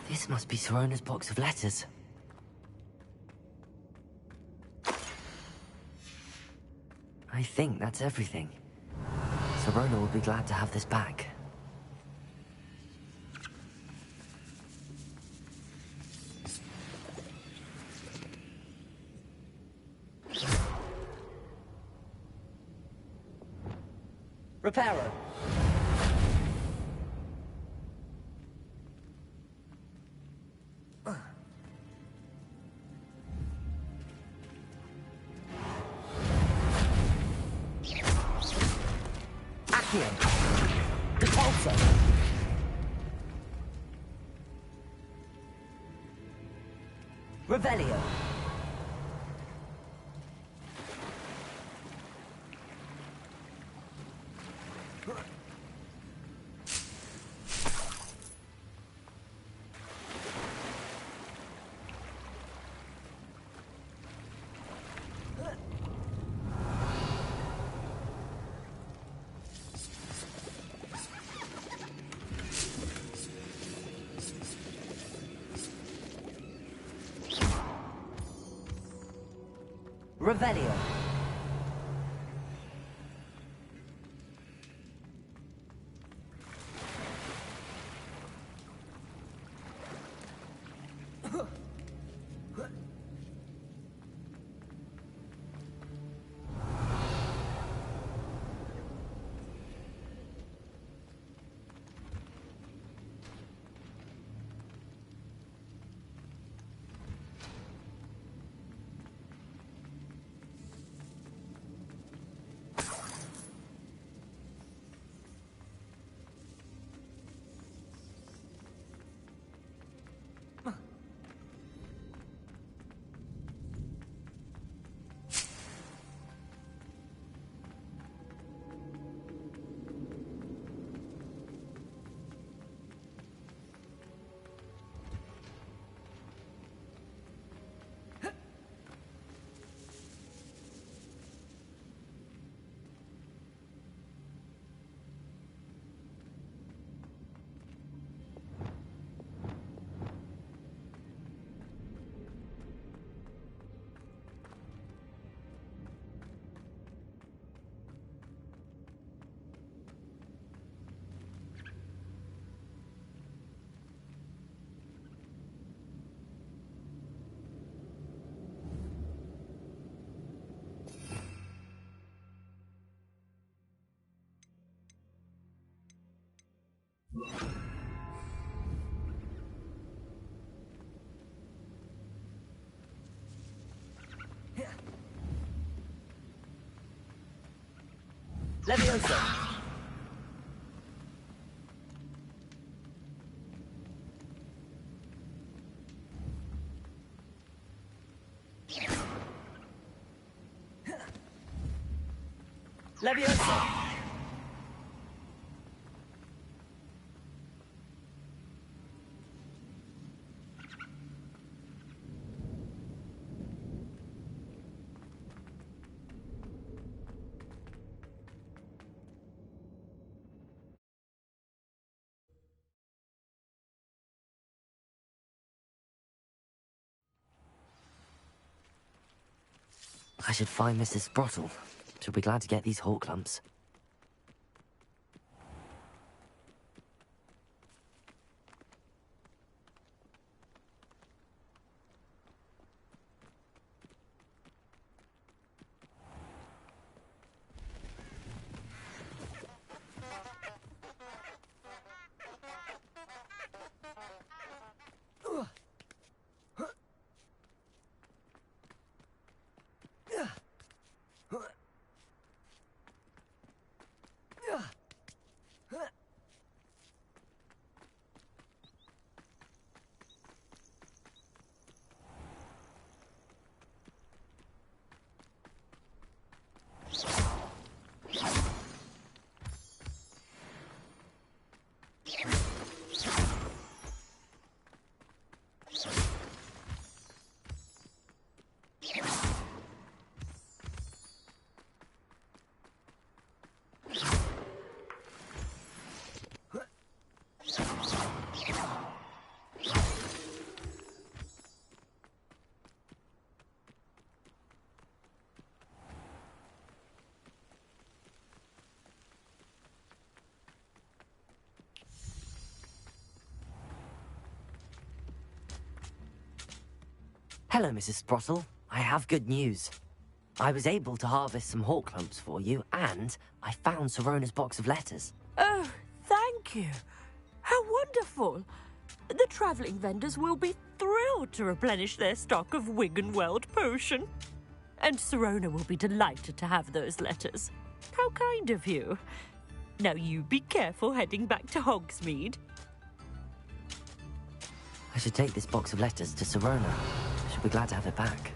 This must be Sirona's box of letters. I think that's everything. Sirona will be glad to have this back. Reparo. Accio. Repulsor. Revelio. Revelio. Leviosa. Leviosa. I should find Mrs. Sprottle. She'll be glad to get these hawk lumps. Hello, Mrs. Sprottle. I have good news. I was able to harvest some hawk clumps for you, and I found Sorona's box of letters. Oh, thank you. How wonderful. The travelling vendors will be thrilled to replenish their stock of Wiggenweld potion. And Serona will be delighted to have those letters. How kind of you. Now you be careful heading back to Hogsmeade. I should take this box of letters to Serona. She'll be glad to have it back.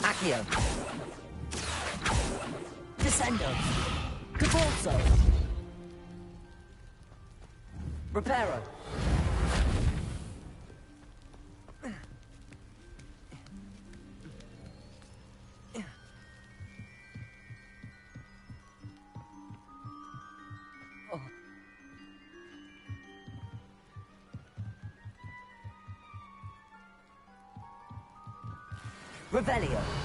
Accio. Descendo. Cabalso. Reparo. Revelio.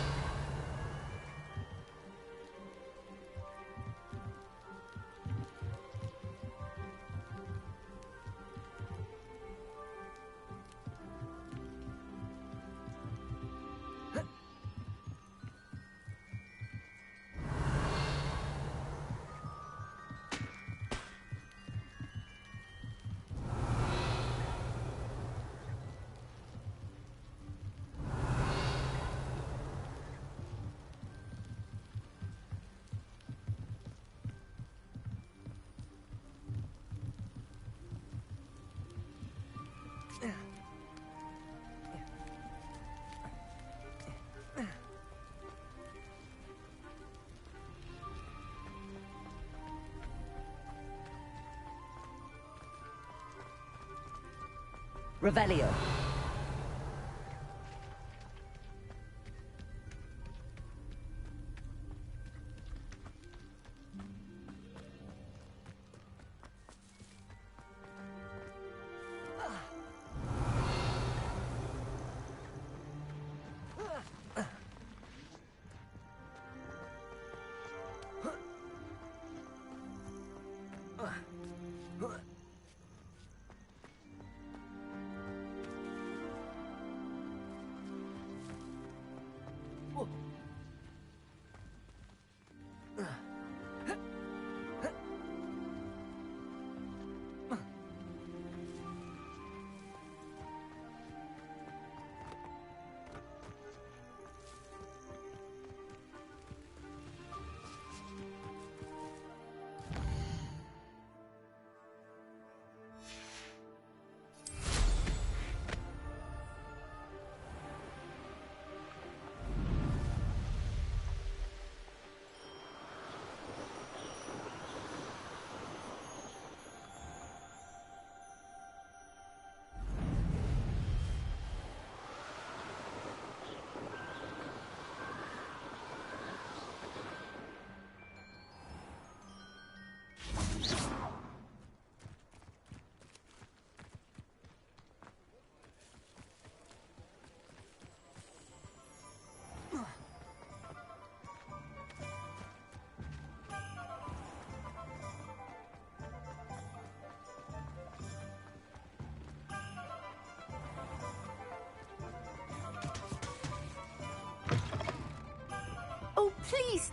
Revelio.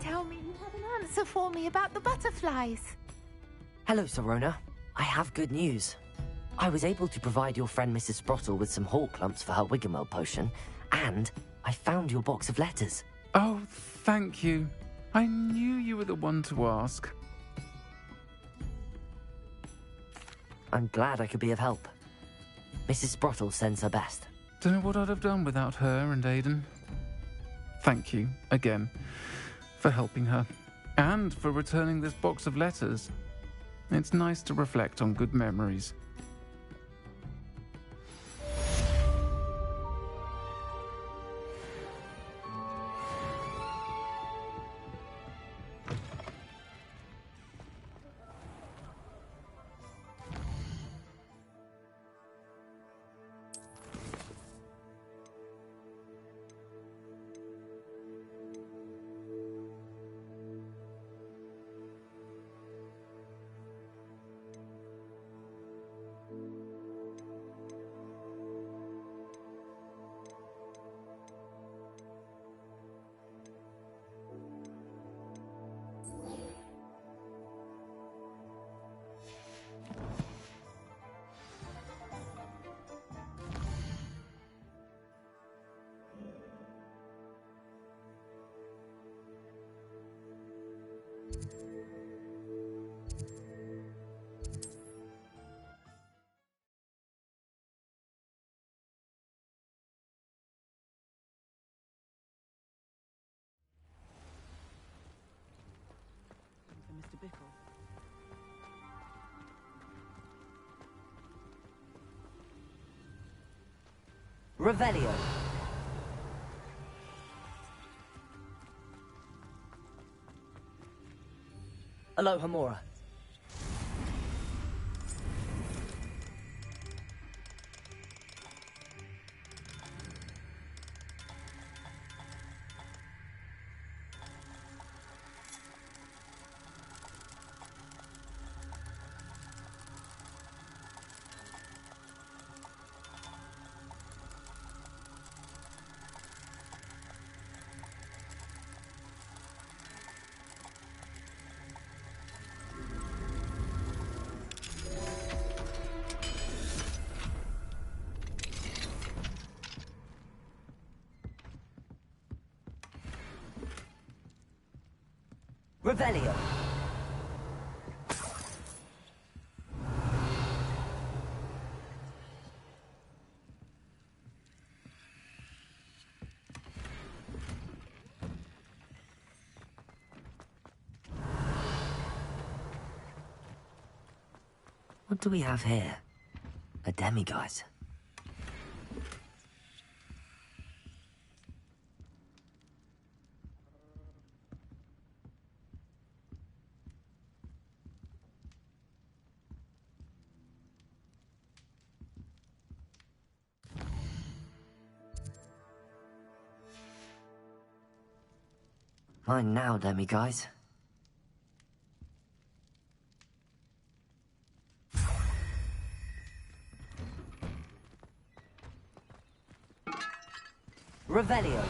tell me you had an answer for me about the butterflies. Hello, Sorona. I have good news. I was able to provide your friend Mrs. Sprottle with some hawk clumps for her Wiggenweld potion, and I found your box of letters. Oh, thank you. I knew you were the one to ask. I'm glad I could be of help. Mrs. Sprottle sends her best. Don't know what I'd have done without her and Aidan. Thank you, again, for helping her, and for returning this box of letters. It's nice to reflect on good memories. Mr. Bickle. Revelio. Aloha Mora. Revelio. What do we have here? A demiguise. Mine now, demiguise. Revelio.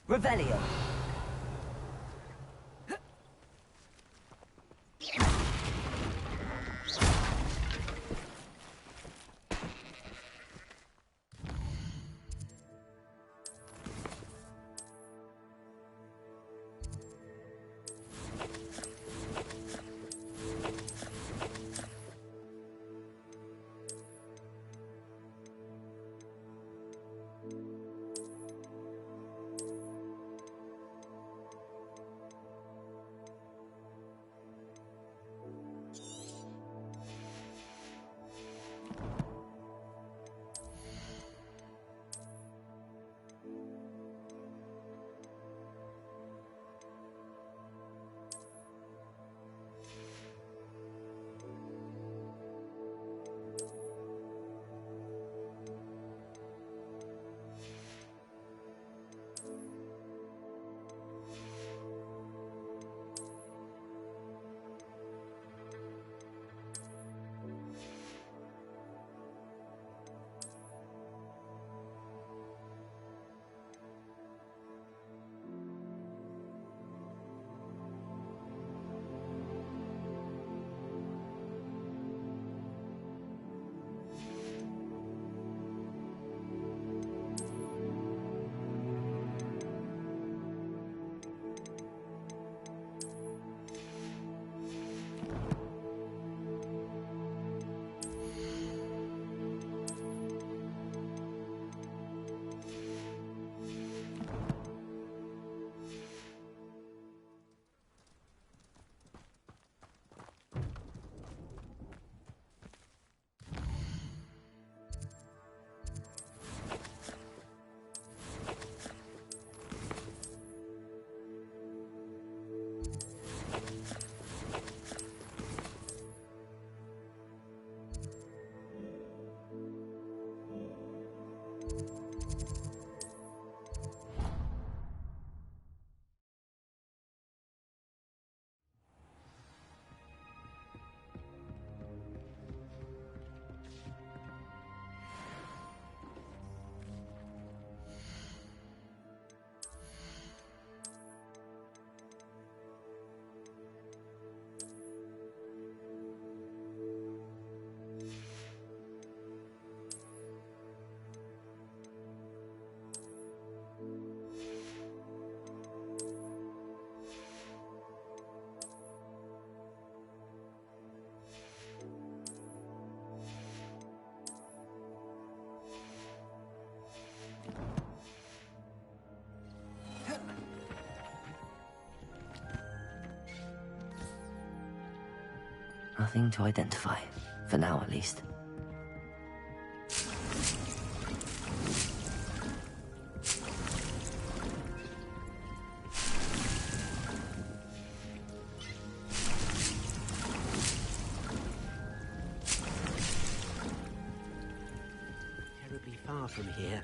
Revelio. Nothing to identify. For now, at least. Terribly far from here.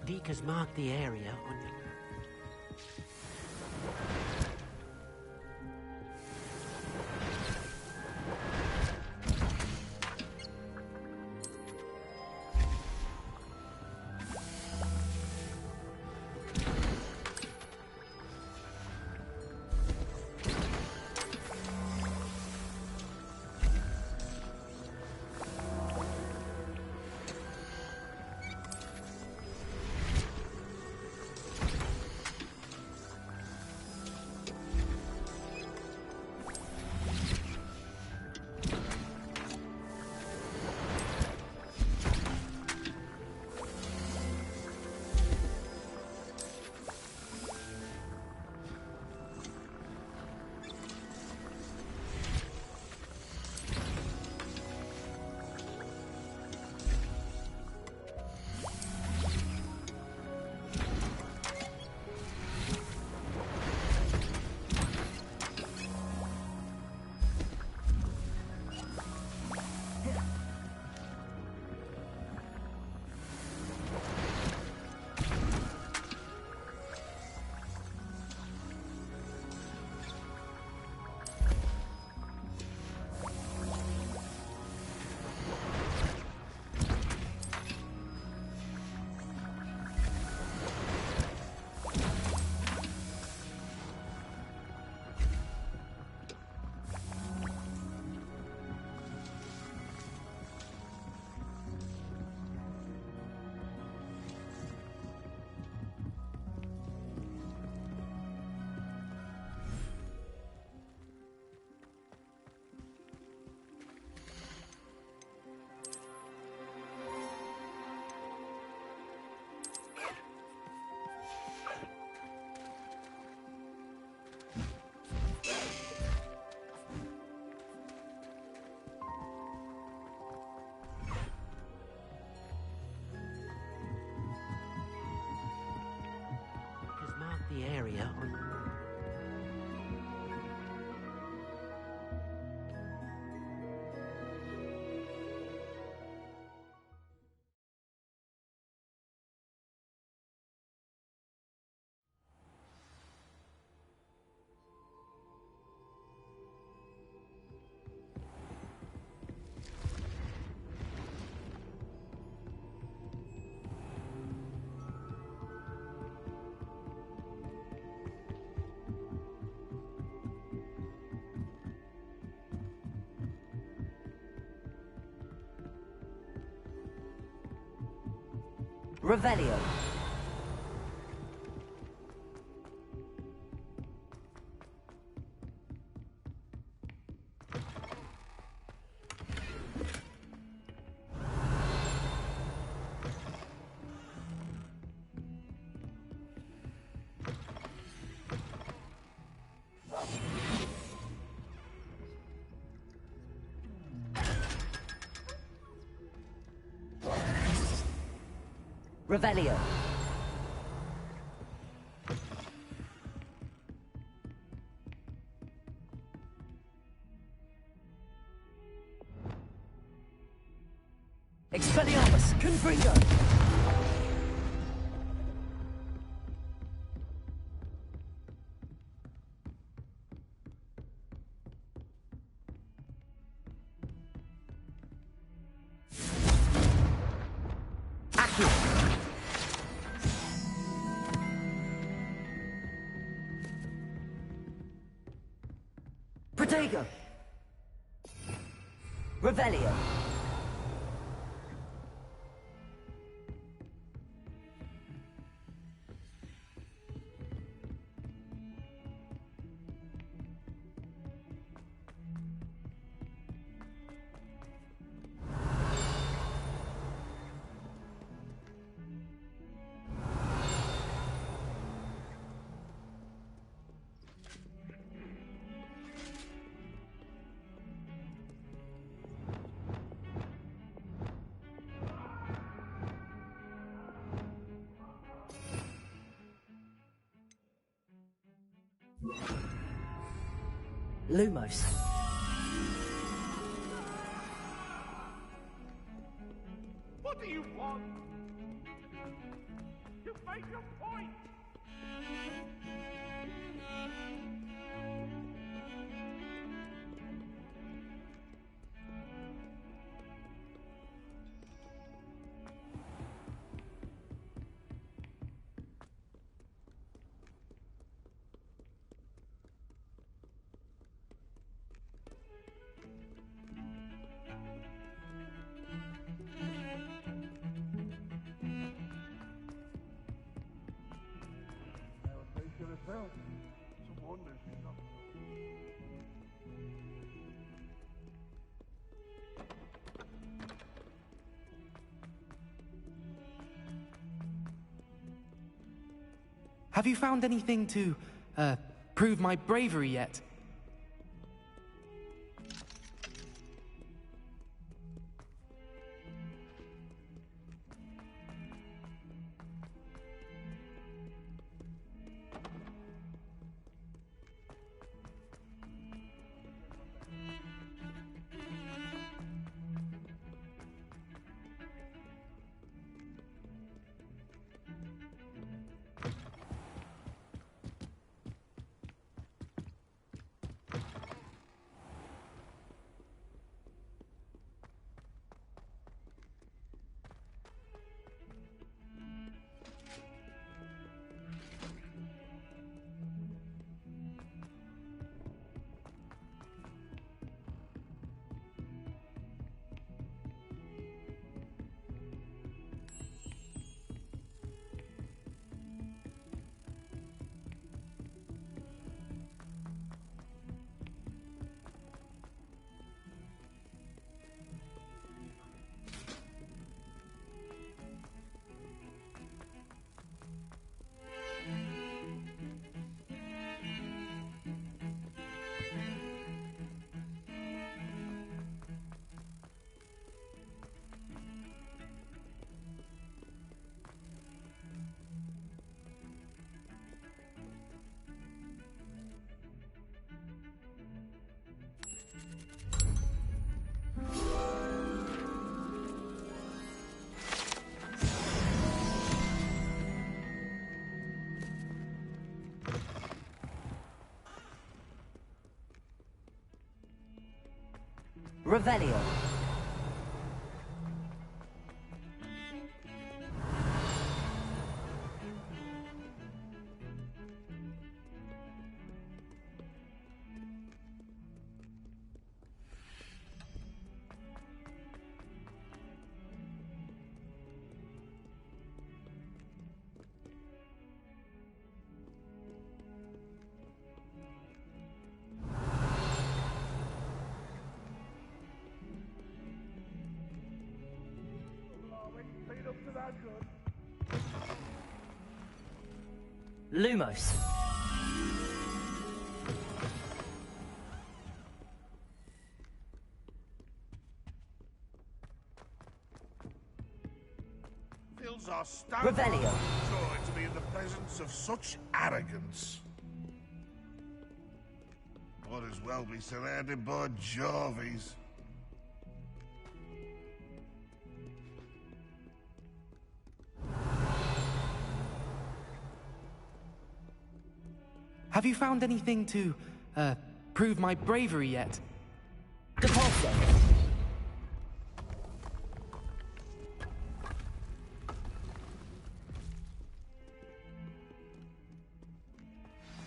Deke has marked the area on your... the area on... Revelio. Revelio. Expelliarmus, Confringo. Protego! Revelio! Lumos. What do you want? You make your point! Have you found anything to, prove my bravery yet? Revelio. Lumos. Fills our stout Revelio. joy to be in the presence of such arrogance. Might as well be surrounded by Jarvies. Have you found anything to, prove my bravery yet? Depulso.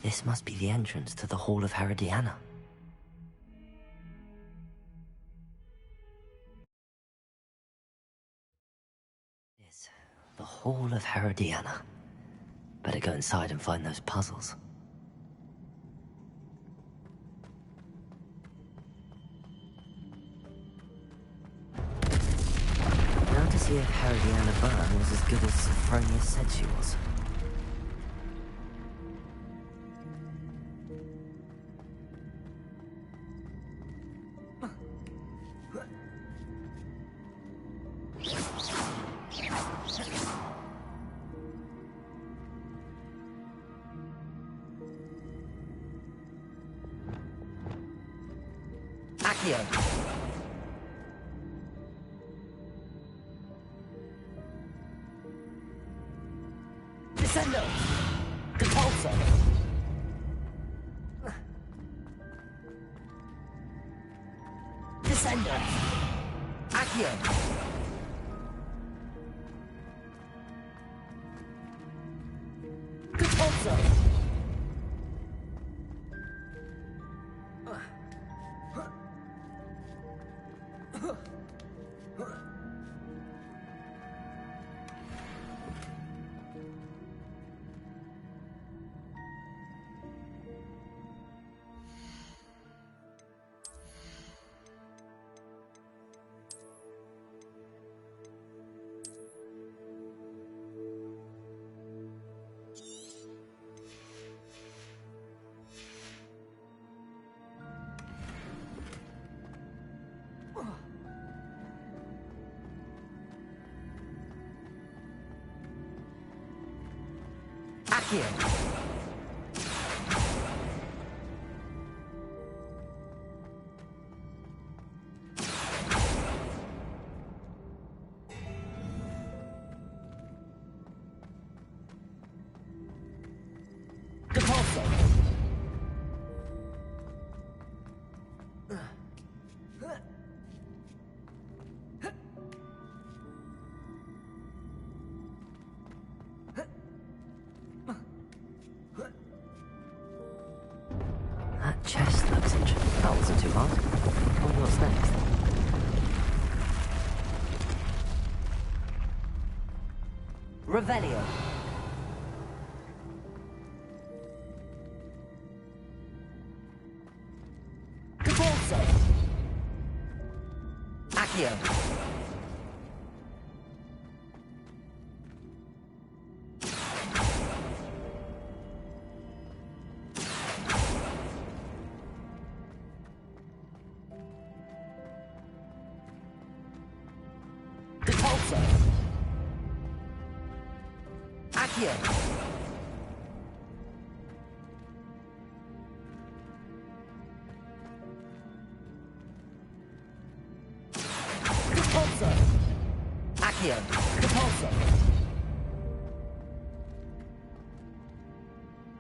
This must be the entrance to the Hall of Herodiana. Yes, the Hall of Herodiana. Better go inside and find those puzzles. Now to see if Herodiana Byrne was as good as Sophronia said she was. Accio. Descendo. Repulsor. Descendo. Accio. Repulsor. Accio. Repulsor. That chest looks interesting. That wasn't too hard. Wonder what's next. Revelio. Repulsor. Accio. Repulsor. Accio. Repulsor. Accio. Repulsor.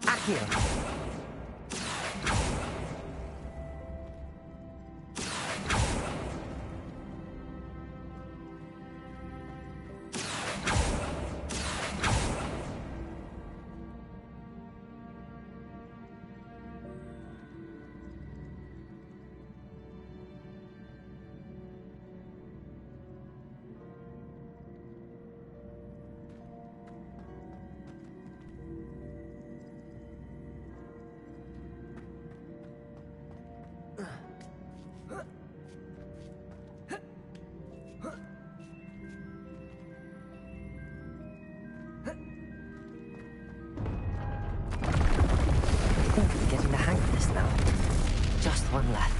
Accio. I think I'm getting the hang of this now. Just one left.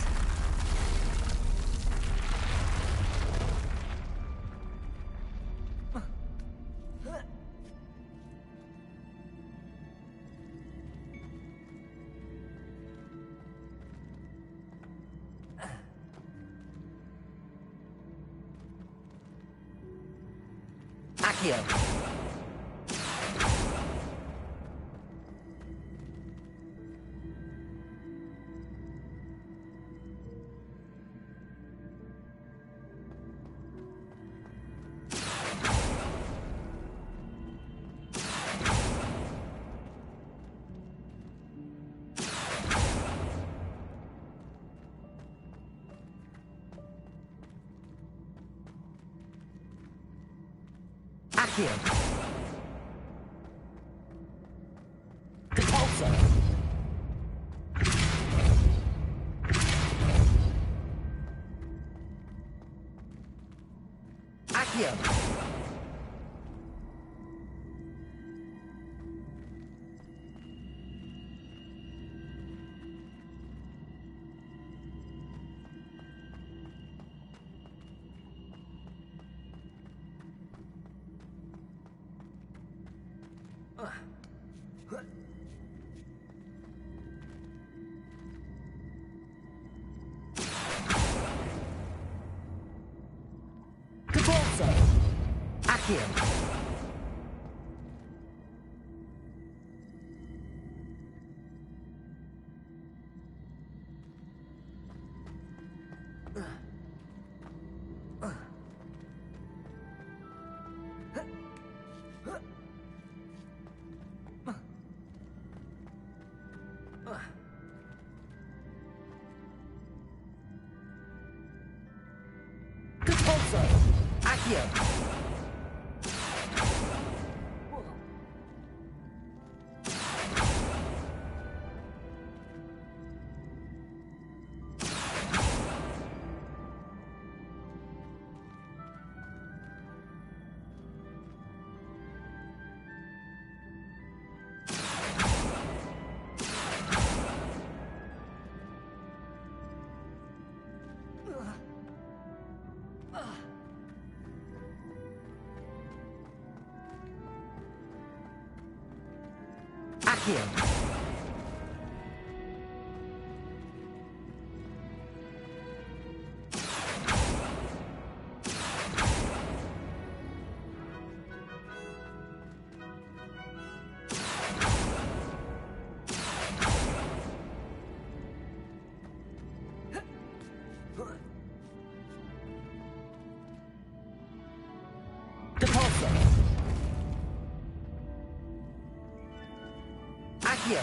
Accio. Accio. Repulsor. Accio. Accio. Repulsor. Accio. Accio. Repulsor. Accio.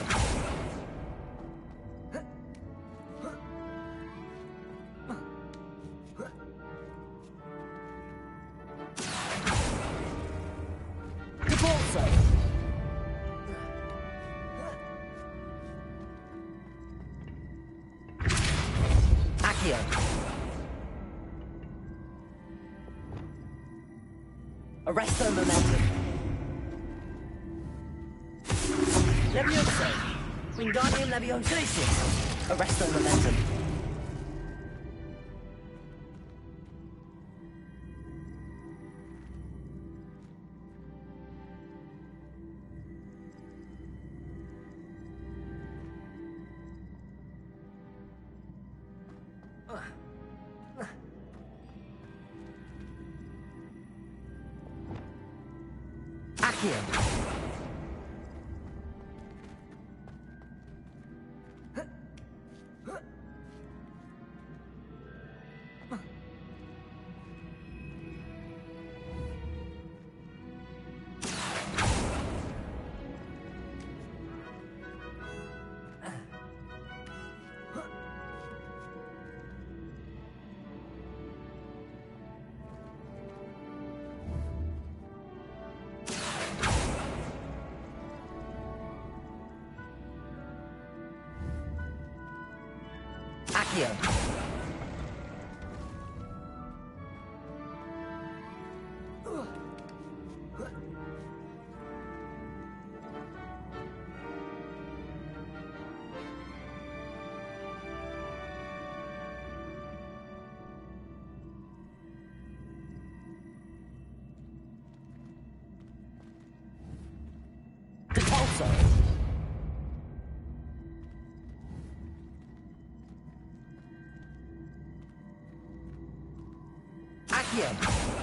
Repulsor. Accio. Arresto momentum. Levioso. Wingardium Leviosasis. Arresto momentum. Accio. Accio. Repulsor. Accio.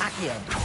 Accio.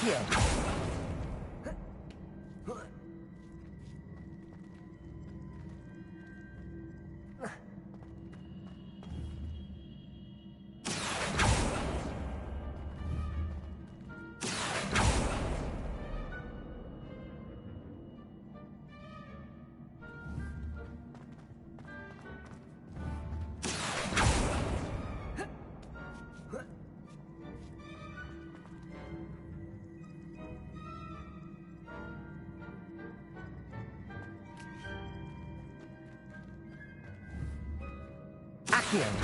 Accio! Accio!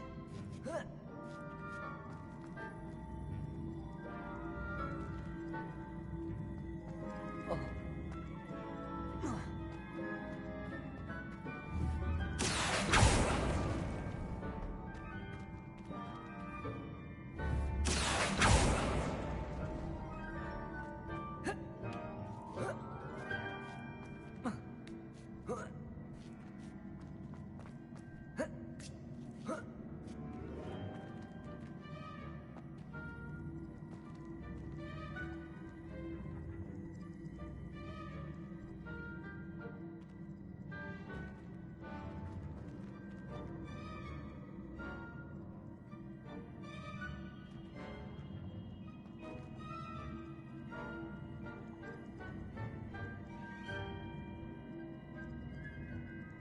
Accio!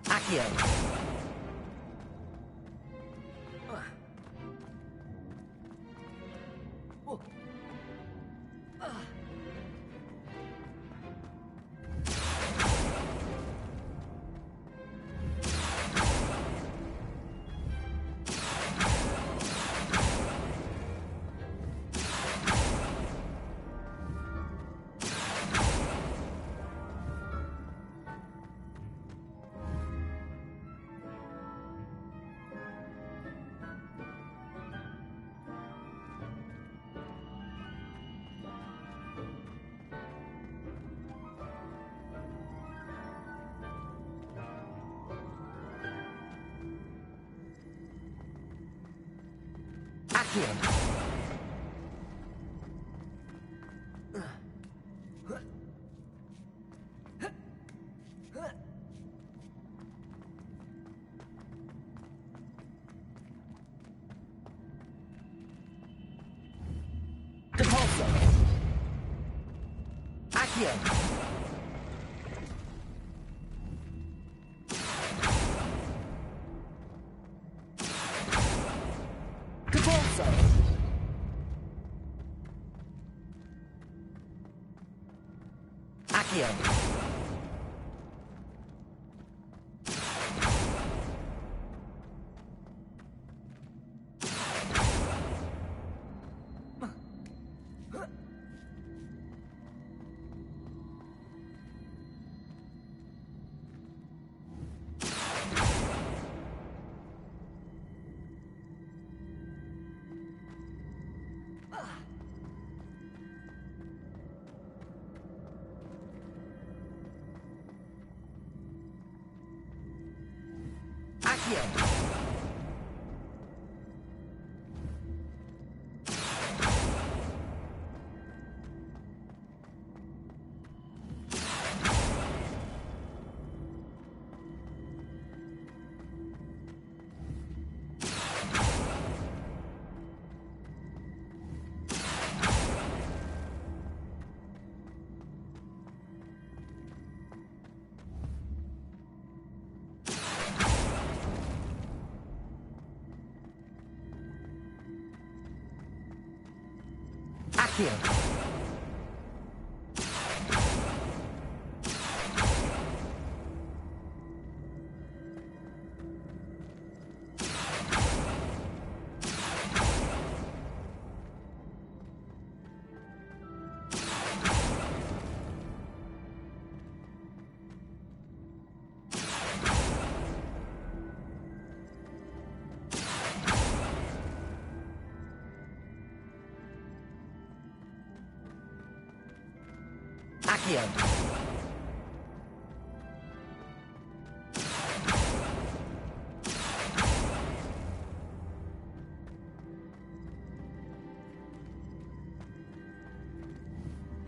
Accio! Accio! Depulso! Accio! Depulso! Accio! Accio! Accio. Accio. Accio.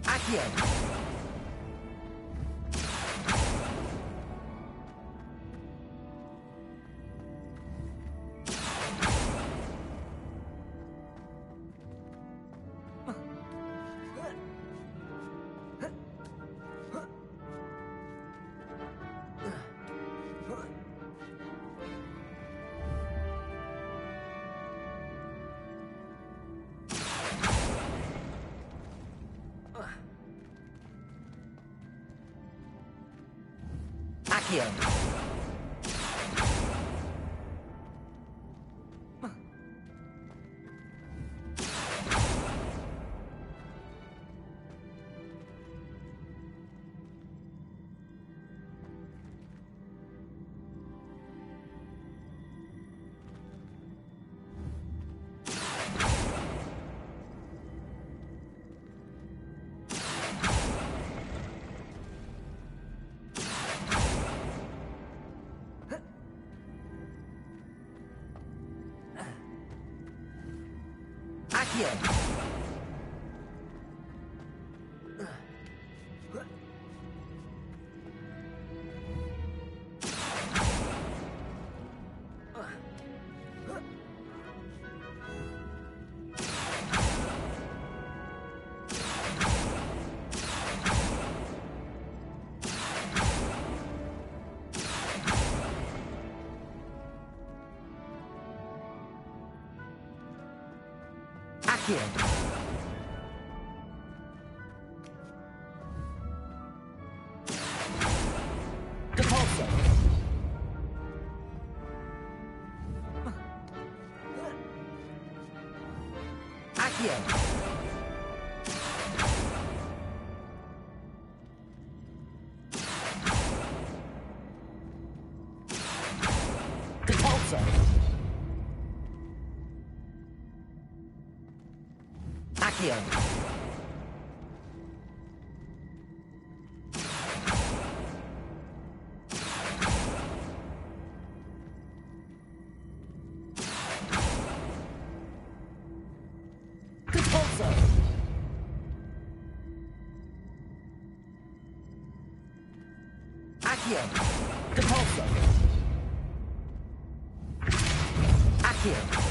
Accio. Accio. Accio. Depulso. Accio. Depulso. Accio. Depulso. Accio. Depulso. Accio.